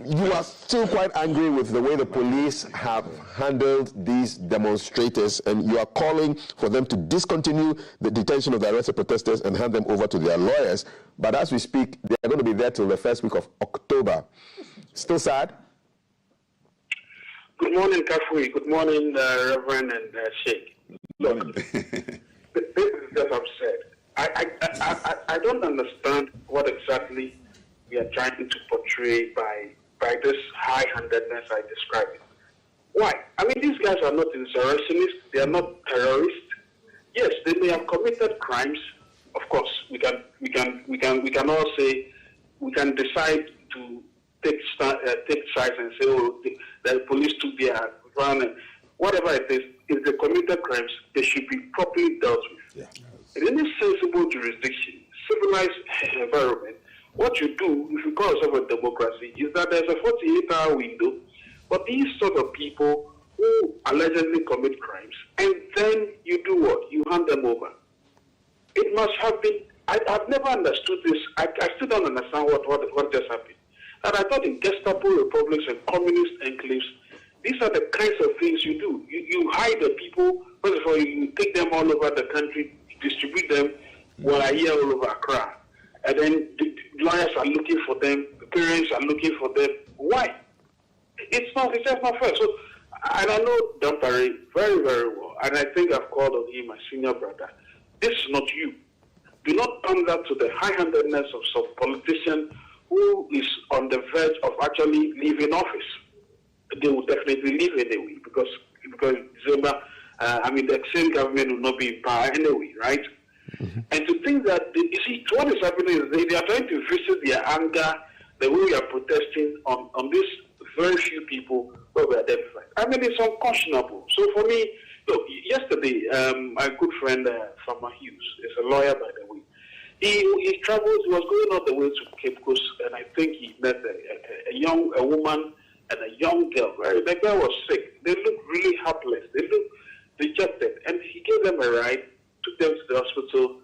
you are still quite angry with the way the police have handled these demonstrators, and you are calling for them to discontinue the detention of the arrested protesters and hand them over to their lawyers. But as we speak, they are going to be there till the first week of October. Still sad? Good morning, Kafui. Good morning, Reverend and Sheikh. Look, this is just absurd. I don't understand what exactly we are trying to portray by this high-handedness I described. Why? I mean, these guys are not insurrectionists. They are not terrorists. Yes, they may have committed crimes. Of course, we can all say, we can decide to take sides and say, oh, the police took their run. Whatever it is, if they committed crimes, they should be properly dealt with. Yeah. In any sensible jurisdiction, civilized environment, what you do, if you call yourself a democracy, is that there's a 48-hour window for these sort of people who allegedly commit crimes, and then you do what? You hand them over. It must have been, I've never understood this. I still don't understand what just happened. And I thought in Gestapo republics and communist enclaves, These are the kinds of things you do. You hide the people. First of all, you take them all over the country, distribute them while I hear all over Accra. And then the lawyers are looking for them, the parents are looking for them. Why? It's just not fair. So, and I know Dampare very, very well. And I think I've called on him, my senior brother. This is not you. Do not come down to the high-handedness of some politician who is on the verge of actually leaving office. They will definitely leave anyway because December, the same government will not be in power anyway, right? Mm-hmm. And to think that, you see, what is happening is they are trying to visit their anger, the way we are protesting on these very few people who were identified. It's unconscionable. So for me, look, yesterday, my good friend Farmer Hughes is a lawyer, by the way. He traveled, he was going all the way to Cape Coast, and I think he met a woman and a young girl. Right? The girl was sick. They looked really helpless. They looked dejected. And he gave them a ride, took them to the hospital,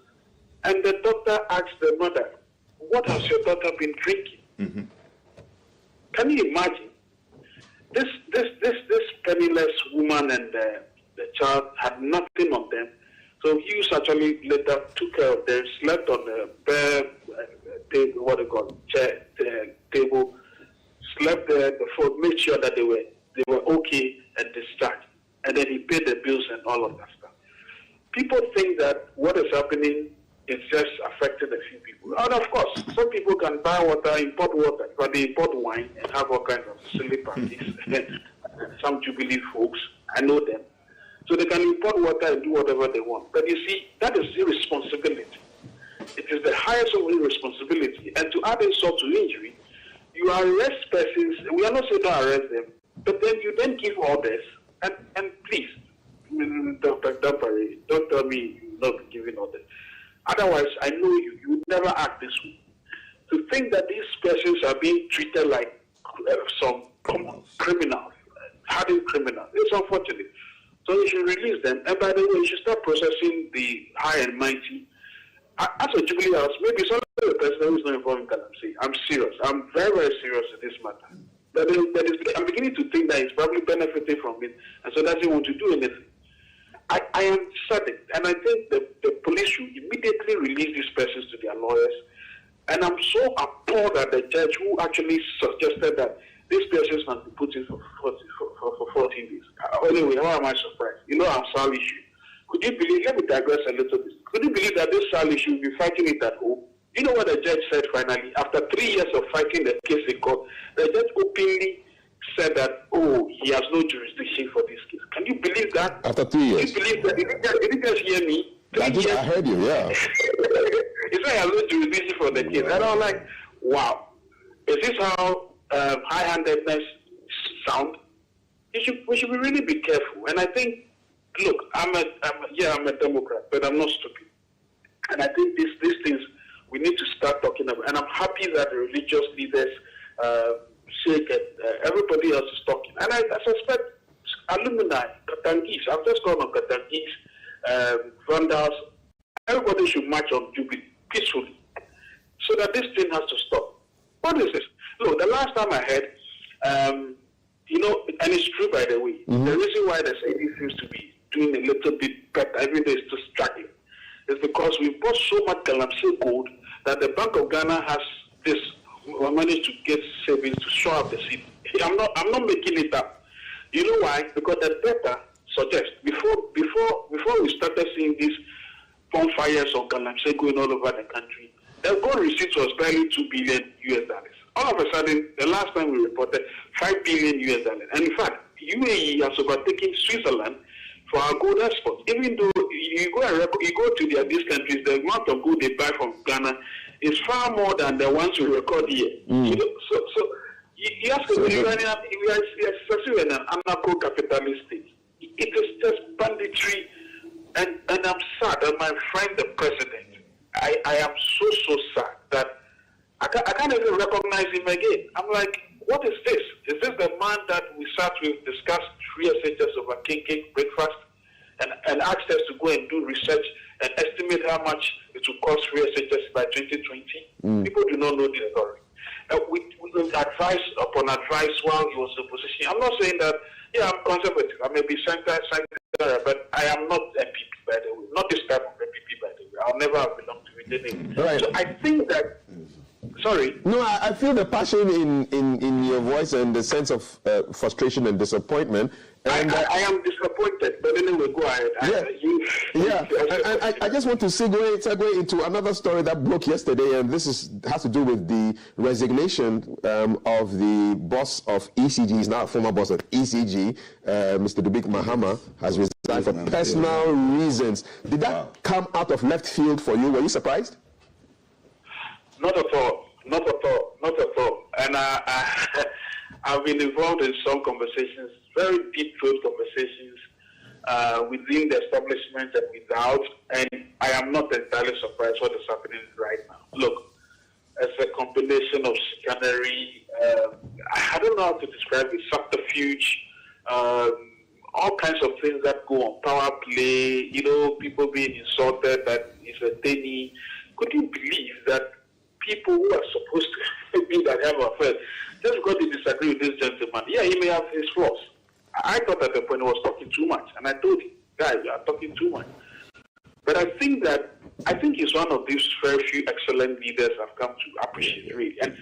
and the doctor asked the mother, "What has your daughter been drinking?" Mm-hmm. Can you imagine? This penniless woman and the child had nothing on them. So Hughes actually later took care of them, slept on the bare table, slept there, made sure that they were okay and discharged. And then he paid the bills and all of that stuff. People think that what is happening is just affecting a few people. And of course, some people can buy water, import water, but they import wine and have all kinds of silly parties. Some Jubilee folks, I know them. So they can import water and do whatever they want. But you see, that is irresponsibility. It is the highest of irresponsibility. And to add insult to injury, you arrest persons, we are not saying don't arrest them, but then you then give orders, and please, Dr. Dampare, don't tell me you're not giving orders. Otherwise, I know you would never act this way. To think that these persons are being treated like some criminals, hardened criminals, it's unfortunate. So you should release them. And by the way, you should start processing the high and mighty. As a Jubilee House, maybe some of the person who is not involved in Galamsey. I'm serious. I'm very, very serious in this matter. I'm beginning to think that he's probably benefiting from it, and so doesn't want to do anything. I am certain, and I think the police should immediately release these persons to their lawyers. And I'm so appalled at the judge who actually suggested that these persons must be put in for 14 days. Anyway, how am I surprised? Our SAL issue. Could you believe, let me digress a little bit. Could you believe that this SAL issue will be fighting it at home? You know what the judge said finally? After 3 years of fighting the case in court, the judge openly said that, he has no jurisdiction for this case. Can you believe that? After 3 years? Can you believe that? Did you just hear me? I heard you, yeah. He said, I have no jurisdiction for the case. And I was like, wow. Is this how high-handedness sound? We should really be careful. And I think, look, I'm a Democrat, but I'm not stupid. And I think these things we need to start talking about. And I'm happy that the religious leaders, Sheikh, and everybody else is talking. And I suspect alumni, Katangis, I've just gone on Katangis, vandals, everybody should march on Jubilee peacefully so that this thing has to stop. What is this? Look, the last time I heard, and it's true, by the way, the reason why the SAD seems to be doing a little bit better, even though it's still struggling, is because we bought so much Galamsey gold that the Bank of Ghana has managed to get savings to shore up the city. I'm not making it up. You know why? Because the data suggests before we started seeing these bonfires of Galamsey going all over the country, the gold receipt was barely $2 billion. All of a sudden, the last time we reported $5 billion. And in fact, UAE has overtaken Switzerland for our gold exports. Even though you go to these countries, the amount of gold they buy from Ghana is far more than the ones we record here. So you have to believe we are in an anarcho-capitalist state. It is just banditry, and I'm sad that my friend, the president, I am so sad that I can't even recognize him again. I'm like, what is this? Is this the man that we sat with, discussed free SHS over cake breakfast, and asked us to go and do research and estimate how much it will cost free SHS by 2020? People do not know this story. with advice upon advice while he was in opposition. I'm not saying that, yeah, I'm conservative. I may be center, but I am not MPP, by the way. Not this type of MPP, by the way. I'll never have belonged to it anyway. Right. So I think that, sorry. No, I feel the passion in your voice and the sense of frustration and disappointment. And I am disappointed, but anyway, go ahead. I just want to segue into another story that broke yesterday, and this has to do with the resignation of the boss of ECG. He's now a former boss of ECG, Mr. Dubik Mahama, has resigned for personal reasons. Did that come out of left field for you? Were you surprised? Not at all. Not at all. Not at all. And I've been involved in some conversations, very deep-throat conversations within the establishment and without, and I am not entirely surprised what is happening right now. Look, it's a combination of chicanery, I don't know how to describe it, subterfuge, all kinds of things that go on, power play, people being insulted, that is a thing. Could you believe that people who are supposed to be that have affairs, just because they disagree with this gentleman, yeah, he may have his flaws. I thought at the point he was talking too much, and I told him, guys, you are talking too much. But I think he's one of these very few excellent leaders I've come to appreciate, really. And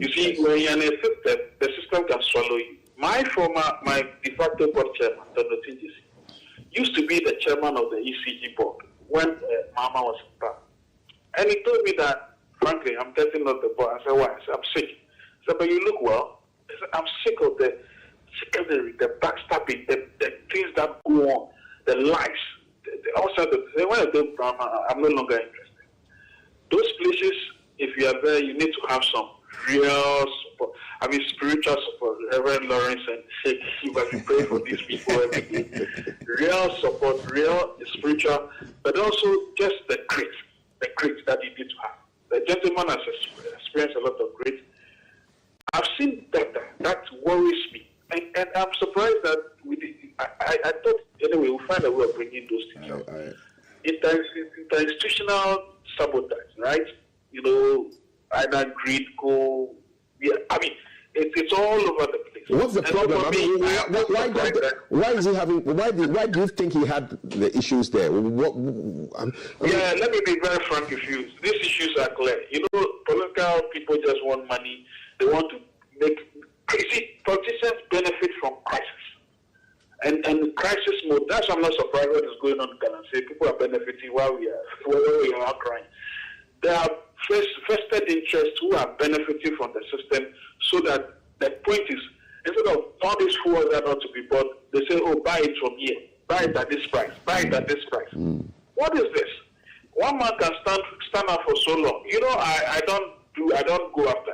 you see, when you're in a system, the system can swallow you. My de facto board chairman, Dr. Tingisi, used to be the chairman of the ECG board when Mama was in power. And he told me that, frankly, I'm getting off the board. I said, why? I said, I'm sick. He said, but you look well. I said, I'm sick of the chicanery, the backstabbing, the things that go on, the lies. Also, when I do drama, I'm no longer interested. Those places, if you are there, you need to have some real support. I mean, spiritual support. Reverend Lawrence and Sheikh, you must be praying for these people every day. Real support, real spiritual, but also just the grit that you need to have. The gentleman has experienced a lot of grit. I've seen better. That worries me. And I'm surprised that I thought, anyway, we'll find a way of bringing those things out. Interinstitutional sabotage, right? Either greed, it's all over the place. What's the problem? Why do you think he had the issues there? Let me be very frank with you. These issues are clear. Political people just want money. They want to make... You see, politicians benefit from crisis. And crisis mode, that's why I'm not surprised what is going on in Ghana. People are benefiting while we are crying. There are vested interests who are benefiting from the system, so that the point is, instead of all these fools that are not to be bought, they say, oh, buy it from here. Buy it at this price. Buy it at this price. What is this? One man can stand up for so long. I don't go after.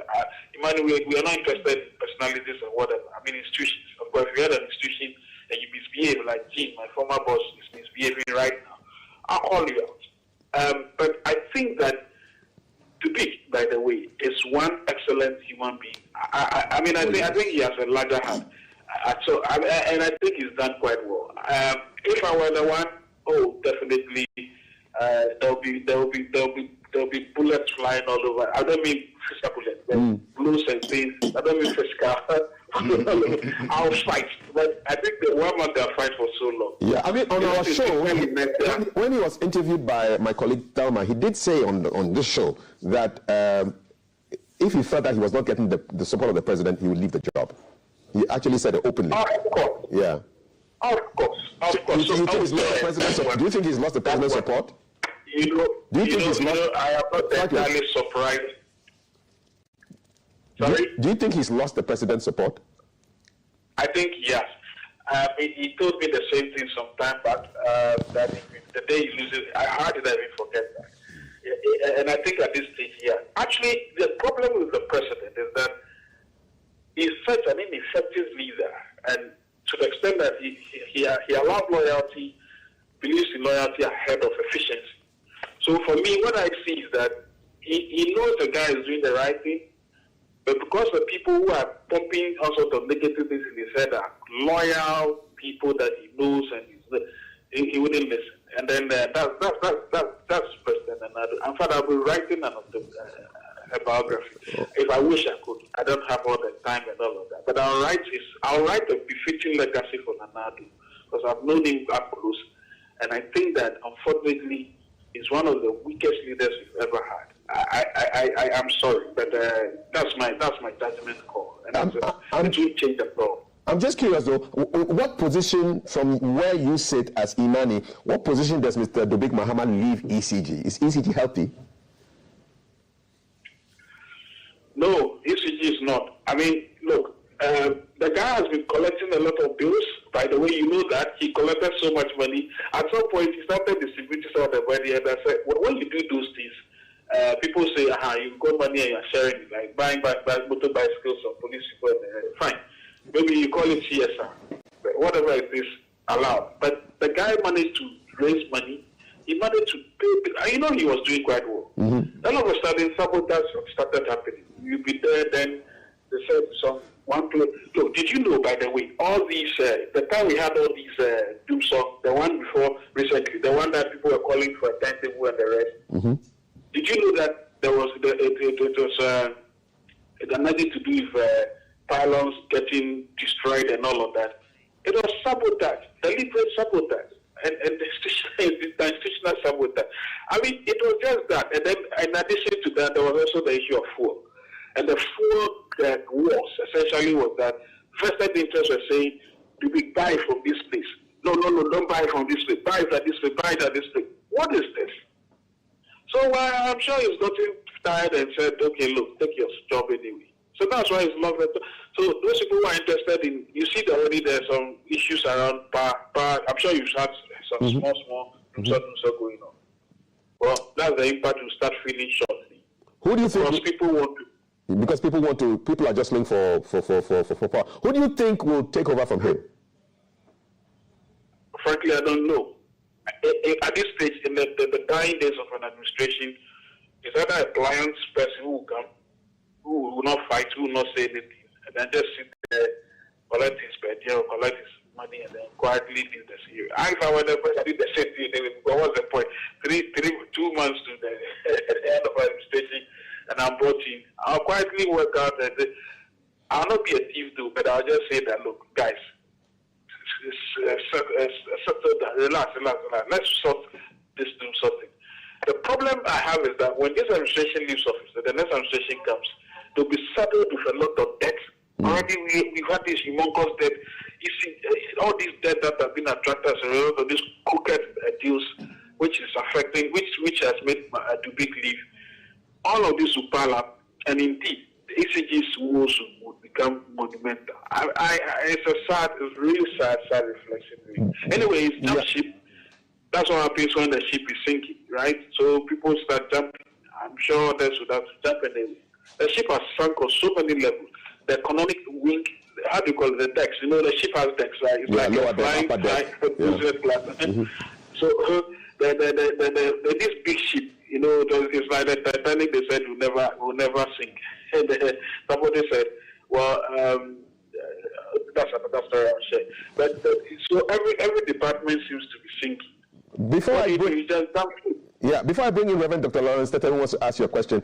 Emmanuel, we are not interested in personalities or whatever. I mean, institutions. Of course, if you had an institution and you misbehave, like Jim, my former boss, is misbehaving right now, I'll call you out. But I think that Dubik, by the way, is one excellent human being. I think he has a larger heart. And I think he's done quite well. If I were the one, definitely, there'll be bullets flying all over. I don't mean physical bullets, but blues and things. I don't mean physical. I'll fight. But I think the one man that fight for so long. Yeah, I mean, on our show, when he was interviewed by my colleague Thelma, he did say on this show that if he felt that he was not getting the support of the president, he would leave the job. He actually said it openly. Of course. Yeah. Of course. Do you think he's lost the president's support? I am not entirely surprised. Sorry? Do you think he's lost the president's support? I think yes. He told me the same thing some time back, that the day he loses, how did I even forget that? And I think at this stage, yeah. Actually, the problem with the president is that he's such an ineffective leader, and to the extent that he allows loyalty, believes in loyalty ahead of efficiency. So for me, what I see is that he knows the guy is doing the right thing, but because the people who are pumping all sorts of negative things in his head are loyal people that he knows, and he wouldn't listen. And then that's President Nana. In fact, I'll be writing a biography. If I wish I could, I don't have all the time and all of that. But I'll write a befitting legacy for Nana Addo, because I've known him up close, and I think that unfortunately he's one of the weakest leaders we've ever had. I'm sorry, but that's my judgment call, and it will change the problem. I'm just curious though, what position from where you sit as Imani, what position does Mr. Dubik Mahama leave ECG? Is ECG healthy? No, ECG is not. I mean, look, the guy has been collecting a lot of bills. By the way, you know that he collected so much money. At some point, he started distributing some of the money, and I said, when you do those things, people say, you've got money and you're sharing it, like buying motor bicycles or police people. Fine. Maybe you call it CSR. Whatever it is, allowed. But the guy managed to raise money. He managed to pay. You know he was doing quite well. Mm-hmm. All of a sudden, sabotage started happening. You'll be there, then they said one place. Look, did you know, by the way, all these, the time we had all these doom songs, the one before recently, the one that people were calling for a timetable and the rest, mm-hmm. Did you know that there was it had nothing to do with pylons getting destroyed and all of that? It was sabotage, deliberate sabotage, and institutional sabotage. I mean, it was just that. And then, in addition to that, there was also the issue of fuel. And the fuel that was essentially was that vested interests were saying, do we buy from this place? No, don't buy from this place. Buy it at this place, buy it at this place. What is this? So I'm sure he's gotten tired and said, okay, look, take your job anyway. So that's why he's not. So those people who are interested in, you see that already there's some issues around power. I'm sure you've had some mm-hmm. small going on. Well, that's the impact will start feeling shortly. Who do you think? Because people want to. Because people are just looking for power. Who do you think will take over from him? Frankly, I don't know. At this stage, in the dying days of an administration, is either a client's person who will come, who will not fight, who will not say anything, and then just sit there, collect his per diem, collect his money, and then quietly leave the CEO. If I were the person, I did the same thing. But what's the point? 2 months to the end of administration, and I'm brought in. I'll quietly work out. I'll not be a thief, though, but I'll just say that, look, guys, relax. Let's sort this doom sorting. The problem I have is that when this administration leaves office, the next administration comes, they'll be saddled with a lot of debt. Already we've had this humongous debt. You see, all these debt that have been attracted as a result of these crooked deals, which is affecting, which has made Dubik leave. All of this will pile up, and indeed, the ECG's woes would become monumental. It's really sad reflection. Anyway, it's jump ship. That's what happens when the ship is sinking, right? So people start jumping. I'm sure others would have to jump anyway. The ship has sunk on so many levels. The economic wing, how do you call it, the decks? You know, the ship has decks, right? It's like a flying business class. Mm-hmm. So this big ship, you know, it's like the Titanic. They said will never sink. And somebody said, well, that's another story I'll share. But so every department seems to be sinking. Before I bring in Reverend Dr. Lawrence, that everyone wants to ask you a question.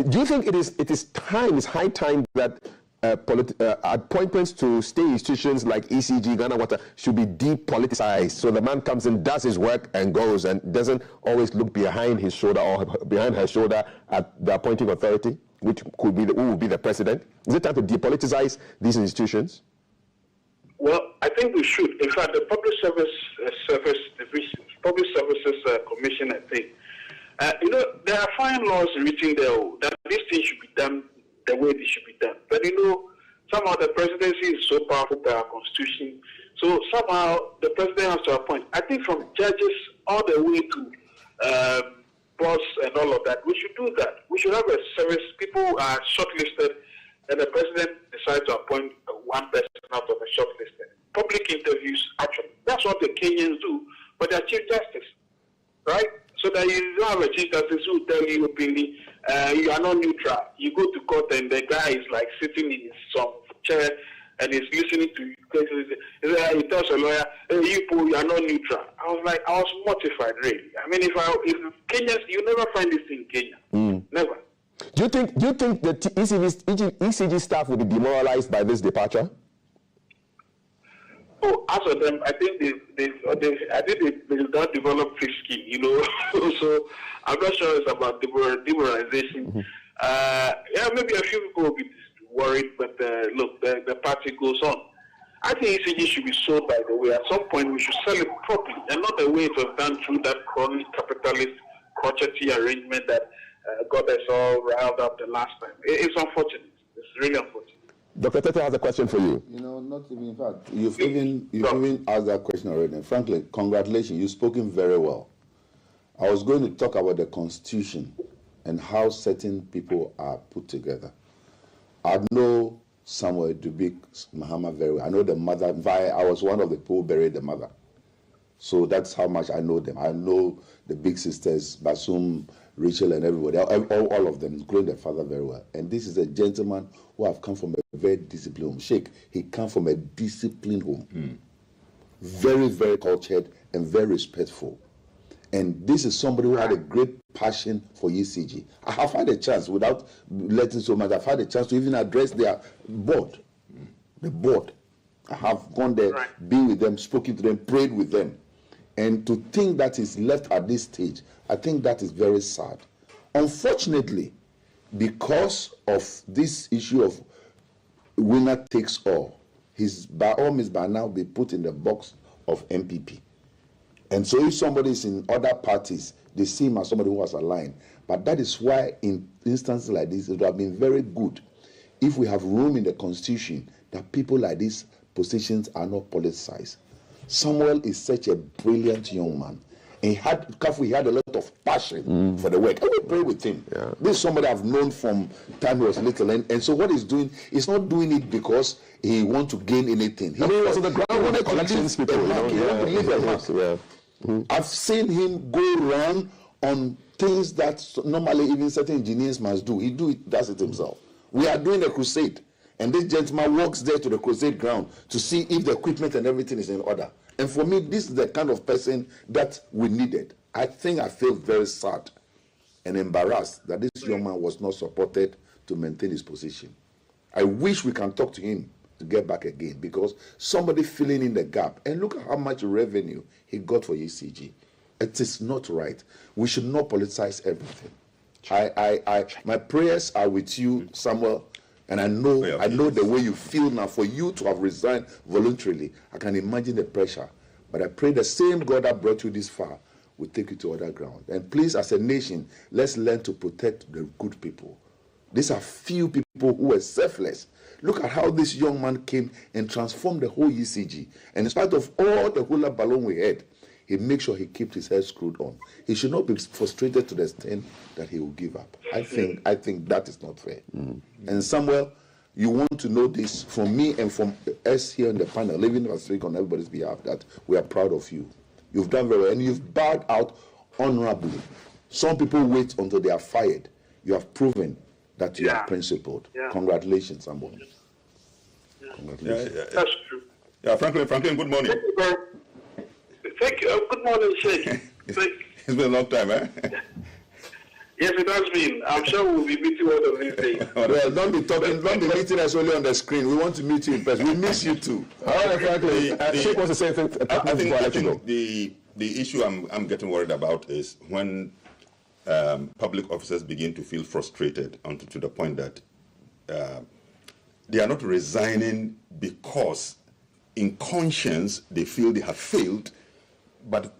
Do you think it is high time that appointments to state institutions like ECG, Ghana Water should be depoliticized, so the man comes in, does his work, and goes, and doesn't always look behind his shoulder or behind her shoulder at the appointing authority, which could be who will be the president? Is it time to depoliticize these institutions? Well, I think we should. In fact, the Public Services Commission, I think, there are fine laws written there that these things should be done the way they should be done. But somehow the presidency is so powerful by our constitution. So somehow the president has to appoint. I think from judges all the way to boss and all of that, we should do that. We should have a service. People are shortlisted, and the president decides to appoint one person out of a shortlisted. Public interviews, actually. That's what the Kenyans do, but they're Chief Justice, right? So that you don't have a Chief Justice who will tell you openly, you are not neutral. You go to court and the guy is like sitting in some chair and he's listening to you. He tells a lawyer, hey, you are not neutral. I was mortified, really. I mean, if Kenyans, you never find this in Kenya. Never. Do you think the ECG staff will be demoralized by this departure? Oh, as for them, I think they've not developed thick skin, you know. So I'm not sure it's about demoralization. Yeah, maybe a few people will be worried, but look, the party goes on. I think ECG should be sold, by the way. At some point, we should sell it properly, and not the way it was done through that crony capitalist crotchety arrangement that got us all riled up the last time. It's unfortunate. It's really unfortunate. Dr. Tete has a question for you. You know, not even, in fact, you've even asked that question already. And frankly, congratulations, you've spoken very well. I was going to talk about the Constitution and how certain people are put together. I know Samuel Dubik Mahama very well. I know the mother. I was one of the people who buried the mother. So that's how much I know them. I know the big sisters, Basum, Rachel, and everybody, all of them, including their father very well. And this is a gentleman who have come from a very disciplined home. Sheikh, he come from a disciplined home. Very, very cultured and very respectful. And this is somebody who had a great passion for ECG. I have had a chance, without letting so much, I've had a chance to even address their board. The board. I have gone there, been with them, spoken to them, prayed with them. And to think that is left at this stage, I think that is very sad. Unfortunately, because of this issue of winner takes all, he's by all means by now be put in the box of MPP. And so if somebody is in other parties, they see him as somebody who was aligned. But that is why in instances like this, it would have been very good if we have room in the Constitution that people like these positions are not politicized. Samuel is such a brilliant young man. And he had a lot of passion for the work. I will pray with him. Yeah. This is somebody I've known from time he was little. And so what he's doing, he's not doing it because he wants to gain anything. He was on the ground with collections people. I've seen him go around on things that normally even certain engineers must do. He does it himself. We are doing a crusade. And this gentleman walks there to the crusade ground to see if the equipment and everything is in order. And for me, this is the kind of person that we needed. I think I feel very sad and embarrassed that this young man was not supported to maintain his position. I wish we can talk to him to get back again, because somebody filling in the gap. And look at how much revenue he got for ECG. It is not right. We should not politicize everything. My prayers are with you, Samuel. And I know the way you feel now. For you to have resigned voluntarily, I can imagine the pressure. But I pray the same God that brought you this far will take you to other ground. And please, as a nation, let's learn to protect the good people. These are few people who are selfless. Look at how this young man came and transformed the whole ECG. And in spite of all the hula balloon we had, he made sure he kept his head screwed on. He should not be frustrated to the extent that he will give up. I think that is not fair. And Samuel, you want to know this from me and from us here in the panel, even if I speak on everybody's behalf, that we are proud of you. You've done very well, and you've bowed out honorably. Some people wait until they are fired. You have proven that you are principled. Congratulations, Samuel. Congratulations. That's true. Yeah, Franklin, good morning. Thank you. Good morning, Sheikh. It's been a long time, eh? Yes, it has been. I'm sure we'll be meeting one of these days. Well, don't be meeting us only on the screen. We want to meet you in person. We miss you too. All right, Franklin. Sheikh wants to say something. I think the issue I'm getting worried about is when public officers begin to feel frustrated to the point that they are not resigning because in conscience they feel they have failed, but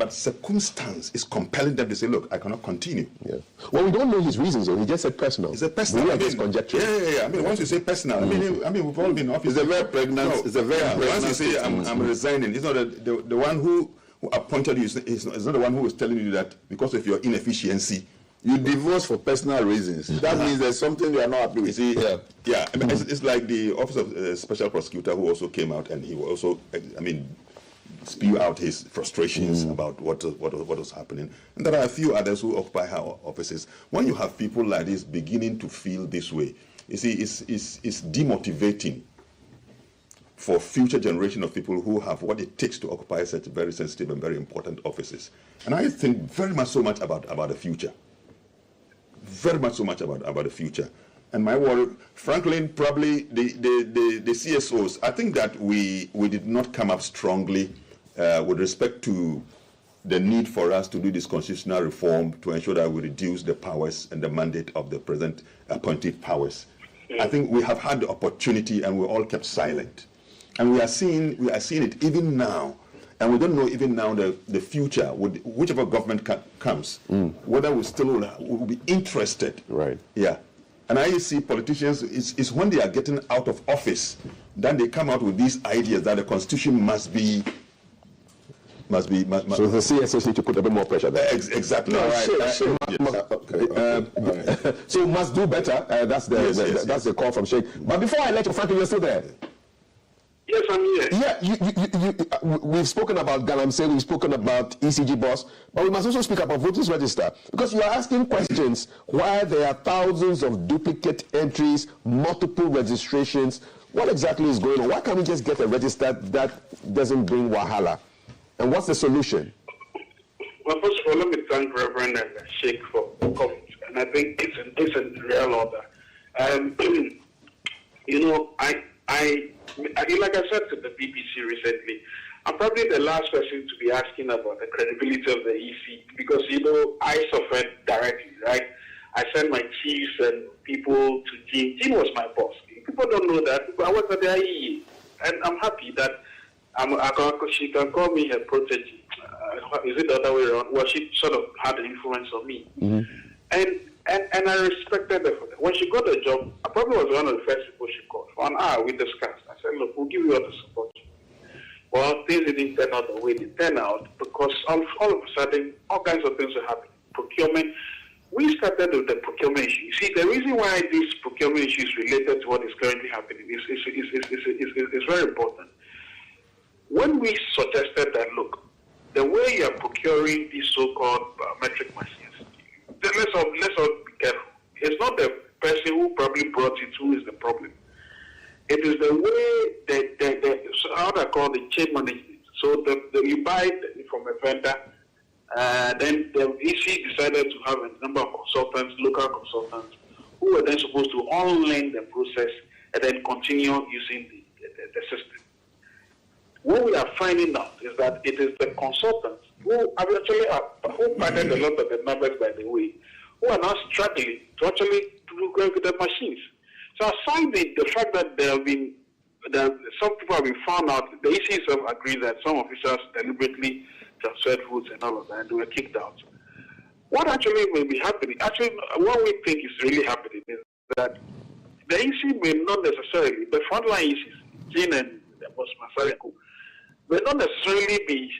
circumstance is compelling them to say, look, I cannot continue. Yeah. Well, we don't know his reasons, though. He just said personal. It's a personal. We just conjecture. Yeah. I mean, once you say personal, I mean, we've all been in office. It's a very pregnant. No, it's a very pregnant. Once you say I'm resigning, it's not the one who appointed you. It's not the one who is telling you that because of your inefficiency. You divorce for personal reasons. That means there's something you are not happy with. You see, yeah. I mean, it's like the Office of Special Prosecutor who also came out and he also, spew out his frustrations about what was happening. And there are a few others who occupy high offices. When you have people like this beginning to feel this way, you see, it's demotivating for future generation of people who have what it takes to occupy such very sensitive and very important offices. And I think very much so much about the future. very much so much about the future. And my worry, Franklin, probably the CSOs, I think that we did not come up strongly with respect to the need for us to do this constitutional reform to ensure that we reduce the powers and the mandate of the present appointed powers. I think we have had the opportunity and we all kept silent. And we are seeing it even now. And we don't know even now the future, whichever government comes, whether we still will be interested. Right. Yeah. And I see politicians, it's when they are getting out of office, then they come out with these ideas that the constitution must be. So the CSOs need to put a bit more pressure there. Exactly. No, so must do better. That's the call from Sheikh. But before I let you, Franklin, you're still there. Yes, I'm here. Yeah, we've spoken about Galamsey, we've spoken about ECG boss, but we must also speak about voters register, because you are asking questions why there are thousands of duplicate entries, multiple registrations. What exactly is going on? Why can't we just get a register that doesn't bring wahala? And what's the solution? Well, first of all, let me thank Reverend and Sheikh for coming, and I think it's in real order. You know, I like I said to the BBC recently, I'm probably the last person to be asking about the credibility of the EC, because, you know, I suffered directly, right? I sent my chiefs and people to Jean. Jean was my boss. People don't know that. I was at the IEA, and I'm happy that she can call me her protege. Is it the other way around? Well, she sort of had an influence on me. And I respected her for that. When she got the job, I probably was one of the first people she called. For an hour, we discussed. I said, look, we'll give you all the support. Well, things didn't turn out the way they turned out, because all of a sudden, all kinds of things are happening. Procurement. We started with the procurement issue. You see, the reason why this procurement issue is related to what is currently happening is very important. When we suggested that, look, the way you are procuring these so-called biometric machines, let's all be careful. It's not the person who probably brought it who is the problem. It is the way how they call the chain management. So you buy it from a vendor, then the EC decided to have a number of consultants, local consultants, who were then supposed to unlearn the process and then continue using the system. What we are finding out is that it is the consultants who padded a lot of the numbers, by the way, who are now struggling to actually work with the machines. So aside the fact that some people have been found out, the EC have agreed that some officers deliberately transferred votes and all of that, and they were kicked out. What actually will be happening, what we think is really happening is that the EC may not necessarily, the frontline ECs, Jean and Boss Masareko, may not necessarily be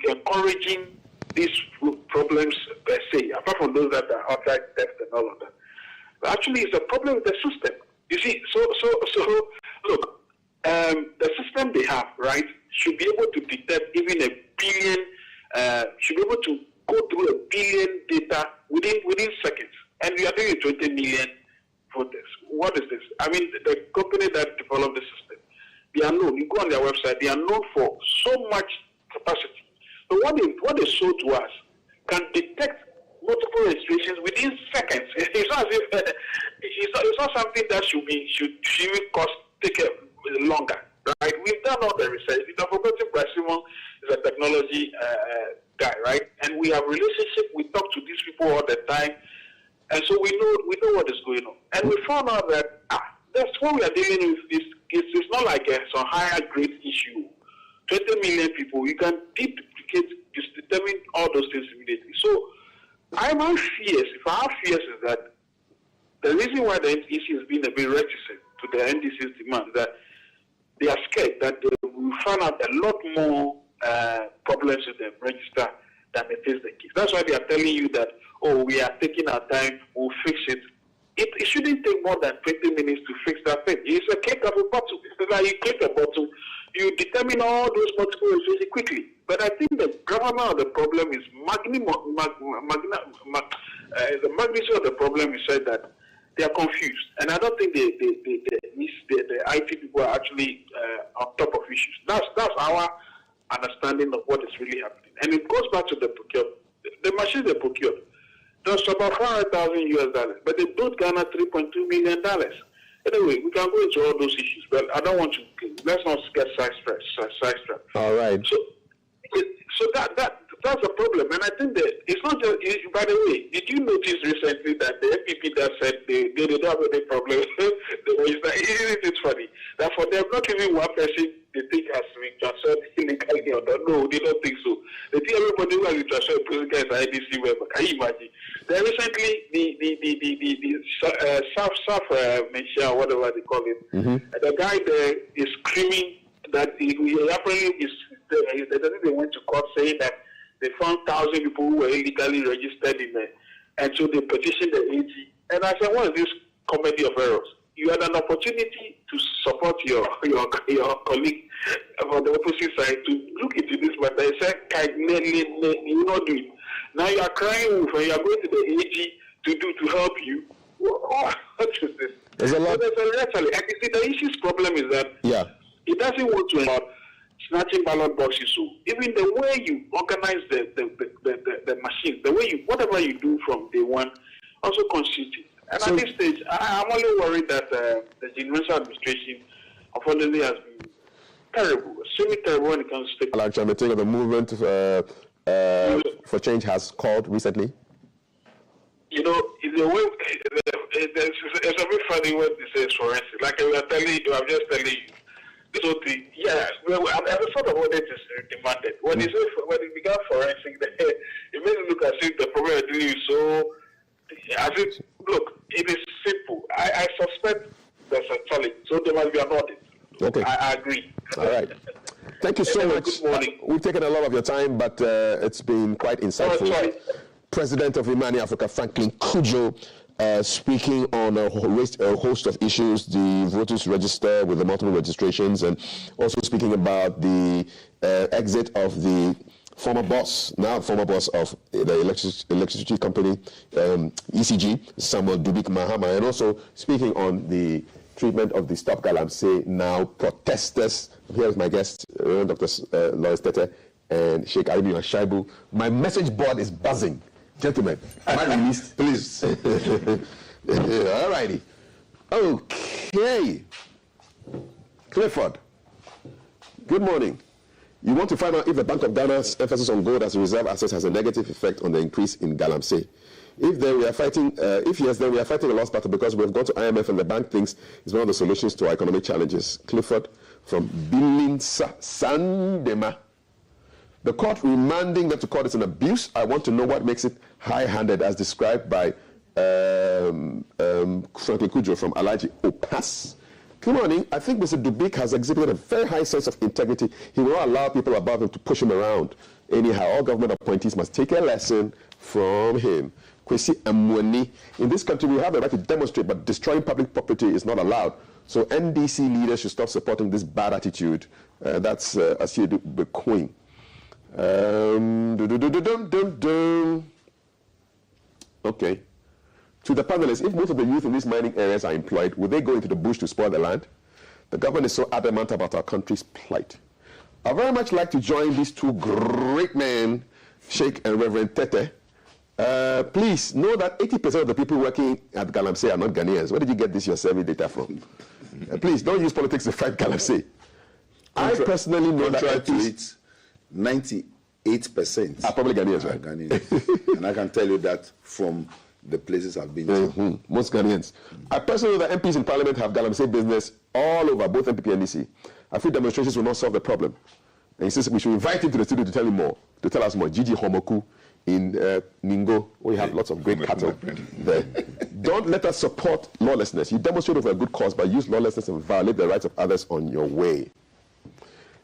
encouraging these problems per se, apart from those that are outside theft and all of that. But actually, it's a problem with the system. You see, so look, the system they have, right, should be able to detect even a billion, should be able to go through a billion data within seconds. And we are doing 20 million voters. What is this? I mean, the company that developed the system, they are known. You go on their website, they are known for so much capacity. So what they show to us can detect multiple registrations within seconds. It's not as if it's not something that should take longer. Right? We've done all the research. Dr. Brasimon is a technology guy, right? And we have relationship. We talk to these people all the time, and so we know what is going on. And we found out that that's what we are dealing with. It's not like some higher grade issue. 20 million people, you can duplicate, determine all those things immediately. So my fears, if I have fears, is that the reason why the NDC has been a bit reticent to the NDC's demand is that they are scared that they will find out a lot more problems with the register than it is the case. That's why they are telling you that, we are taking our time, we'll fix it. It shouldn't take more than 20 minutes to fix that thing. It's a click of a button. It's like you click a button, you determine all those multiple registrations quickly. But I think the gravamen of the problem is the magnitude of the problem is said that they are confused, and I don't think the IT people are actually on top of issues. That's our understanding of what is really happening, and it goes back to the procurement. The machines they procured, Just about $400,000, but they brought Ghana $3.2 million. Anyway, we can go into all those issues, but I don't want to. Let's not get sidetracked. All right. So that's a problem, and I think that it's not just. By the way, did you notice recently that the MPP that said they don't have any problem? It's funny that for them, not even one person they think has been transferred illegally or not. No, they don't think so. They think everybody who has been transferred president is an IDC member. Can you imagine? Then recently, the SAF Mention, whatever they call it, the guy there is screaming that he apparently they went to court saying that they found 1,000 people who were illegally registered in there, and so they petitioned the AG. And I said, what is this comedy of errors? You had an opportunity to support your colleague on the opposite side to look into this matter. They said, you not do it. Now you are crying wolf and you are going to the AG to help you. What is this? There's a lot. And you see, the issue's problem is that it doesn't want to have snatching ballot boxes. So even the way you organize the machine, the way whatever you do from day one, also constitutes it. And at this stage, I'm only worried that the general administration, unfortunately, has been terrible, extremely terrible when it comes to state. Like Chameting of the movement for change has called recently. You know, in a way, it's a bit funny when they say it's forensic. Like I'm just telling you. So I sort of what it is demanded. When it began forensic, it made it look as if the problem is doing so. Look, it is simple. I suspect there's a challenge, so there must be an audit. Okay. I agree. All right. Thank you so much. Good morning. We've taken a lot of your time, but it's been quite insightful. President of Imani Africa, Franklin Cudjoe, speaking on a host of issues, the voters register with the multiple registrations, and also speaking about the exit of the former boss of the electricity company, ECG, Samuel Dubik Mahama, and also speaking on the treatment of the Stop Galamsey Now protesters. Here's my guest, Dr. Lois Tete and Sheikh Arimi Shaibu. My message board is buzzing. Gentlemen, am I released? Please. All righty. Okay. Clifford, good morning. You want to find out if the Bank of Ghana's emphasis on gold as a reserve asset has a negative effect on the increase in Galamsey. If yes, then we are fighting a lost battle because we have gone to IMF and the bank thinks it's one of the solutions to our economic challenges. Clifford from Bilinsa Sandema. The court remanding them to court is an abuse. I want to know what makes it high-handed as described by Franklin Cudjoe from Alaji Opas. Good morning. I think Mr. Dubik has exhibited a very high sense of integrity. He will not allow people above him to push him around. Anyhow, all government appointees must take a lesson from him. Kwesi Amweni. In this country, we have the right to demonstrate, but destroying public property is not allowed. So NDC leaders should stop supporting this bad attitude. That's Asiedu Bequeen. Okay. To the panelists, if most of the youth in these mining areas are employed, would they go into the bush to spoil the land? The government is so adamant about our country's plight. I very much like to join these two great men, Sheikh and Reverend Tete. Please know that 80% of the people working at Galamsey are not Ghanaians. Where did you get this your survey data from? Please don't use politics to fight Galamsey. I personally know that to it, 98% are probably Ghanaians, right? Ghanaians. And I can tell you that from the places I've been to. Most Ghanaians. I personally know that MPs in Parliament have Galamsey business all over, both MPP and DC. I feel demonstrations will not solve the problem. And he says we should invite him to the studio to tell him more, to tell us more. Gigi Homoku in Ningo, we have lots of great cattle there. Don't let us support lawlessness. You demonstrate over a good cause, but use lawlessness and violate the rights of others on your way.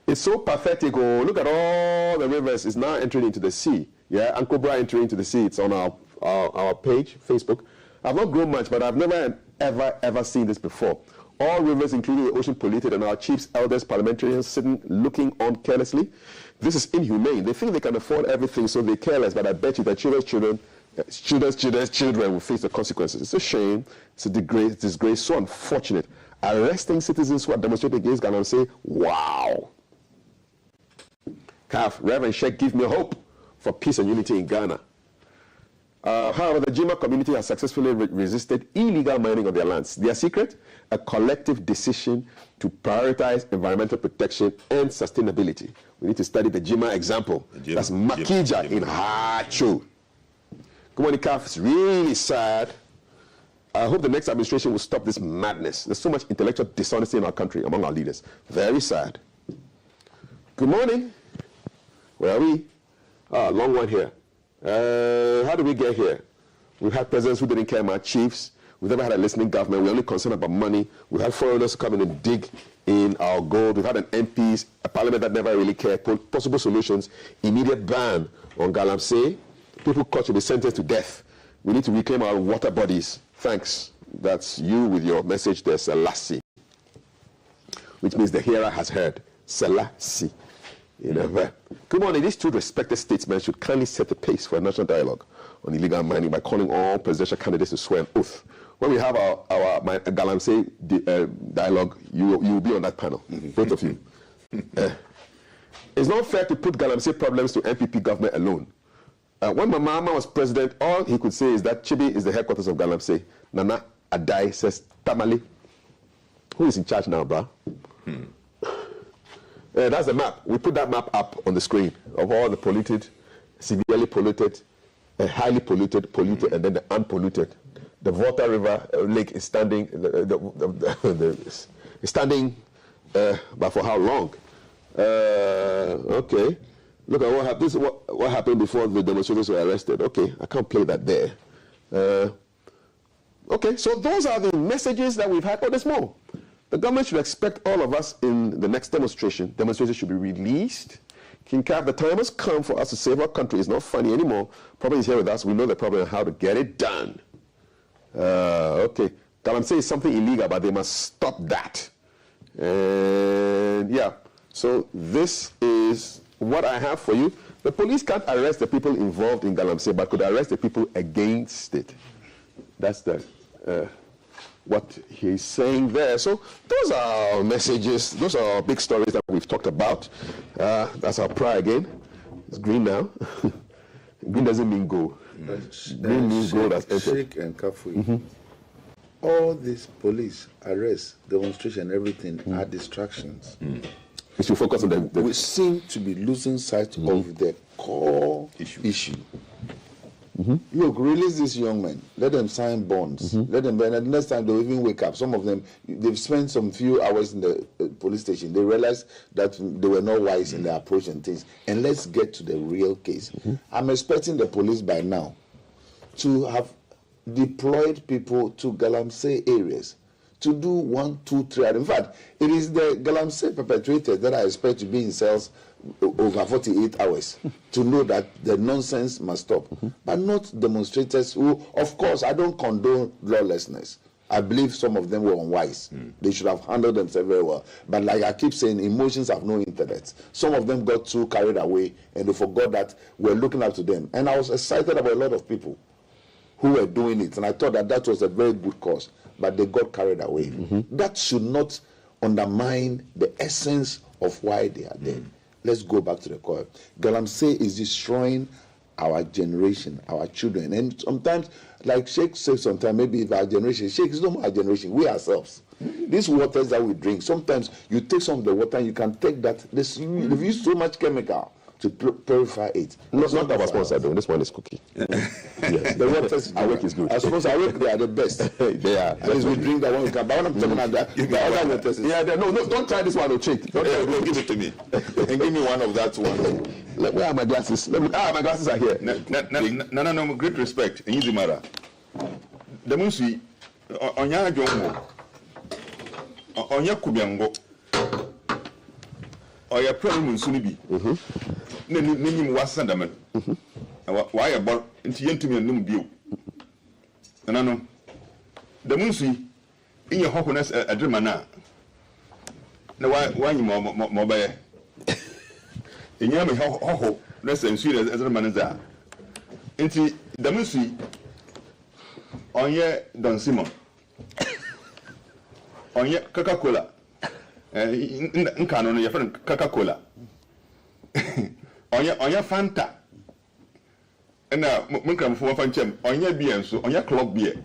It's so pathetic. Oh, look at all the rivers is now entering into the sea. Yeah, Ankobra entering into the sea. It's on our page, Facebook. I've not grown much, but I've never, ever seen this before. All rivers, including the ocean, polluted, and our chiefs, elders, parliamentarians sitting, looking on carelessly. This is inhumane. They think they can afford everything, so they're careless, but I bet you that children's children will face the consequences. It's a shame. It's a disgrace. So unfortunate. Arresting citizens who are demonstrating against Ghana and say, wow. Reverend Sheikh, give me hope for peace and unity in Ghana. However, the Jima community has successfully resisted illegal mining of their lands. Their secret? A collective decision to prioritize environmental protection and sustainability. We need to study the Jima example. That's Makija in Hacho. Good morning, CAF. It's really sad. I hope the next administration will stop this madness. There's so much intellectual dishonesty in our country among our leaders. Very sad. Good morning. Where are we? Long one here. How did we get here? We've had presidents who didn't care about chiefs. We've never had a listening government. We're only concerned about money. We've had foreigners come in and dig in our gold. We've had an MPs, a parliament that never really cared. Possible solutions, immediate ban on Galamsey. People caught should be sentenced to death. We need to reclaim our water bodies. Thanks. That's you with your message there, Selassie. Which means the hearer has heard. Selassie. Good morning. These two respected statesmen should kindly set the pace for a national dialogue on illegal mining by calling all presidential candidates to swear an oath. When we have our Galamsey dialogue, you will be on that panel, both of you. It's not fair to put Galamsey problems to MPP government alone. When my mama was president, all he could say is that Chibi is the headquarters of Galamsey. Nana Adai says Tamale. Who is in charge now, bruh? That's the map. We put that map up on the screen of all the polluted, severely polluted, highly polluted, and then the unpolluted. The Volta River Lake is standing, is standing, but for how long? Okay. Look at what happened. This is what happened before the demonstrators were arrested. Okay, I can't play that there. Okay, so those are the messages that we've had. Oh, there's more. The government should expect all of us in the next demonstration. Demonstrators should be released. King Cap, the time has come for us to save our country. It's not funny anymore. Problem is here with us. We know the problem and how to get it done. Okay, Galamsey is something illegal, but they must stop that. And yeah, so this is what I have for you. The police can't arrest the people involved in Galamsey, but could arrest the people against it. That's the what he's saying there. So those are our messages. Those are our big stories that we've talked about. That's our prayer again. It's green now. Green doesn't mean go. Green means gold has entered. Sheikh and Kafui. All these police arrests, demonstration, everything are distractions. We should focus on the we seem to be losing sight of the core issue. Look, release these young men. Let them sign bonds. Let them, and the next time they'll even wake up. Some of them, they've spent some few hours in the police station. They realized that they were not wise in their approach and things. And let's get to the real case. I'm expecting the police by now to have deployed people to Galamsey areas to do 1, 2, 3. In fact, it is the Galamsey perpetrators that I expect to be in cells over 48 hours to know that the nonsense must stop. But not demonstrators who, of course, I don't condone lawlessness. I believe some of them were unwise. They should have handled themselves very well. But like I keep saying, emotions have no internet. Some of them got too carried away and they forgot that we're looking up to them. And I was excited about a lot of people who were doing it. And I thought that that was a very good cause. But they got carried away. That should not undermine the essence of why they are there. Let's go back to the core. Galamsey is destroying our generation, our children. And sometimes, like Sheikh said sometimes, maybe if our generation, Sheikh is not our generation, we ourselves. These waters that we drink, sometimes you take some of the water and you can take that. They've used so much chemical to purify it. Not our sponsor though. This one is cookie. Yes. The waters Awake is good. I suppose Awake they are the best. They are. At least we drink that one we can. But when I'm talking about that, the other waters. Yeah, no, don't try this one, Ochik. Don't give it to me. And give me one of that one. Where are my glasses? My glasses are here. No, great respect. Easy matter. The Musi, Onya Jongo, Onya Kubiango, Oya Problem Sunibi. Name was Sandaman. Why about into Yentimi and Numbio? And I know the Musi in your holiness a Germana. Now, why you mobile? In Yami Ho, less than sweet as a man is there. Into the Musi on ye Don Simon on ye Coca-Cola. In canon, your friend Coca-Cola. On your Fanta. And now, Munkam for one chem, on your beer, so on your clock beer.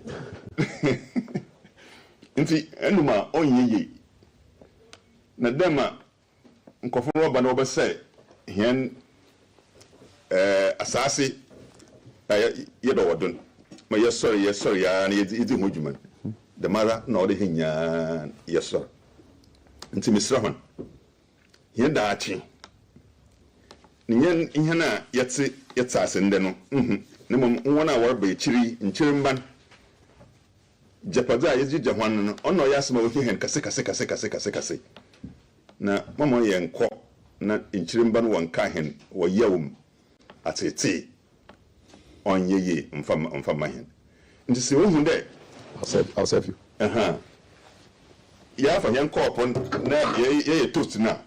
Inti, Enuma, on ye. Nadema, Nkofuro Banoba say, Hen Assassi, Yedo, but yes, sorry, and it's a woodman. The mother nodded him, yes, sir. Inti Miss Rahman, Yen Dachi. Nyen ihana yetsa asende no nemom wona warbe chiri nchirimban japada yeji jahwan no ono yasema wo hen kase na mama yenko na nchirimban wanka hen wo yawum atete onyeye mfama hen nti se wo hunde I'll serve you. Ya fa yenko opon na ye toast na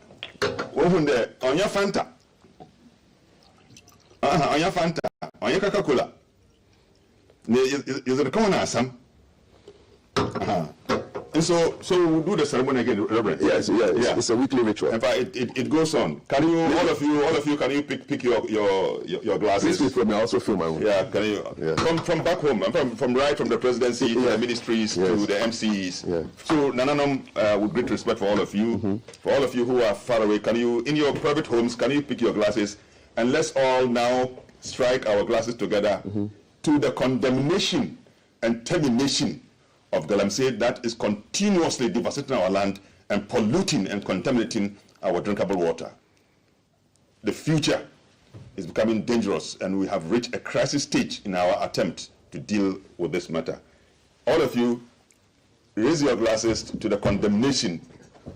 wo hunde onya fanta on your Fanta, on your Coca-Cola. Is it coming on some? And so we'll do the ceremony again, Reverend. Yes, it's a weekly ritual. In fact, it goes on. Can you, all of you, can you pick your glasses? Please film me. I also film my own. Yeah, can you? Yeah. From back home, from the presidency to the ministries to the MCs. Yeah. So Nananum, with great respect for all of you, for all of you who are far away, can you, in your private homes, can you pick your glasses? And let's all now strike our glasses together to the condemnation and termination of Galamsey that is continuously devastating our land and polluting and contaminating our drinkable water. The future is becoming dangerous, and we have reached a crisis stage in our attempt to deal with this matter. All of you, raise your glasses to the condemnation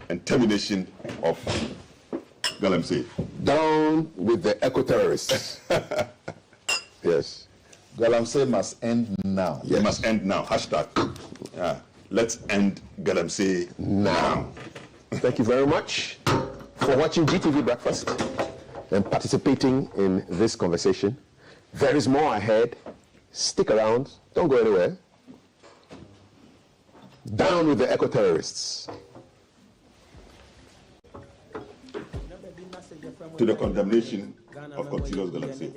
and termination of Galamsey. Down with the eco-terrorists. Yes. Galamsey must end now. Yes. It must end now. Hashtag. Let's end Galamsey now. Thank you very much for watching GTV Breakfast and participating in this conversation. There is more ahead. Stick around. Don't go anywhere. Down with the eco-terrorists. To the condemnation of continuous Galamsey.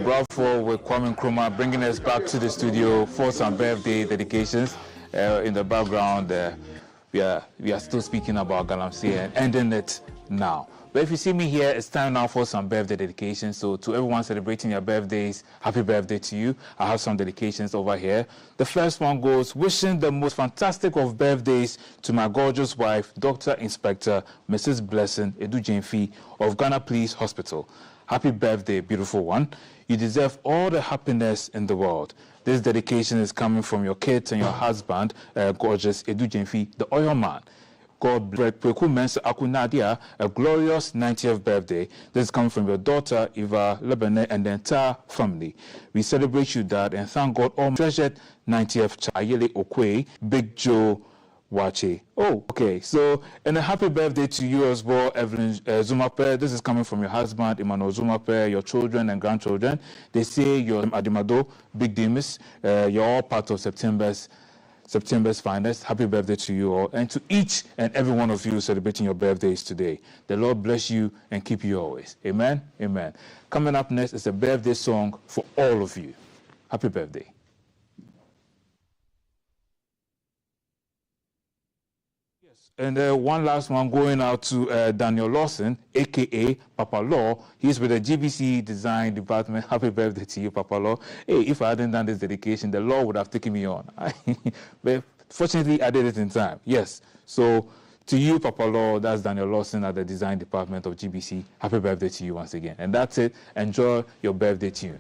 Bravo with Kwame Nkrumah bringing us back to the studio for some birthday dedications. In the background, we are still speaking about Galamsey and ending it now. But if you see me here, it's time now for some birthday dedications. So to everyone celebrating your birthdays, happy birthday to you. I have some dedications over here. The first one goes, wishing the most fantastic of birthdays to my gorgeous wife, Dr. Inspector Mrs. Blessing Edujemfi of Ghana Police Hospital. Happy birthday, beautiful one. You deserve all the happiness in the world. This dedication is coming from your kids and your husband, gorgeous Edujemfi, the oil man. God bless Preku Mensa Akunadia, a glorious 90th birthday. This is coming from your daughter, Eva Lebanon, and the entire family. We celebrate you, Dad, and thank God all treasured 90th Chayele Okwe, Big Joe Wache. Oh, okay. So, and a happy birthday to you as well, Evelyn Zumape. This is coming from your husband, Emmanuel Zumape, your children and grandchildren. They say you're Adimado, Big Demis. You're all part of September's finest. Happy birthday to you all, and to each and every one of you celebrating your birthdays today. The Lord bless you and keep you always. Amen. Amen. Coming up next is a birthday song for all of you. Happy birthday. And one last one going out to Daniel Lawson, a.k.a. Papa Law. He's with the GBC Design Department. Happy birthday to you, Papa Law. Hey, if I hadn't done this dedication, the law would have taken me on. But fortunately, I did it in time. Yes. So to you, Papa Law, that's Daniel Lawson at the Design Department of GBC. Happy birthday to you once again. And that's it. Enjoy your birthday tune.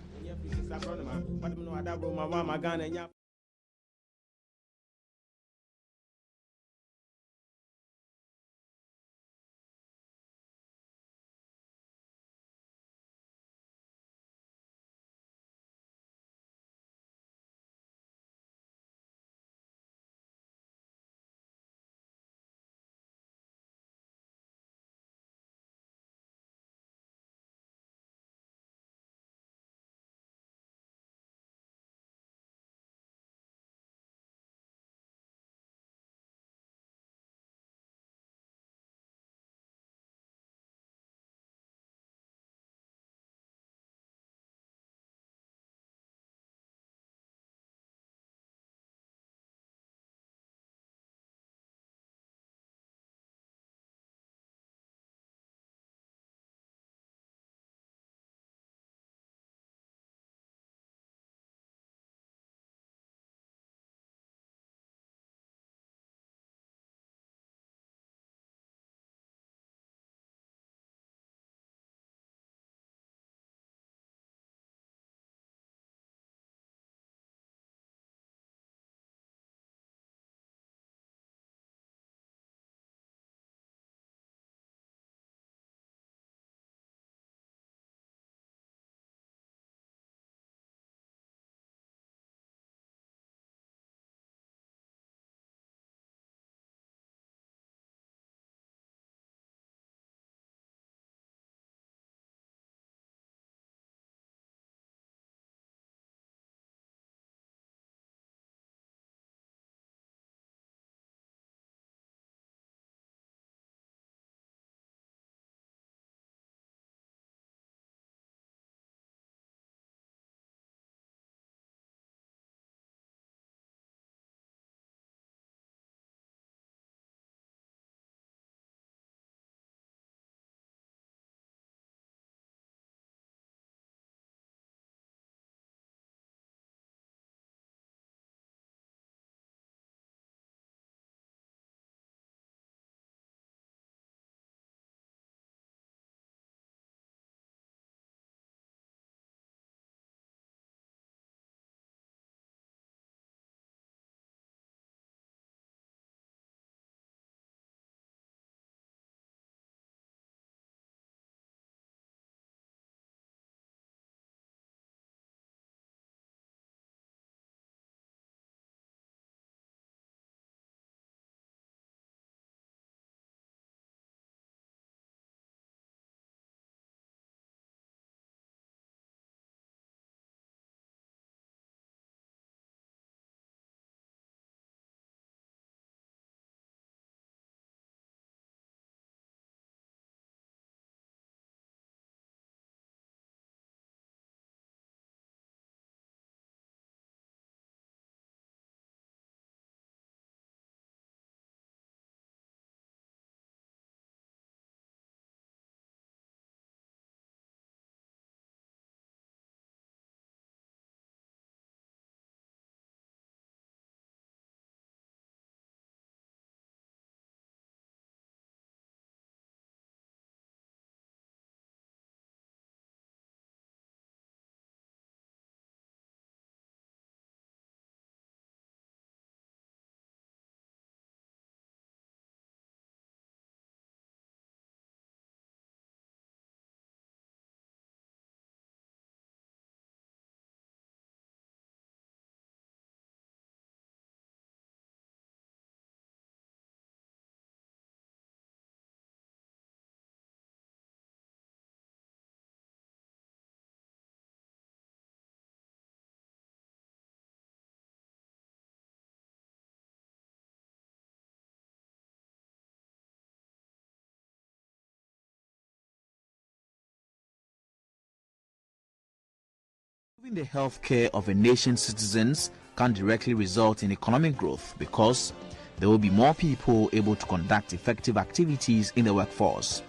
The health care of a nation's citizens can directly result in economic growth because there will be more people able to conduct effective activities in the workforce.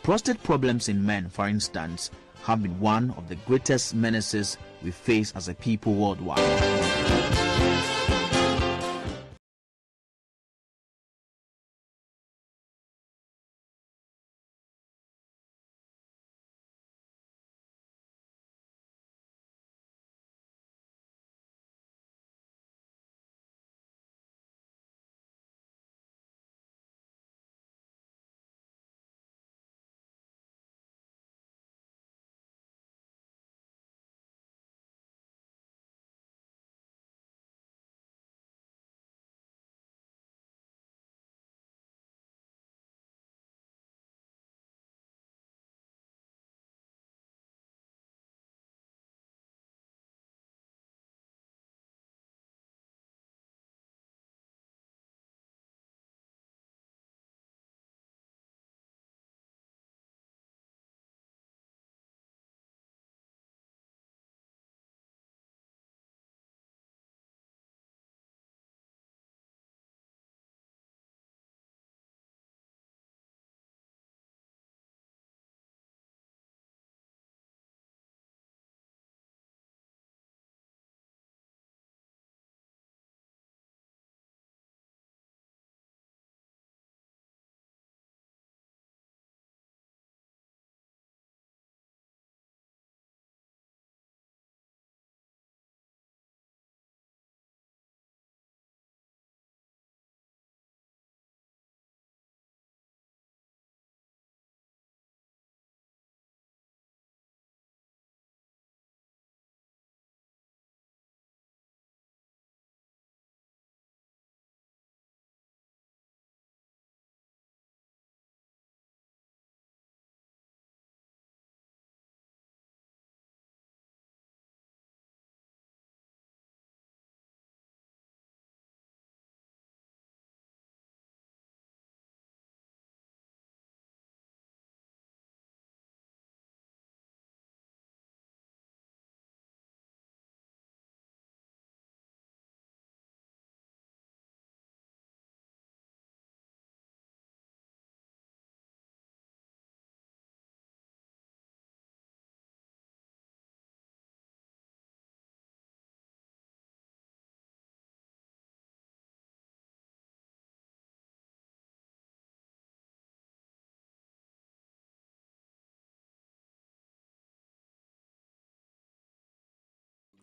Prostate problems in men, for instance, have been one of the greatest menaces we face as a people worldwide.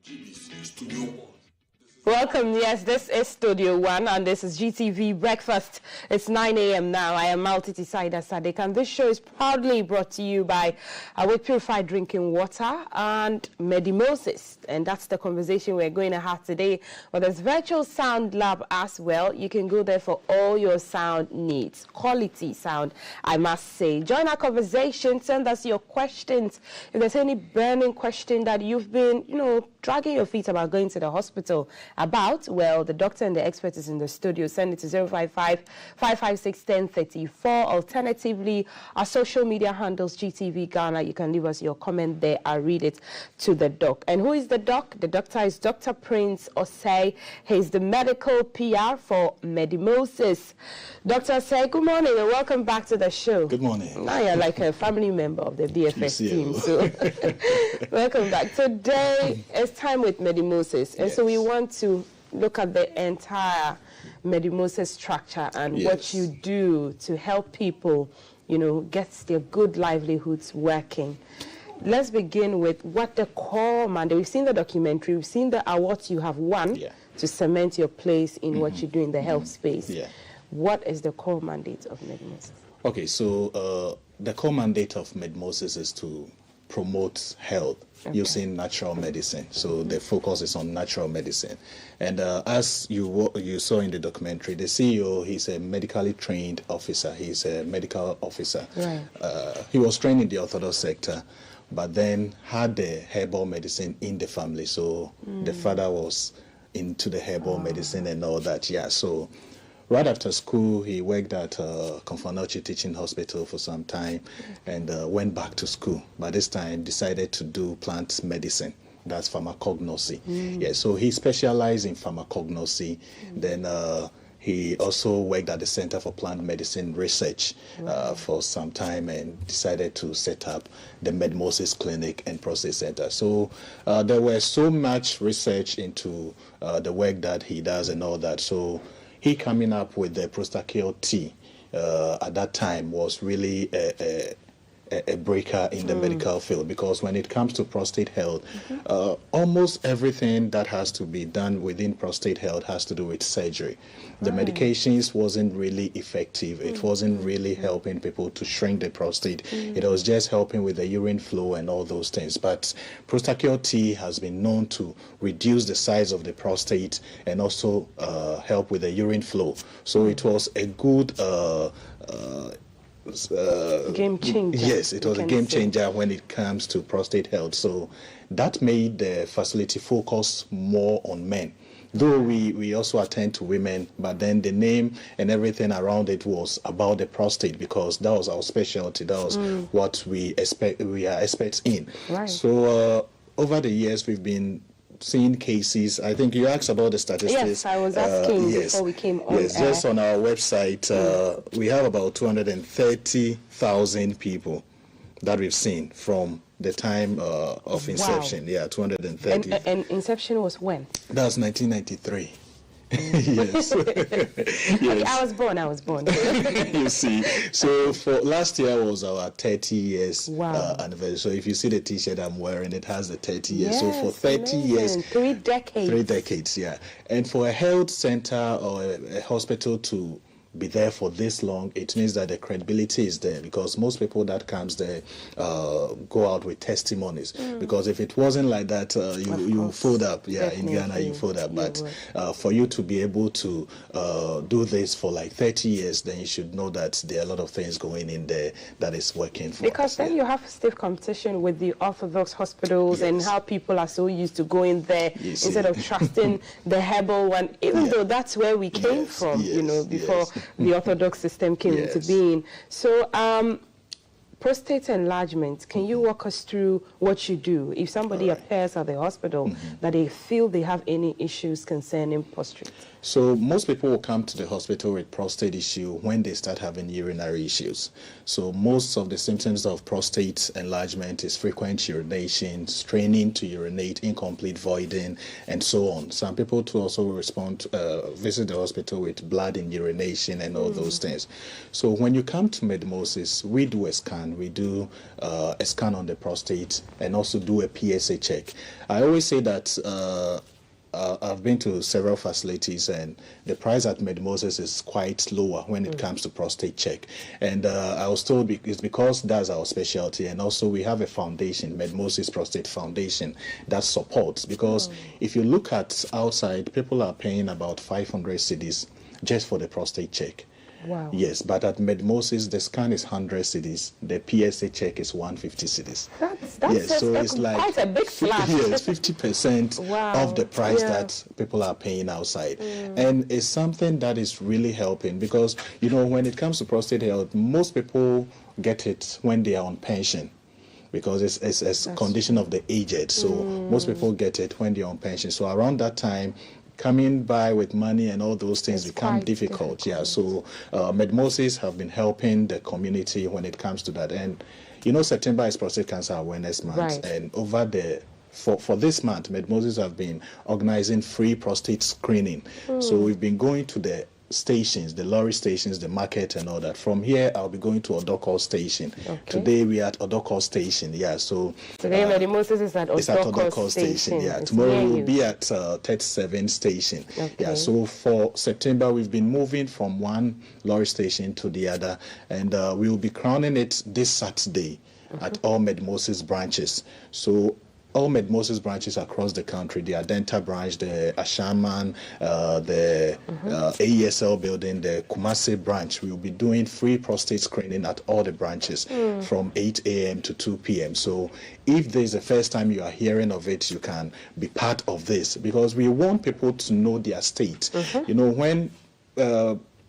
GBC Studio One. Welcome. Yes, this is Studio One, and this is GTV Breakfast. It's 9 a.m. now. I am Malti Tisaida Sadek, and this show is proudly brought to you by Awake Purified Drinking Water and Medimosis. And that's the conversation we're going to have today. But there's Virtual Sound Lab as well. You can go there for all your sound needs. Quality sound, I must say. Join our conversation. Send us your questions. If there's any burning question that you've been, dragging your feet about going to the hospital about, well, the doctor and the expert is in the studio. Send it to 055-556-1034. Alternatively, our social media handles, GTV Ghana. You can leave us your comment there. I'll read it to the doc. And who is the doc? The doctor is Dr. Prince Osei. He's the medical PR for Medimosis. Dr. Osei, good morning and welcome back to the show. Good morning. Now you're like a family member of the BFS team. So welcome back. Today it's time with Medimosis. And so we want to look at the entire Medimosis structure and what you do to help people, get their good livelihoods working. Let's begin with what the core mandate. We've seen the documentary, we've seen the awards you have won to cement your place in what you do in the health space. What is the core mandate of Medimosis? Okay, so the core mandate of Medimosis is to promote health using natural medicine. So the focus is on natural medicine. And as you saw in the documentary, the CEO, he's a medically trained officer. He's a medical officer. Right. He was trained in the orthodox sector, but then had the herbal medicine in the family. So the father was into the herbal medicine and all that. So right after school, he worked at Konfanochi Teaching Hospital for some time and went back to school. By this time, decided to do plant medicine. that's pharmacognosy. Yeah, so he specialized in pharmacognosy. Then he also worked at the Center for Plant Medicine Research for some time and decided to set up the Medmosis Clinic and Prostate Center. So there was so much research into the work that he does and all that. So he coming up with the Prostacure T at that time was really a breaker in the medical field, because when it comes to prostate health, almost everything that has to be done within prostate health has to do with surgery. The medications wasn't really effective. It wasn't really helping people to shrink the prostate. It was just helping with the urine flow and all those things. But Prostacure T has been known to reduce the size of the prostate and also help with the urine flow. So it was a good game changer. Yes, it was a game changer when it comes to prostate health. So that made the facility focus more on men. Though we also attend to women, but then the name and everything around it was about the prostate, because that was our specialty. That was what we are experts in. Right. So over the years, we've been seeing cases. I think you asked about the statistics. Yes, I was asking before we came on. Yes, just on our website, we have about 230,000 people that we've seen from the time of inception. Wow. Yeah, 230. And inception was when? That was 1993. Yes. Okay, I was born. You see, so for last year was our 30 years anniversary. So if you see the T-shirt I'm wearing, it has the 30 years. Yes, so for 30 years, 3 decades. 3 decades, yeah. And for a health center or a hospital to be there for this long, it means that the credibility is there, because most people that comes there go out with testimonies. Because if it wasn't like that, you fold up. Yeah, definitely. In Ghana you fold up. But for you to be able to do this for like 30 years, then you should know that there are a lot of things going in there that is working for because us. Then you have stiff competition with the orthodox hospitals and how people are so used to going there instead of trusting the herbal one, even though that's where we came from, you know, before the orthodox system came into being. So prostate enlargement, can you walk us through what you do if somebody appears at the hospital that they feel they have any issues concerning prostate? So most people will come to the hospital with prostate issue when they start having urinary issues. So most of the symptoms of prostate enlargement is frequent urination, straining to urinate, incomplete voiding, and so on. Some people too also respond, visit the hospital with blood in urination and all those things. So when you come to Medmosis, we do a scan. We do a scan on the prostate and also do a PSA check. I always say that I've been to several facilities, and the price at Medmosis is quite lower when it comes to prostate check. And I was told it's because that's our specialty, and also we have a foundation, Medmosis Prostate Foundation, that supports. Because if you look at outside, people are paying about 500 cedis just for the prostate check. Wow. Yes, but at Medmosis, the scan is 100 cedis. The PSA check is 150 cedis. That's so it's like quite a big flat. Yes, 50% of the price that people are paying outside. And it's something that is really helping, because, you know, when it comes to prostate health, most people get it when they are on pension, because it's a condition of the aged. So most people get it when they're on pension. So around that time, coming by with money and all those things become difficult. Yeah, so Medmosis have been helping the community when it comes to that. And you know, September is Prostate Cancer Awareness Month, and over the for this month, Medmosis have been organizing free prostate screening. So we've been going to the stations, the lorry stations, the market and all that. From here, I'll be going to Odoko station. Today, we are at Odoko station. Yeah, so today, Medmosis is at Odoko station. Yeah, tomorrow we'll be at 37 station. Yeah, so for September, we've been moving from one lorry station to the other, and we will be crowning it this Saturday at all Medmosis branches. So all Medmosis branches across the country, the Adenta branch, the Ashaman, the AESL building, the Kumasi branch, we will be doing free prostate screening at all the branches from 8 a.m. to 2 p.m. So if this is the first time you are hearing of it, you can be part of this, because we want people to know their state. You know, when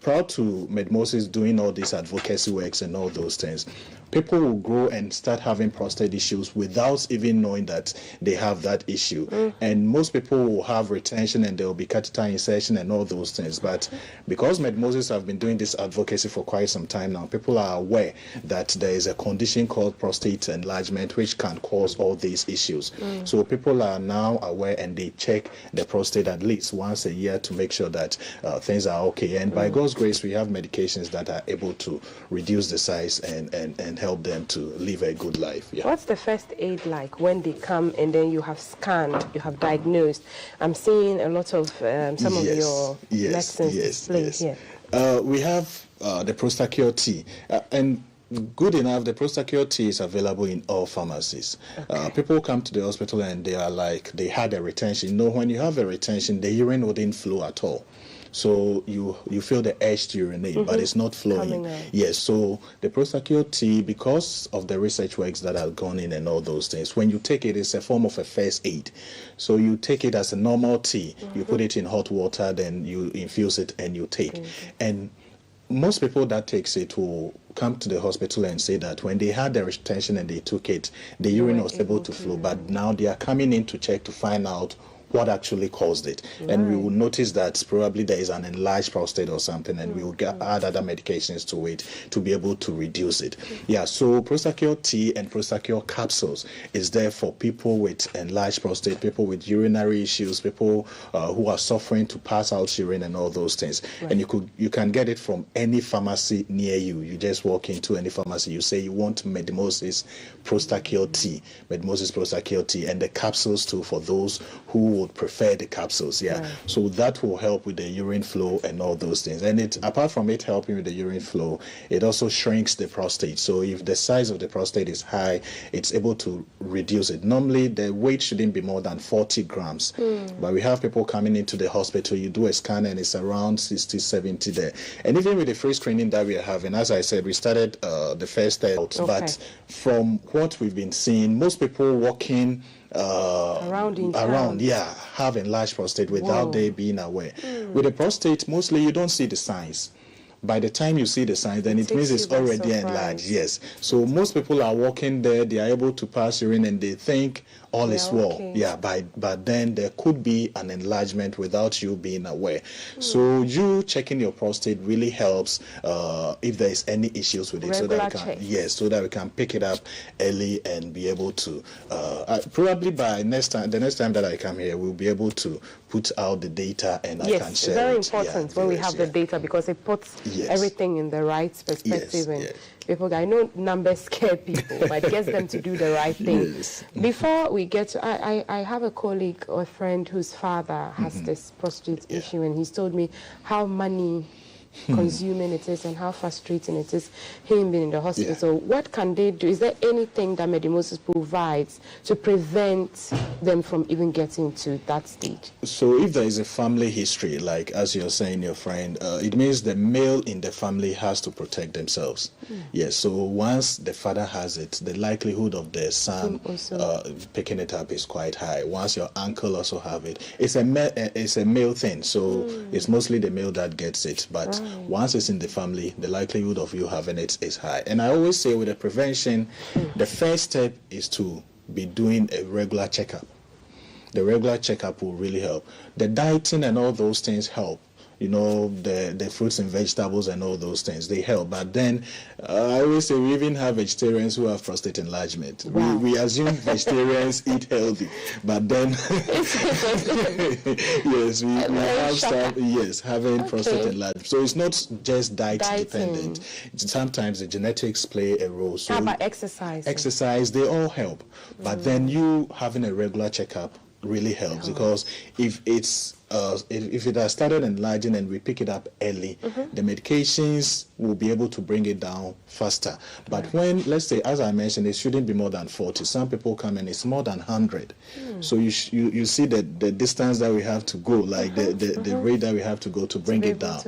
proud to Medmosis doing all these advocacy works and all those things. people will grow and start having prostate issues without even knowing that they have that issue. And most people will have retention and there will be catheter insertion and all those things. But because Medmosis have been doing this advocacy for quite some time now, people are aware that there is a condition called prostate enlargement which can cause all these issues. So people are now aware and they check the prostate at least once a year to make sure that things are okay. And by God's grace, we have medications that are able to reduce the size and help them to live a good life. Yeah. What's the first aid like when they come and then you have scanned, you have diagnosed? I'm seeing a lot of some of your medicines displayed here. We have the Prostacure T, and good enough, the Prostacure T is available in all pharmacies. People come to the hospital and they are like, they had a retention. When you have a retention, the urine wouldn't flow at all. So you feel the urge to urinate, but it's not flowing. Yes, so the Prostacure T, because of the research works that have gone in and all those things, when you take it, it's a form of a first aid. So you take it as a normal tea, you put it in hot water, then you infuse it and you take. And most people that takes it will come to the hospital and say that when they had the retention and they took it, the urine was able to flow, but now they are coming in to check to find out what actually caused it. And we will notice that probably there is an enlarged prostate or something, and we will add other medications to it to be able to reduce it. Yeah, so Prostacure T and Prostacure capsules is there for people with enlarged prostate, people with urinary issues, people who are suffering to pass out urine and all those things. And you can get it from any pharmacy near you. You just walk into any pharmacy, you say you want Medmosis Prostacure T, Medmosis Prostacure T, and the capsules too for those who would prefer the capsules. So that will help with the urine flow and all those things. And it, apart from it helping with the urine flow, it also shrinks the prostate. So if the size of the prostate is high, it's able to reduce it. Normally the weight shouldn't be more than 40 grams, but we have people coming into the hospital, you do a scan and it's around 60, 70 there. And even with the free screening that we are having, as I said, we started the first out, but from what we've been seeing, most people walking around have enlarged prostate without they being aware. With the prostate, mostly you don't see the signs. By the time you see the signs, then it means it's already enlarged. Yes. So most people are walking there, they are able to pass urine and they think all is well. But then there could be an enlargement without you being aware. So you checking your prostate really helps if there is any issues with it, so that we can pick it up early and be able to probably by the next time that I come here, we'll be able to put out the data and I can share it. Very important when we have the data, because it puts everything in the right perspective and people, I know numbers scare people, but it gets them to do the right thing. Before we get to, I have a colleague or a friend whose father has this prostate issue, and he's told me how money consuming it is and how frustrating it is him being in the hospital. So what can they do? Is there anything that Medmosis provides to prevent them from even getting to that stage? So if there is a family history, like as you're saying, your friend, it means the male in the family has to protect themselves. Yes, so once the father has it, the likelihood of the son picking it up is quite high. Once your uncle also have it, it's a male thing, so it's mostly the male that gets it. But once it's in the family, the likelihood of you having it is high. And I always say with the prevention, the first step is to be doing a regular checkup. The regular checkup will really help. The dieting and all those things help. You know, the fruits and vegetables and all those things, they help. But then I always say we even have vegetarians who have prostate enlargement. We assume vegetarians eat healthy, but then yes, we have stuff, having prostate enlargement. So it's not just diet dependent. Sometimes the genetics play a role. So how about exercise? Exercise, they all help. But then you having a regular checkup really helps, because if it has started enlarging and we pick it up early, the medications will be able to bring it down faster. But when, let's say, as I mentioned, it shouldn't be more than 40. Some people come and it's more than 100. So you see the distance that we have to go, like the rate that we have to go to bring it down.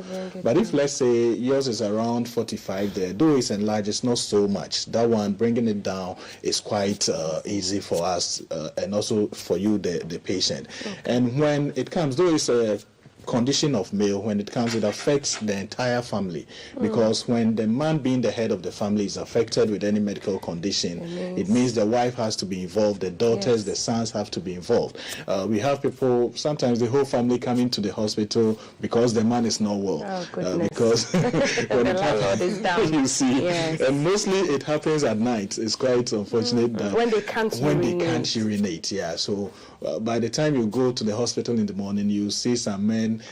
But if, let's say, yours is around 45 there, though it's enlarged, it's not so much. That one, bringing it down is quite easy for us and also for you, the patient. And when it comes, though it's a condition of male, when it comes, it affects the entire family, because when the man being the head of the family is affected with any medical condition, it means the wife has to be involved, the daughters, the sons have to be involved. We have people, sometimes the whole family coming to the hospital because the man is not well, because when the landlord is down. You see, and mostly it happens at night. It's quite unfortunate that when they can't urinate. Yeah, so by the time you go to the hospital in the morning, you see some men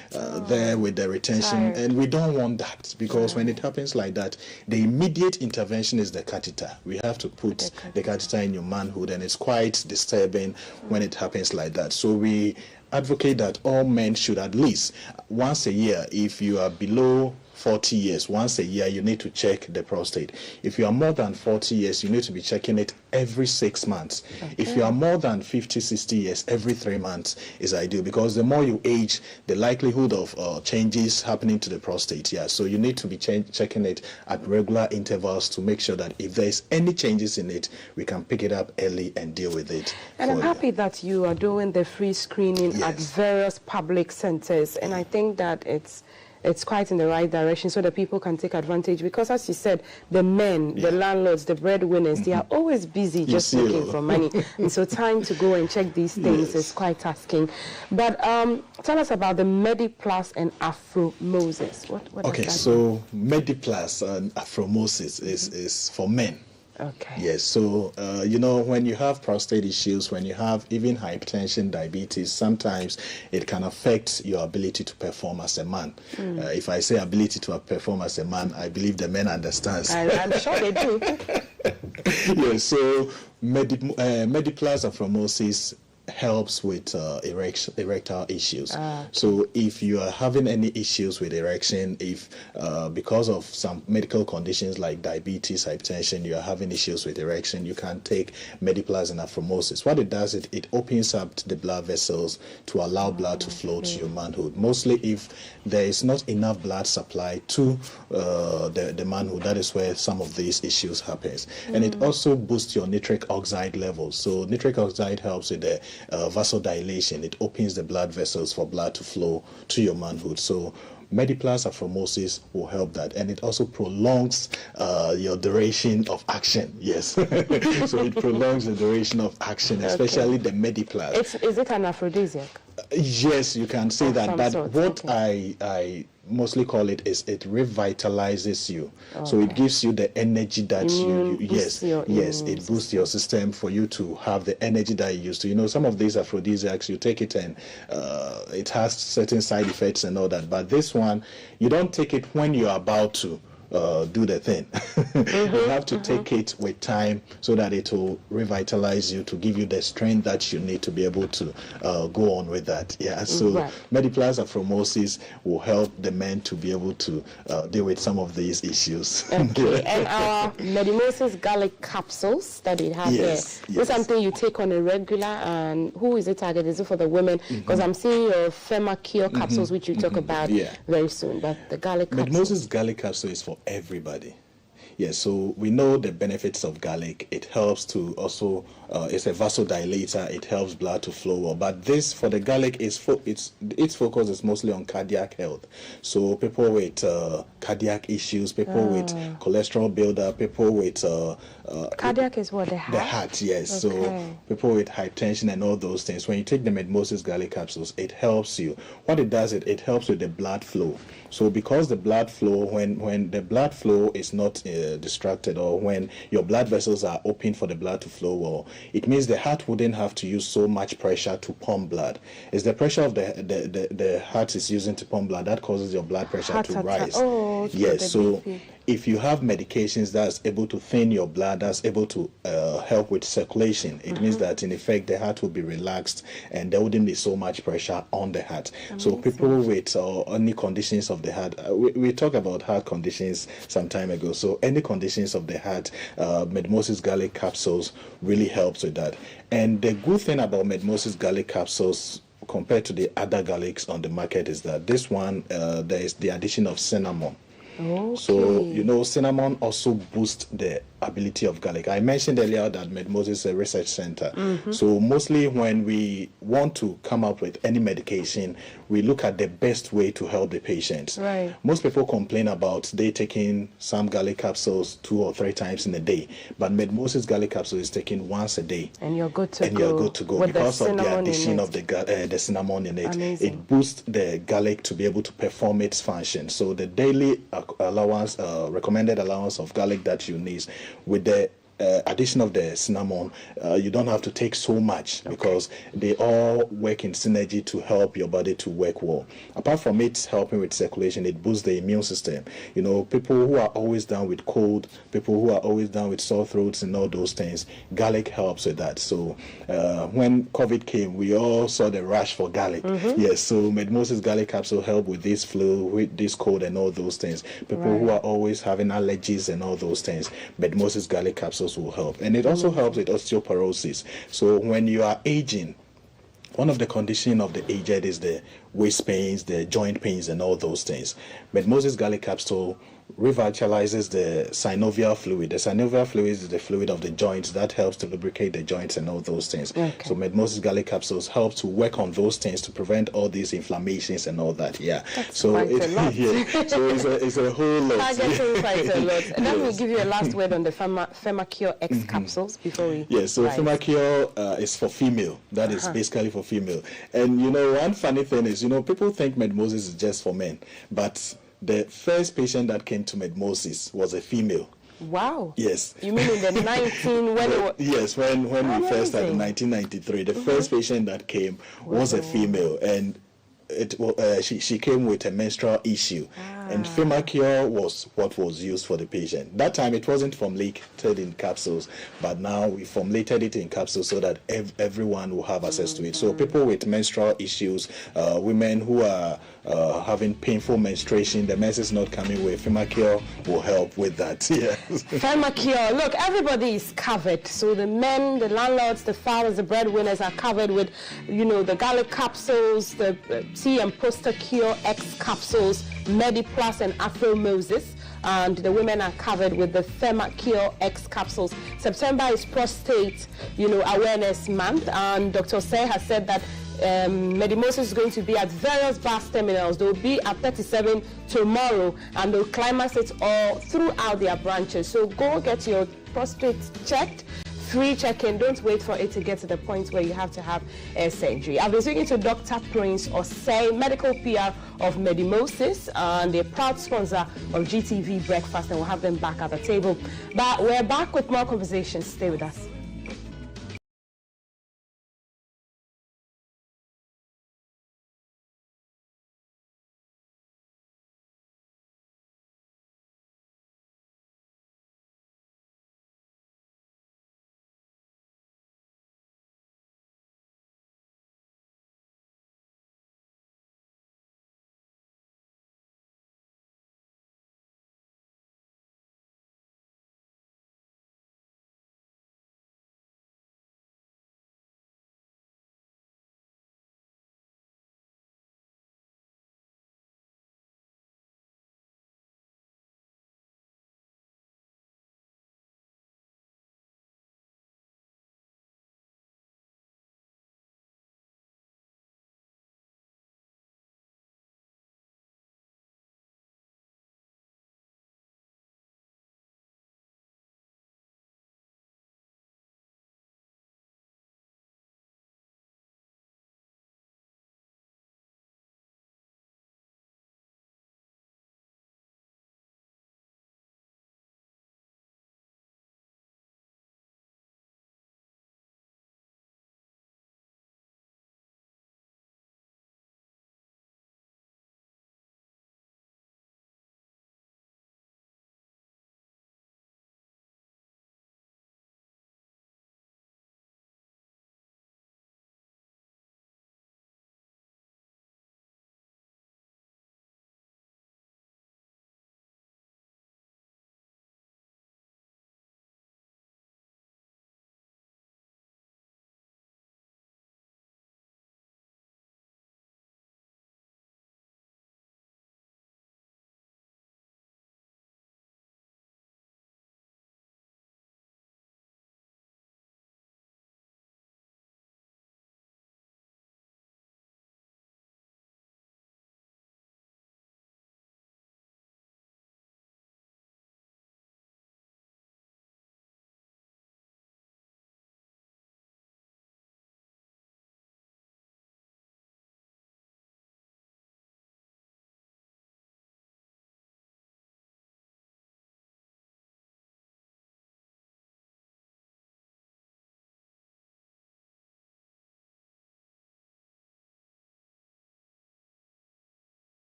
there with the retention, and we don't want that, because when it happens like that, the immediate intervention is the catheter. We have to put the catheter in your manhood, and it's quite disturbing when it happens like that. So we advocate that all men should at least once a year, if you are below 40 years, once a year you need to check the prostate. If you are more than 40 years, you need to be checking it every 6 months. If you are more than 50, 60 years, every 3 months is ideal, because the more you age, the likelihood of changes happening to the prostate. Yeah, so you need to be checking it at regular intervals to make sure that if there is any changes in it, we can pick it up early and deal with it. And I'm happy that you are doing the free screening at various public centers, and I think that it's quite in the right direction so that people can take advantage, because as you said, the men, the landlords, the breadwinners, they are always busy just looking for money, and so time to go and check these things is quite tasking. But tell us about the MediPlus and Afromosis. What okay, so MediPlus and Afromosis is for men. Okay. Yes, so you know, when you have prostate issues, when you have even hypertension, diabetes, sometimes it can affect your ability to perform as a man. If I say ability to perform as a man, I believe the men understand. I'm sure they do. Yes, so MediPlus Afromosis helps with erectile issues. So if you are having any issues with erection, if because of some medical conditions like diabetes, hypertension, you are having issues with erection, you can take MediPlus and Afromosis. What it does, it opens up the blood vessels to allow blood to flow to your manhood. Mostly if there is not enough blood supply to the manhood, that is where some of these issues happens. And it also boosts your nitric oxide levels. So nitric oxide helps with the vasodilation. It opens the blood vessels for blood to flow to your manhood. So MediPlus Afromosis will help that, and it also prolongs your duration of action. Yes, so it prolongs the duration of action, especially the MediPlus. Is it an aphrodisiac? Yes, you can say that. But sort. What I mostly call it is it revitalizes you. So it gives you the energy that it boosts your system for you to have the energy that you used to. You know, some of these aphrodisiacs, you take it and it has certain side effects and all that. But this one, you don't take it when you're about to do the thing. You have to take it with time so that it will revitalize you, to give you the strength that you need to be able to go on with that. Yeah, so MediPlus Afromosis will help the men to be able to deal with some of these issues. Okay. And our Medimosis garlic capsules that we have here, is something you take on a regular, and who is it targeted? Is it for the women? Because I'm seeing your Femacure capsules, which you talk about very soon, but the garlic capsule. Medimosis garlic capsule is for everybody. Yes, so we know the benefits of garlic. It helps to also, it's a vasodilator. It helps blood to flow well. But this, for the garlic, its focus is mostly on cardiac health. So people with cardiac issues, people with cholesterol buildup, people with... cardiac is what? The heart? The heart, yes. Okay. So people with hypertension and all those things. When you take the Medimosis garlic capsules, it helps you. What it does, it helps with the blood flow. So because the blood flow, when the blood flow is not distracted, or when your blood vessels are open for the blood to flow well, it means the heart wouldn't have to use so much pressure to pump blood. It's the pressure of the heart is using to pump blood that causes your blood pressure to rise. Yes, so if you have medications that's able to thin your blood, that's able to help with circulation, it means that in effect the heart will be relaxed and there wouldn't be so much pressure on the heart. So people with any conditions of the heart, we talked about heart conditions some time ago, so any conditions of the heart, Medimosis garlic capsules really helps with that. And the good thing about Medimosis garlic capsules compared to the other garlics on the market is that this one, there is the addition of cinnamon. Okay. So, you know, cinnamon also boosts the ability of garlic. I mentioned earlier that MedMoses is a research center. So mostly when we want to come up with any medication, we look at the best way to help the patient. Right. Most people complain about they taking some garlic capsules 2 or 3 times in a day, but MedMoses garlic capsule is taken once a day. And you're good to go. And you're good to go because of the addition of the cinnamon in it. Amazing. It boosts the garlic to be able to perform its function. So the daily allowance, recommended allowance of garlic that you need, with the addition of the cinnamon, you don't have to take so much because they all work in synergy to help your body to work well. Apart from it helping with circulation, it boosts the immune system. You know, people who are always down with cold, people who are always down with sore throats and all those things, garlic helps with that. So when COVID came, we all saw the rush for garlic. Yes, so MedMoses garlic capsule help with this flu, with this cold and all those things. People who are always having allergies and all those things, MedMoses garlic capsules will help. And it also helps with osteoporosis. So when you are aging, one of the conditions of the aged is the waist pains, the joint pains, and all those things. MedMoses garlic capsule revitalizes the synovial fluid. The synovial fluid is the fluid of the joints that helps to lubricate the joints and all those things. So MedMoses garlic capsules help to work on those things to prevent all these inflammations and all that. That's so quite a lot. so it's a whole lot. Targeting quite a lot. And let me give you a last word on the Pharmacure X capsules before we. Yes, so Pharmacure is for female. That is basically for female. And you know, one funny thing is, you know, people think MedMoses is just for men, but the first patient that came to MedMoses was a female. Wow. Yes. You mean in the 19 when it was... Yes, when we first started in 1993, the first patient that came was a female, and she came with a menstrual issue, and Pharmacure was what was used for the patient. That time it wasn't formulated in capsules, but now we formulated it in capsules so that everyone will have access to it. So people with menstrual issues, women who are having painful menstruation, the mess is not coming with, Pharmacure will help with that. Yes. Pharmacure, look, everybody is covered. So the men, the landlords, the fathers, the breadwinners are covered with, you know, the garlic capsules, the Tea and Poster Cure X capsules, MediPlus and AfroMoses. And the women are covered with the Pharmacure X capsules. September is prostate, awareness month, and Dr. Say has said that MedMoses is going to be at various bus terminals. They'll be at 37 tomorrow, and they'll climax it all throughout their branches. So go get your prostate checked. Free check-in. Don't wait for it to get to the point where you have to have surgery. I've been speaking to Dr. Prince Osei, medical PR of MedMoses, and they're proud sponsor of GTV Breakfast, and we'll have them back at the table. But we're back with more conversations. Stay with us.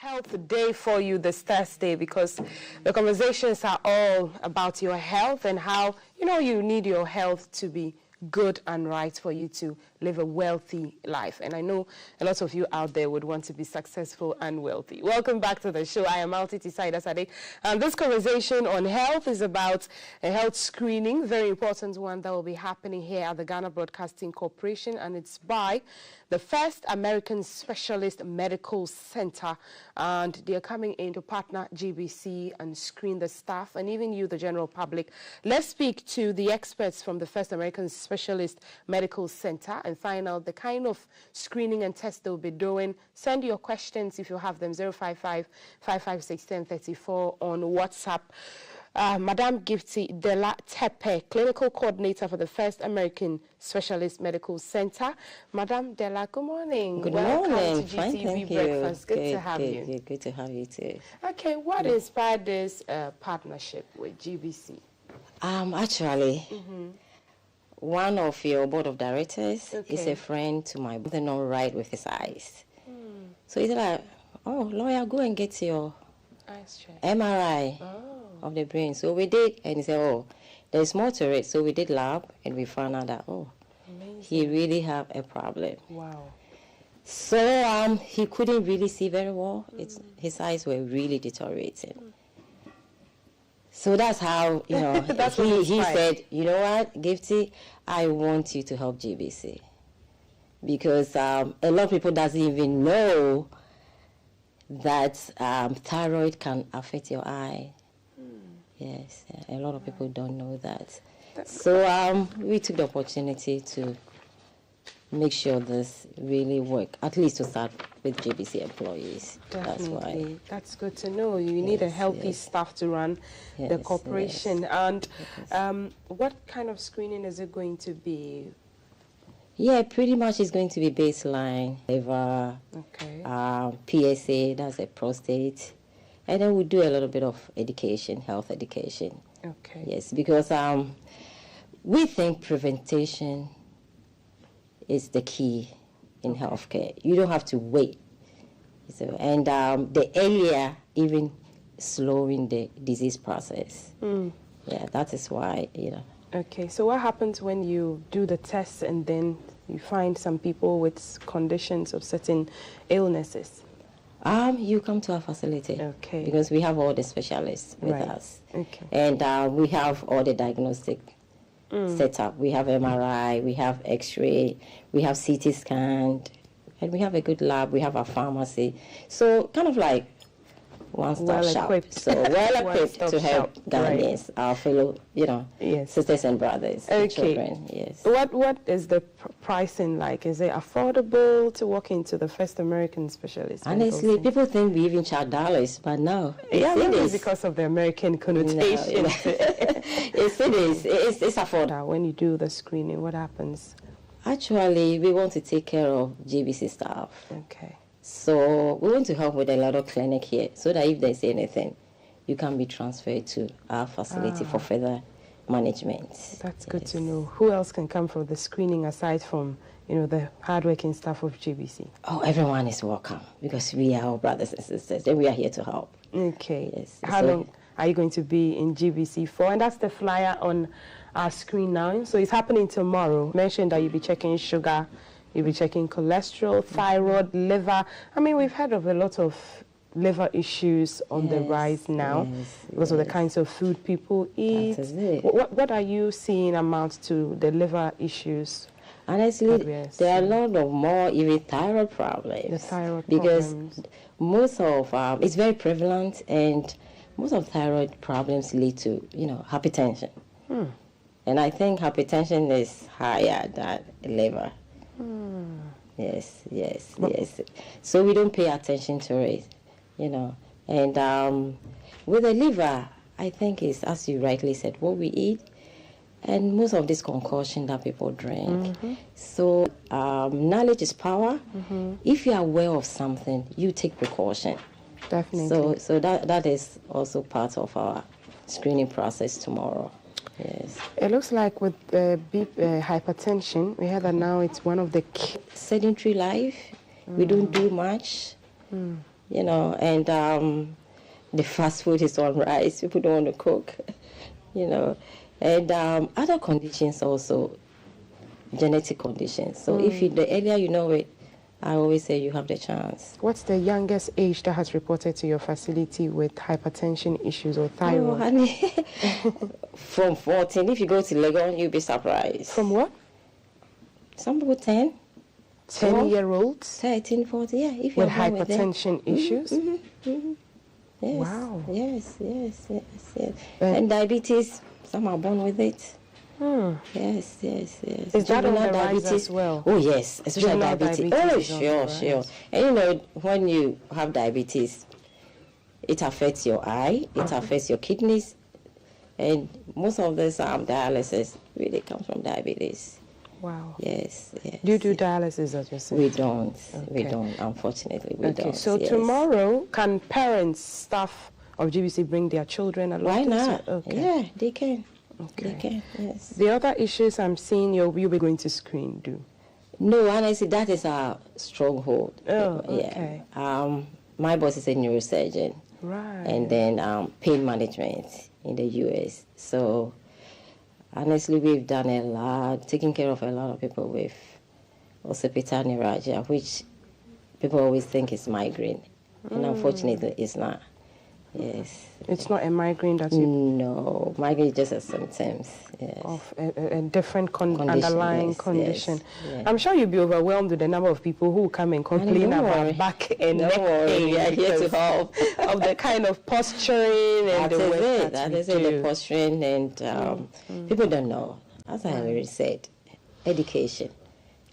Health Day for you this Thursday, because the conversations are all about your health and how, you need your health to be good and right for you to live a wealthy life. And I know a lot of you out there would want to be successful and wealthy. Welcome back to the show. I am Alti Tisai Dasade. And this conversation on health is about a health screening, very important one that will be happening here at the Ghana Broadcasting Corporation. And it's by the First American Specialist Medical Center. And they're coming in to partner GBC and screen the staff and even you, the general public. Let's speak to the experts from the First American Specialist Medical Center and find out the kind of screening and tests they'll be doing. Send your questions if you have them, 055-556-1034 on WhatsApp. Madame Gifty Dela Tepe, Clinical Coordinator for the First American Specialist Medical Center. Madame Dela, good morning. Good Welcome morning. to Fine, GTV thank you. Breakfast. Good to have you. Good to have you too. Okay, what inspired this partnership with GBC? Actually, one of your board of directors is a friend to my brother, not right with his eyes. So he's like, oh, lawyer, go and get your MRI of the brain. So we did, and he said, oh, there's more to it. So we did lab, and we found out that, he really have a problem. Wow. So he couldn't really see very well. His eyes were really deteriorating. So that's how, he said, you know what, Gifty, I want you to help GBC. Because a lot of people doesn't even know that thyroid can affect your eye. Yes, a lot of people don't know that. So we took the opportunity to make sure this really work, at least to start with GBC employees. Definitely. That's why. That's good to know. You need a healthy staff to run the corporation. And what kind of screening is it going to be? Yeah, pretty much it's going to be baseline, liver, PSA, that's a prostate. And then we do a little bit of education, health education. Okay. Yes, because we think prevention is the key in healthcare. You don't have to wait. So, and the earlier, even slowing the disease process. Yeah, that is why, Okay, so what happens when you do the tests and then you find some people with conditions of certain illnesses? You come to our facility. Okay. Because we have all the specialists with us. Okay. And we have all the diagnostic setup. We have MRI, we have X-ray, we have CT scan, and we have a good lab, we have a pharmacy. So kind of like one-stop shop. So well-equipped to help Ghanaians, our fellow, sisters and brothers, and children. Yes. What is the pricing like? Is it affordable to walk into the First American Specialist? Honestly, people think we even charge dollars, but no. Maybe because of the American connotation. No, it's affordable. When you do the screening, what happens? Actually, we want to take care of GBC staff. Okay. So we want to help with a little clinic here so that if there's anything, you can be transferred to our facility for further management. That's good to know. Who else can come for the screening aside from, the hardworking staff of GBC? Oh, everyone is welcome because we are our brothers and sisters and we are here to help. Okay. Yes. How long are you going to be in GBC for? And that's the flyer on our screen now. So it's happening tomorrow. Mentioned that you'll be checking sugar, you'll be checking cholesterol, thyroid, liver. I mean, we've heard of a lot of liver issues on the rise now because of the kinds of food people eat. What are you seeing amount to the liver issues? Honestly, there are a lot of more even thyroid problems. The thyroid because problems. Most of it's very prevalent, and most of thyroid problems lead to hypertension. And I think hypertension is higher than liver. Yes. So we don't pay attention to it, And with the liver, I think it's, as you rightly said, what we eat, and most of this concoction that people drink. So knowledge is power. If you are aware of something, you take precaution. Definitely. So that is also part of our screening process tomorrow. Yes. It looks like with the hypertension, we heard that now it's one of the key. Sedentary life, we don't do much. you know, and the fast food is on rise. People don't want to cook, you know, and other conditions also, genetic conditions. So if you, the earlier you know it, I always say you have the chance. What's the youngest age that has reported to your facility with hypertension issues or thyroid? Oh, honey. From 14. If you go to Legon, you'll be surprised. From what? Some people 10. 10-year-olds? 13, 14, yeah. If with hypertension issues? Yes. Wow. Yes. And diabetes, some are born with it. Yes. Is that on the rise as well? Oh, yes, especially diabetes. Oh, sure. And you know, when you have diabetes, it affects your eye, it affects your kidneys, and most of this dialysis really comes from diabetes. Wow. Yes. Do you do dialysis at your center? We don't. Okay. We don't. Unfortunately, we don't. So tomorrow, can parents, staff of GBC bring their children along? Why not? Okay. Yeah, they can. Okay. They can. Yes. The other issues I'm seeing you'll be going to screen do? No, honestly, that is our stronghold. Oh, okay. Yeah. My boss is a neurosurgeon. Right. And then pain management in the U.S. So. Honestly, we've done a lot, taken care of a lot of people with occipital neuralgia, which people always think is migraine. And unfortunately, it's not. Yes. It's not a migraine that you... No, migraine is just a symptoms, yes. Of a different underlying condition. Yes. I'm sure you'll be overwhelmed with the number of people who come and complain about back and neck pain. We are here to help. Of the kind of posturing and the way that is it, the posturing, and people don't know. As I already said, education.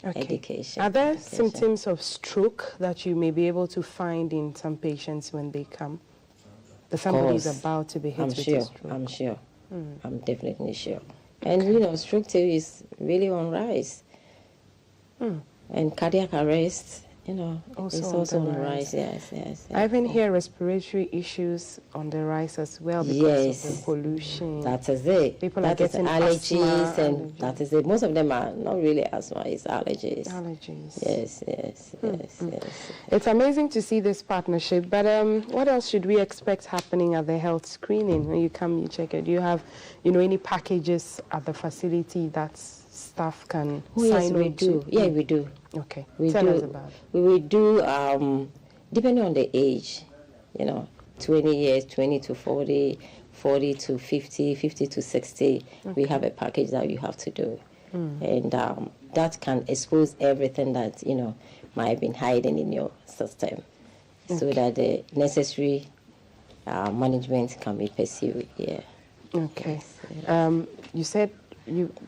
Okay. Education. Are there symptoms of stroke that you may be able to find in some patients when they come? That somebody is about to be hit with a stroke? I'm sure. I'm definitely sure. And you know, stroke too is really on rise. And cardiac arrest, you know, it's also on the rise. Yes. I even hear respiratory issues on the rise as well because of the pollution. That is it. People are getting allergies, and that is it. Most of them are not really asthma, it's allergies. Yes. It's amazing to see this partnership, but what else should we expect happening at the health screening? When you come, you check it. Do you have, any packages at the facility that staff can sign on to? Yeah, we do. Okay. Tell us about it. We will do, depending on the age, 20 years, 20 to 40, 40 to 50, 50 to 60. We have a package that you have to do. And that can expose everything that, might have been hiding in your system so that the necessary management can be pursued. Yeah. Okay. You said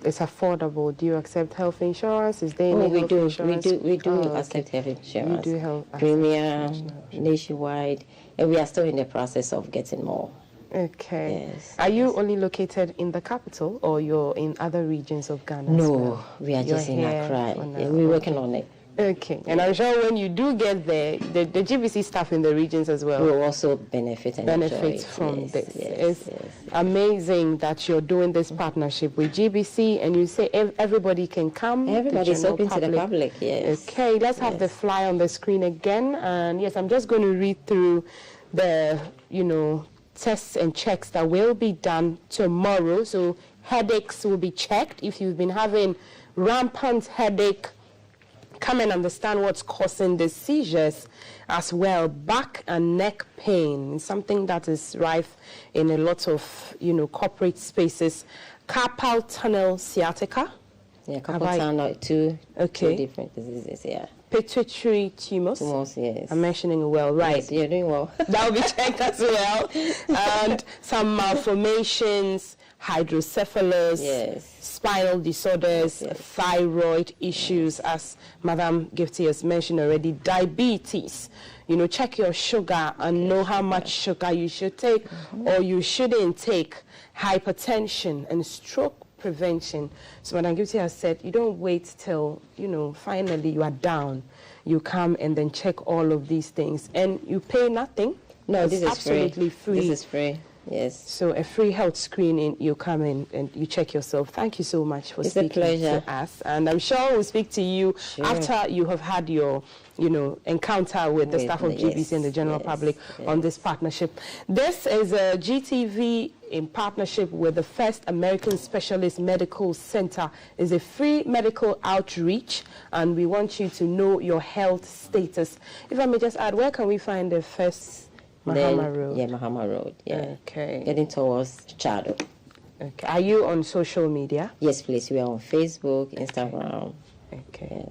it's affordable. Do you accept health insurance? Is there any health insurance? We do accept health insurance. We do health premium, nationwide, and we are still in the process of getting more. Okay. Yes. Are you only located in the capital, or you're in other regions of Ghana? No, we are just in Accra. We're working on it. Okay, and I'm sure when you do get there, the GBC staff in the regions as well will also benefit from this. It's amazing that you're doing this partnership with GBC, and you say everybody can come. Everybody's open to the public, yes. Okay, let's have the flyer on the screen again. And yes, I'm just going to read through the, tests and checks that will be done tomorrow. So headaches will be checked. If you've been having rampant headache, come and understand what's causing the seizures as well. Back and neck pain, something that is rife in a lot of, corporate spaces. Carpal tunnel sciatica. Yeah, carpal tunnel, two different diseases, yeah. Pituitary tumors. Yes. I'm mentioning it well, right? Yes, you're doing well. That will be checked as well. And some malformations, hydrocephalus, spinal disorders, thyroid issues, as Madam Gifty has mentioned already, diabetes. Check your sugar and know how much sugar you should take or you shouldn't take. Hypertension and stroke prevention. So Madam Gifty has said, you don't wait till, finally you are down. You come and then check all of these things. And you pay nothing. No, this is absolutely free. This is free. Yes. So a free health screening, you come in and you check yourself. Thank you so much for speaking to us. And I'm sure we'll speak to you after you have had your, encounter with the staff of GBC and the general public on this partnership. This is a GTV in partnership with the First American Specialist Medical Center. It's a free medical outreach, and we want you to know your health status. If I may just add, where can we find the First Mahama Road? Yeah, Mahama Road. Yeah. Okay. Getting towards Chado. Okay. Are you on social media? Yes, please. We are on Facebook, Instagram. Okay.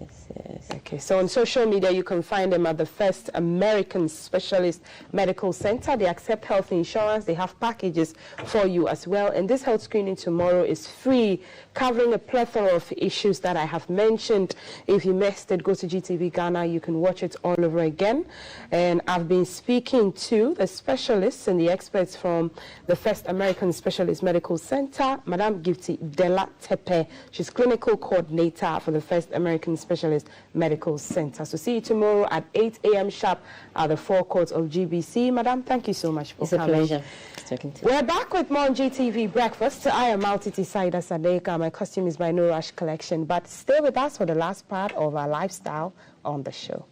Yes. Okay. So on social media, you can find them at the First American Specialist Medical Center. They accept health insurance. They have packages for you as well. And this health screening tomorrow is free, covering a plethora of issues that I have mentioned. If you missed it, go to GTV Ghana. You can watch it all over again. And I've been speaking to the specialists and the experts from the First American Specialist Medical Center, Madame Gifty Della Tepe. She's clinical coordinator for the First American Specialist Medical Center. So see you tomorrow at 8 a.m. sharp at the forecourt of GBC. Madam, thank you so much for coming. It's a pleasure talking to you. We're back with more on GTV Breakfast. I am Maltiti Saida Sadeka. My costume is by No Rush Collection. But stay with us for the last part of our lifestyle on the show.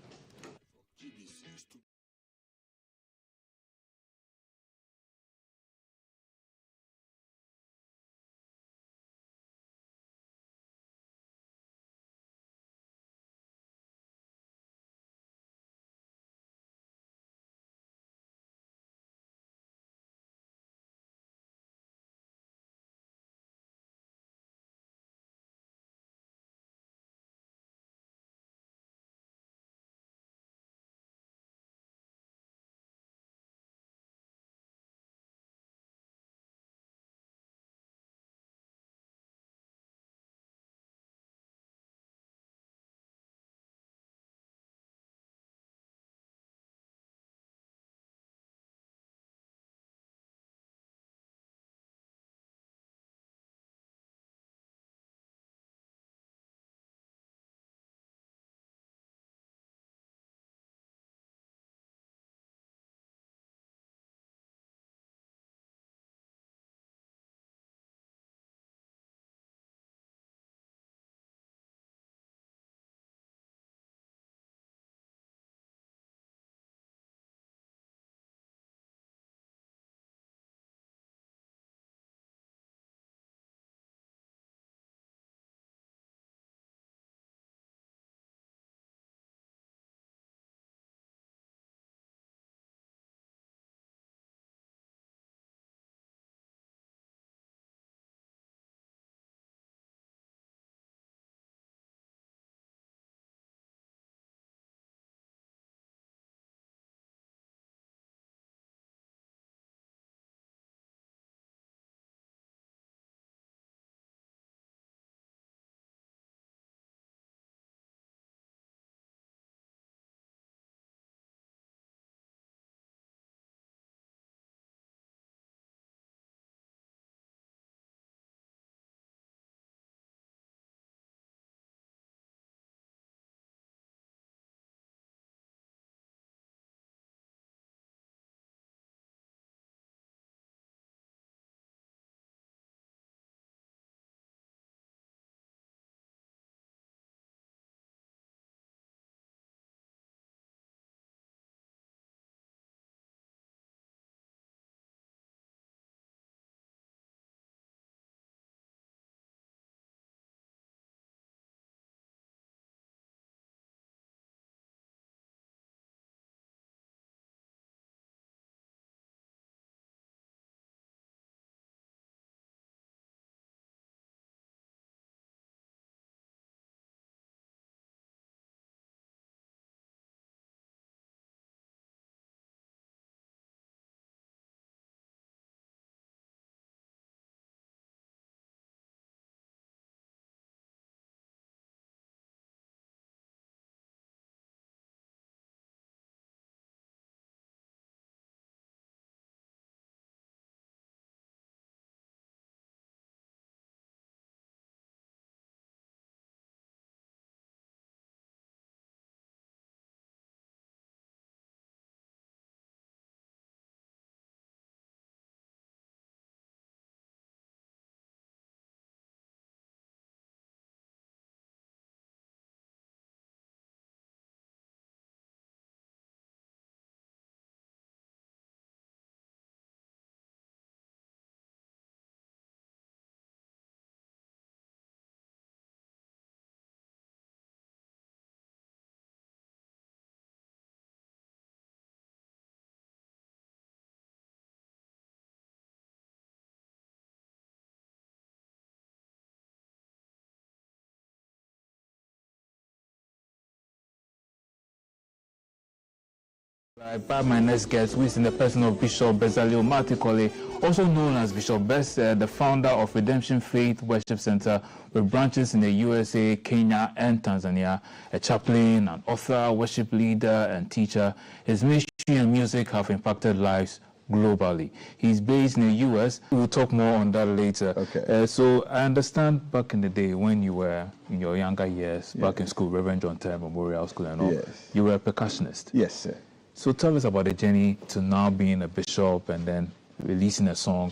By my next guest, who is in the person of Bishop Bezalel Matikole, also known as Bishop Bess, the founder of Redemption Faith Worship Center with branches in the USA, Kenya, and Tanzania, a chaplain, an author, worship leader, and teacher. His ministry and music have impacted lives globally. He's based in the US. We'll talk more on that later. Okay. So I understand back in the day when you were in your younger years, back in school, Reverend John Terry Memorial School and all, you were a percussionist. Yes, sir. So tell us about the journey to now being a bishop and then releasing a song,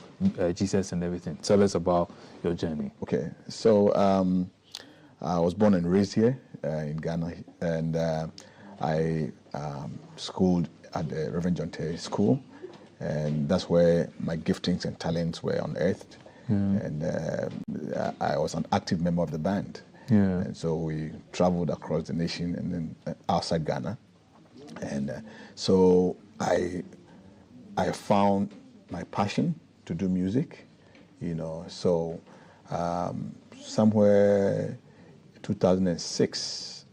Jesus and everything. Tell us about your journey. Okay, so I was born and raised here in Ghana, and I schooled at the Reverend John Terry School, and that's where my giftings and talents were unearthed. And I was an active member of the band. And so we traveled across the nation and then outside Ghana. And so I found my passion to do music, you know. So somewhere 2006,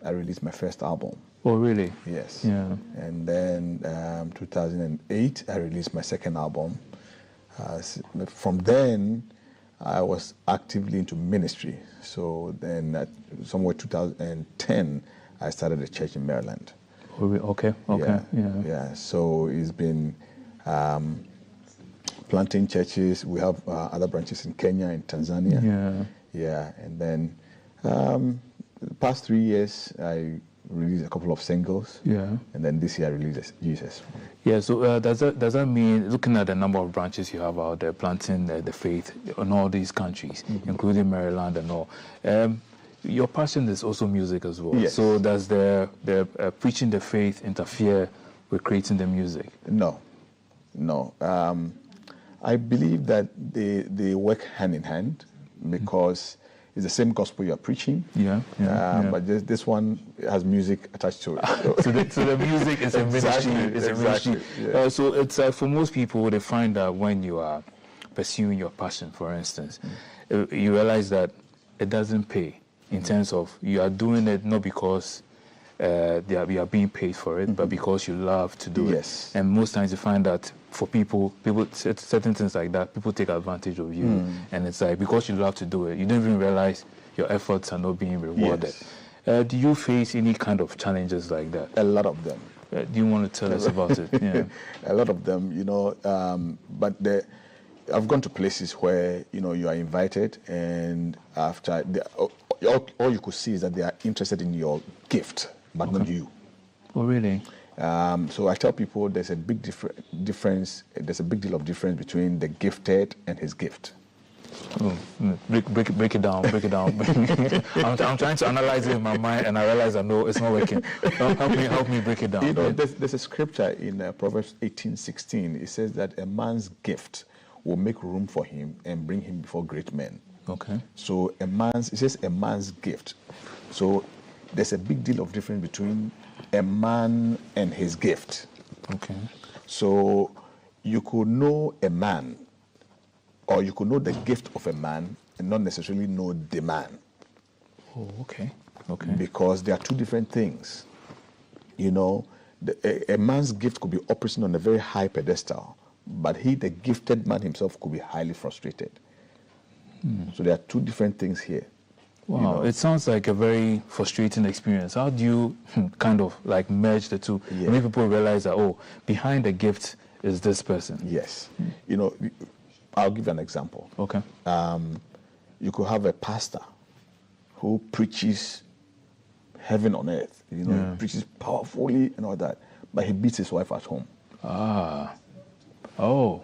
I released my first album. Oh, really? Yes. Yeah. And then 2008, I released my second album. From then, I was actively into ministry. So then, somewhere 2010, I started a church in Maryland. Okay. Yeah. So it's been planting churches. We have other branches in Kenya and Tanzania. Yeah. And then the past 3 years, I released a couple of singles. And then this year I released Jesus. Yeah. So does that mean, looking at the number of branches you have out there, planting the faith in all these countries, including Maryland and all, your passion is also music as well. Yes. So does the preaching the faith interfere with creating the music? No. I believe that they work hand in hand because it's the same gospel you're preaching. But this one has music attached to it. So the music is a ministry. It's a ministry. Yeah. So it's for most people, they find that when you are pursuing your passion, for instance, you realize that it doesn't pay. In terms of you are doing it not because you are being paid for it, but because you love to do it. And most times you find that for people certain things like that, people take advantage of you. And it's like because you love to do it, you don't even realize your efforts are not being rewarded. Do you face any kind of challenges like that? A lot of them. Do you want to tell us about it? Yeah. A lot of them, you know, but I've gone to places where, you know, you are invited, and after all you could see is that they are interested in your gift, but not you. Oh, really? So I tell people there's a big difference. There's a big deal of difference between the gifted and his gift. Oh, break it down. I'm trying to analyze it in my mind, and I realize I know it's not working. Help me break it down. You know, there's a scripture in Proverbs 18:16. It says that a man's gift will make room for him and bring him before great men. Okay. So it says a man's gift. So there's a big deal of difference between a man and his gift. Okay. So you could know a man, or you could know the gift of a man and not necessarily know the man. Oh, okay. Because they are two different things. You know, a man's gift could be operating on a very high pedestal, but the gifted man himself, could be highly frustrated. So there are two different things here. Wow, you know? It sounds like a very frustrating experience. How do you kind of like merge the two? Yeah. Many people realize that, behind the gift is this person. Yes. You know, I'll give you an example. Okay. You could have a pastor who preaches heaven on earth. You know, he preaches powerfully and all that, but he beats his wife at home. Oh,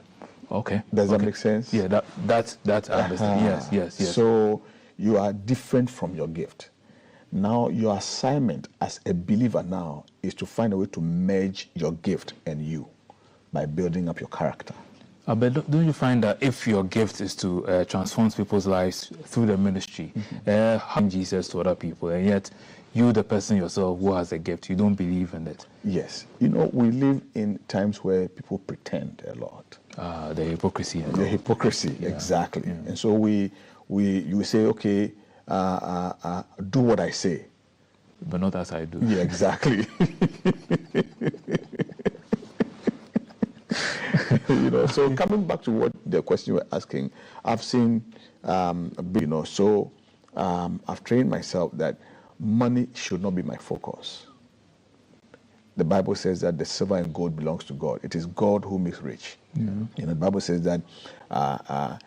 okay. Does that make sense? Yeah, that I understand. Yes. So you are different from your gift. Now your assignment as a believer now is to find a way to merge your gift and you by building up your character. But don't you find that if your gift is to transform people's lives through the ministry, how Jesus to other people, and yet you, the person yourself who has a gift, you don't believe in it? Yes. You know, we live in times where people pretend a lot. The hypocrisy. The hypocrisy, exactly. Yeah. And so you say, okay, do what I say. But not as I do. Yeah, exactly. You know, so coming back to what the question you were asking, I've seen, so I've trained myself that money should not be my focus. The Bible says that the silver and gold belongs to God. It is God who makes rich. Yeah. You know, the Bible says that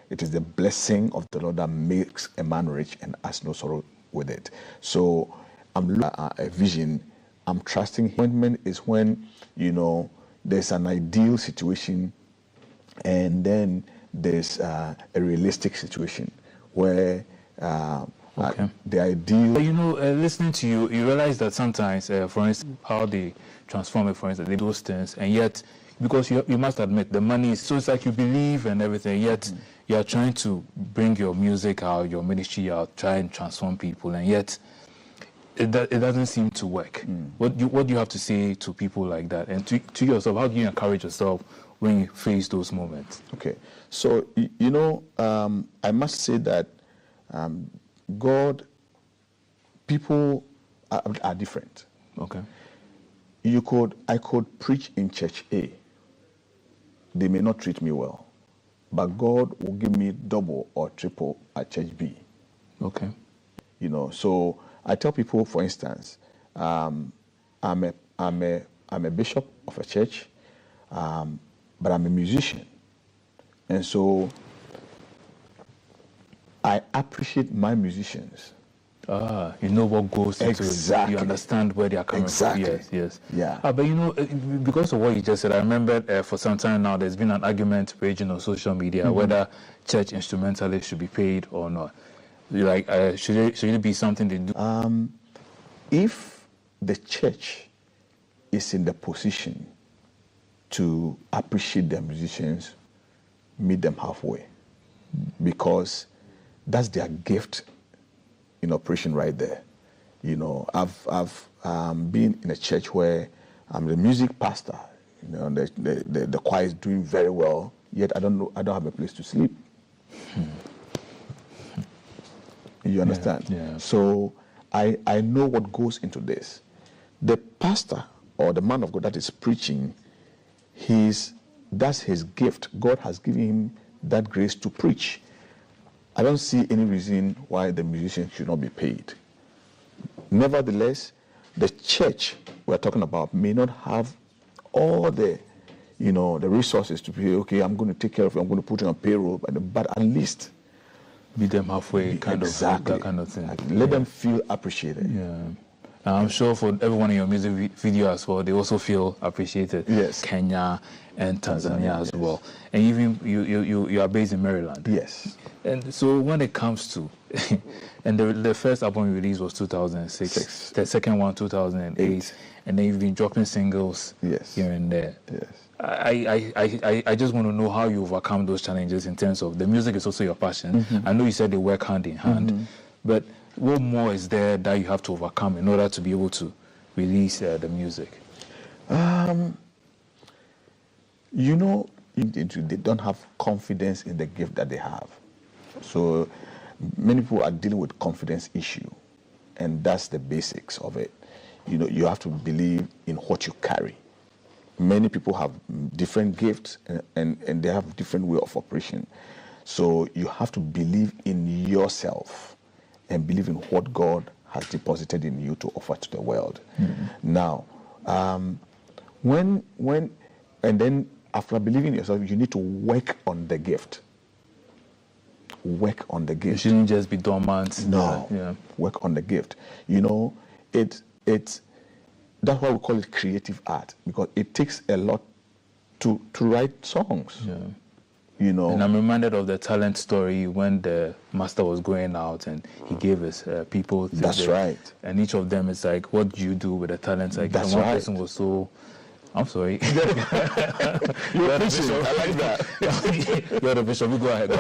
it is the blessing of the Lord that makes a man rich and has no sorrow with it. So I'm looking at a vision. I'm trusting Him. Is when, you know, there's an ideal situation and then there's a realistic situation where the ideal... You know, listening to you, you realize that sometimes, for instance, how they transform it, for instance, they do those things, and yet, because you must admit, the money is, so it's like you believe and everything, yet you are trying to bring your music out, your ministry out, try and transform people, and yet it doesn't seem to work. What do you have to say to people like that? And to yourself, how do you encourage yourself when you face those moments? Okay, so, you know, I must say that people are different. Okay. I could preach in church A. They may not treat me well, but God will give me double or triple at church B. Okay. You know, so I tell people, for instance, I'm a bishop of a church, but I'm a musician, and so I appreciate my musicians. You know what goes into it. You understand where they are coming from. Yes. Yeah. But you know, because of what you just said, I remember for some time now there's been an argument raging on social media whether church instrumentalists should be paid or not. Like, should it be something they do? If the church is in the position to appreciate their musicians, meet them halfway, because that's their gift in operation right there. You know, I've been in a church where I'm the music pastor. You know, the choir is doing very well, yet I don't have a place to sleep. You understand? Yeah. So I know what goes into this. The pastor or the man of God that is preaching, that's his gift. God has given him that grace to preach. I don't see any reason why the musician should not be paid. Nevertheless, the church we're talking about may not have all the resources to pay. Okay, I'm going to take care of you. I'm going to put you on payroll, but at least meet them halfway, kind of that kind of thing. Let them feel appreciated. Yeah. I'm sure for everyone in your music video as well, they also feel appreciated. Yes. Kenya and Tanzania as well. And even you are based in Maryland. Yes. And so when it comes to, and the first album you released was 2006. The second one 2008. And then you've been dropping singles here and there. Yes. I just want to know how you overcome those challenges in terms of the music is also your passion. I know you said they work hand in hand, but what more is there that you have to overcome in order to be able to release the music? You know, they don't have confidence in the gift that they have. So many people are dealing with confidence issue, and that's the basics of it. You know, you have to believe in what you carry. Many people have different gifts and they have different way of operation. So you have to believe in yourself and believe in what God has deposited in you to offer to the world. Now, and then after believing in yourself, you need to work on the gift. Work on the gift. You shouldn't just be dormant. No. Yeah. Work on the gift. You know, it's that's why we call it creative art, because it takes a lot to write songs. Yeah. You know. And I'm reminded of the talent story when the master was going out and he gave his people. That's right. And each of them is like, what do you do with the talent? Like, that's one right. person was so. I'm sorry. You're the bishop. I like that. You're the bishop. Go ahead.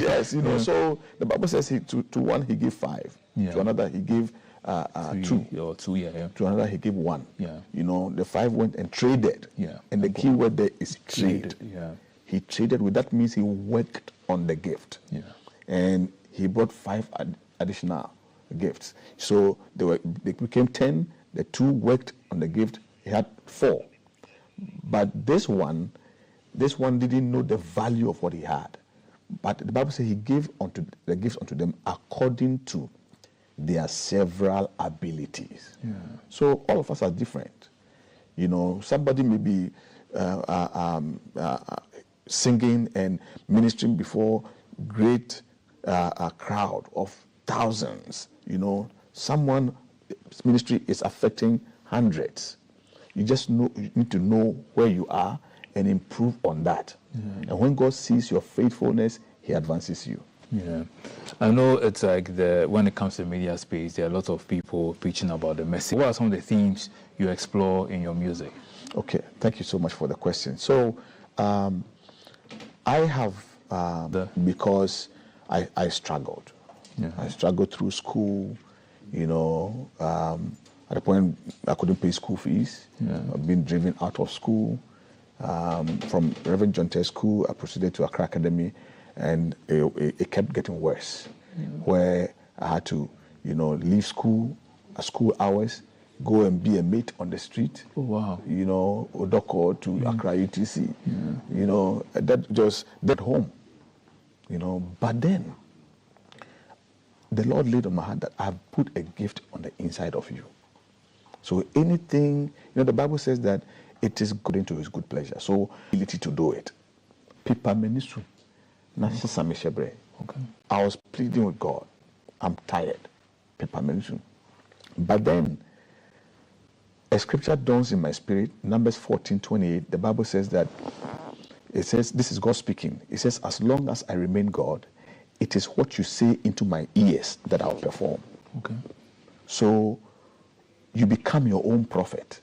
Yes, you know. So the Bible says to one he gave 5, to another he gave 2. To another he gave 1. Yeah. You know, the 5 went and traded. Yeah. And the key word there is trade. Yeah. He traded with that means he worked on the gift. Yeah. And he brought 5 additional gifts. So they became 10. The 2 worked on the gift. He had 4. But this one, This one didn't know the value of what he had. But the Bible says he gave the gifts unto them according to their several abilities. Yeah. So all of us are different. You know, somebody may be singing and ministering before great a crowd of thousands. You know, someone's ministry is affecting hundreds. You just you need to know where you are and improve on that. Yeah. And when God sees your faithfulness, he advances you. Yeah, I know it's like when it comes to the media space, there are a lot of people preaching about the message. What are some of the themes you explore in your music? Okay, thank you so much for the question. So, I have, because I struggled. Yeah. I struggled through school, you know, at a point I couldn't pay school fees. Yeah. I've been driven out of school. From Reverend John Terry School, I proceeded to Accra Academy, and it kept getting worse, where I had to, you know, leave school at school hours, go and be a mate on the street. Oh, wow. You know, Odoko to Accra UTC. Yeah. You know, that just that home. You know, but then the Lord laid on my heart that I have put a gift on the inside of you. So anything, you know, the Bible says that it is good into his good pleasure. So ability to do it. Okay. I was pleading with God. I'm tired. But then a scripture dawns in my spirit, Numbers 14:28. The Bible says that, it says, this is God speaking. It says, as long as I remain God, it is what you say into my ears that I'll perform. Okay. So you become your own prophet.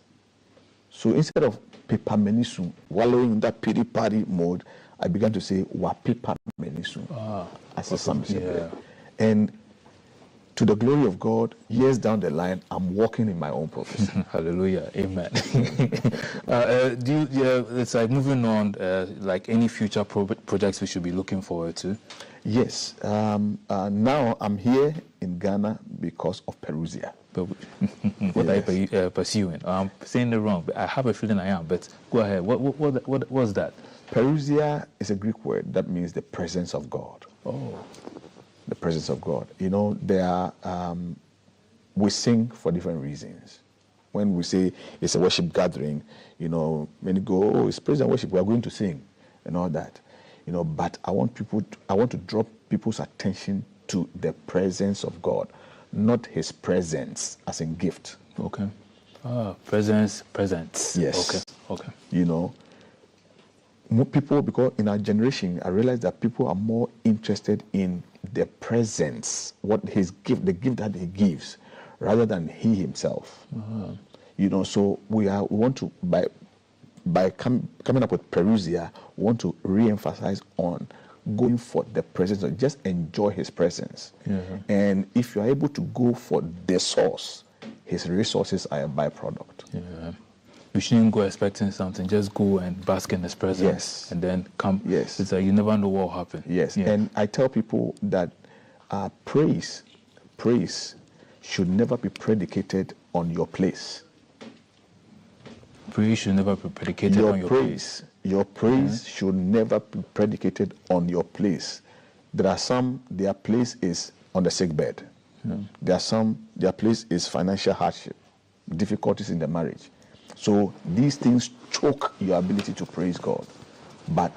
So instead of pepamenisu, wallowing in that pity party mode, I began to say wa pepamenisu as a psalmist. Yeah. And to the glory of God, years down the line, I'm walking in my own prophecy. Hallelujah. Amen. It's like moving on, like any future projects we should be looking forward to? Yes. Now I'm here in Ghana because of Perusia. What are you pursuing? I'm saying it wrong, but I have a feeling I am. But go ahead. What was that? Perusia is a Greek word that means the presence of God. Oh. The presence of God. You know, we sing for different reasons. When we say it's a worship gathering, you know, many go, oh, it's praise and worship, we are going to sing and all that. You know, but I want to draw people's attention to the presence of God, not his presence as in gift. Okay. Presence. Yes. Okay. You know, more people, because in our generation, I realize that people are more interested in the presence, what his gift, the gift that he gives, rather than he himself. You know, so we want to, by coming up with Perusia, we want to re-emphasize on going for the presence, or just enjoy his presence. Yeah. And if you are able to go for the source, his resources are a byproduct. Yeah. You shouldn't go expecting something. Just go and bask in his presence. Yes. And then come. Yes. It's like you never know what will happen. Yes. Yeah. And I tell people that praise should never be predicated on your place. Praise should never be predicated on your place. Your praise should never be predicated on your place. There are some, their place is on the sick bed. Yeah. There are some, their place is financial hardship, difficulties in the marriage. So these things choke your ability to praise God. But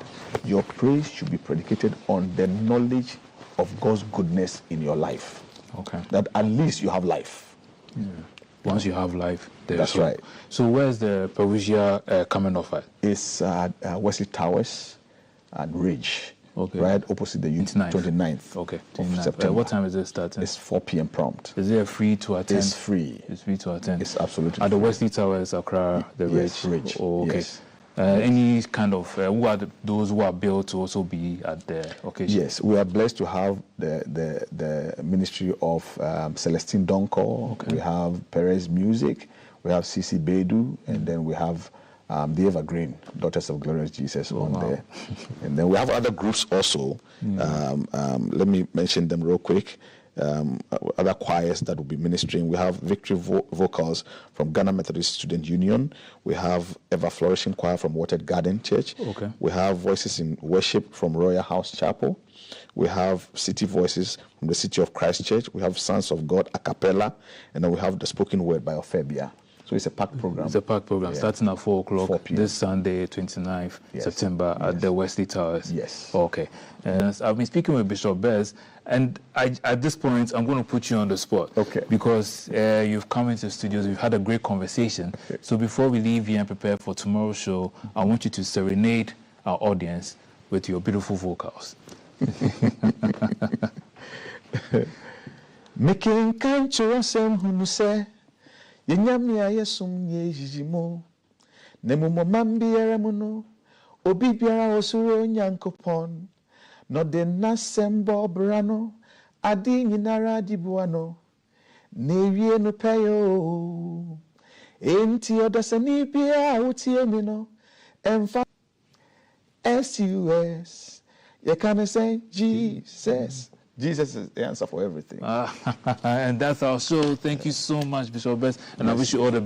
your praise should be predicated on the knowledge of God's goodness in your life. Okay. That at least you have life. Yeah. Once you have life, that's right. So where's the Perusia coming off at? It's Wesley Towers and Ridge. Okay. Right opposite the 29th. Okay. Of September. What time is it starting? It's 4 p.m. prompt. Is it free to attend? It's free. It's free to attend. It's absolutely at the Wesley Towers, Accra, the Ridge. Ridge. Oh, okay. Yes. Any kind of who are those who are built to also be at the occasion? Yes, we are blessed to have the ministry of Celestine Donko. Okay. We have Perez Music. We have CC Bedu, and then we have the Evergreen Daughters of Glorious Jesus on there. And then we have other groups also. Let me mention them real quick. other choirs that will be ministering. We have Victory Vocals from Ghana Methodist Student Union. We have Ever Flourishing Choir from Watered Garden Church. Okay. We have Voices in Worship from Royal House Chapel. We have City Voices from the City of Christ Church. We have Sons of God a cappella, and then we have the spoken word by Ophebia. So it's a packed program. It's a packed program, starting at 4 o'clock 4 p.m. this Sunday, 29th September at the Wesley Towers. Yes. Okay. And I've been speaking with Bishop Bess, and at this point, I'm going to put you on the spot. Okay. Because you've come into the studios, we've had a great conversation. Okay. So before we leave here and prepare for tomorrow's show, I want you to serenade our audience with your beautiful vocals. Making kancho sem hunuse yenyamia yesum ye jijimo nemumo mambiere muno obi biara osuro nyankopon no de nasembo brano adi nyinara dibuano newie no peyo enti odasani bia utie mi no emfa SUS you can say Jesus. Jesus is the answer for everything. And that's our show. Thank you so much, Bishop Bess, and I wish you all the best.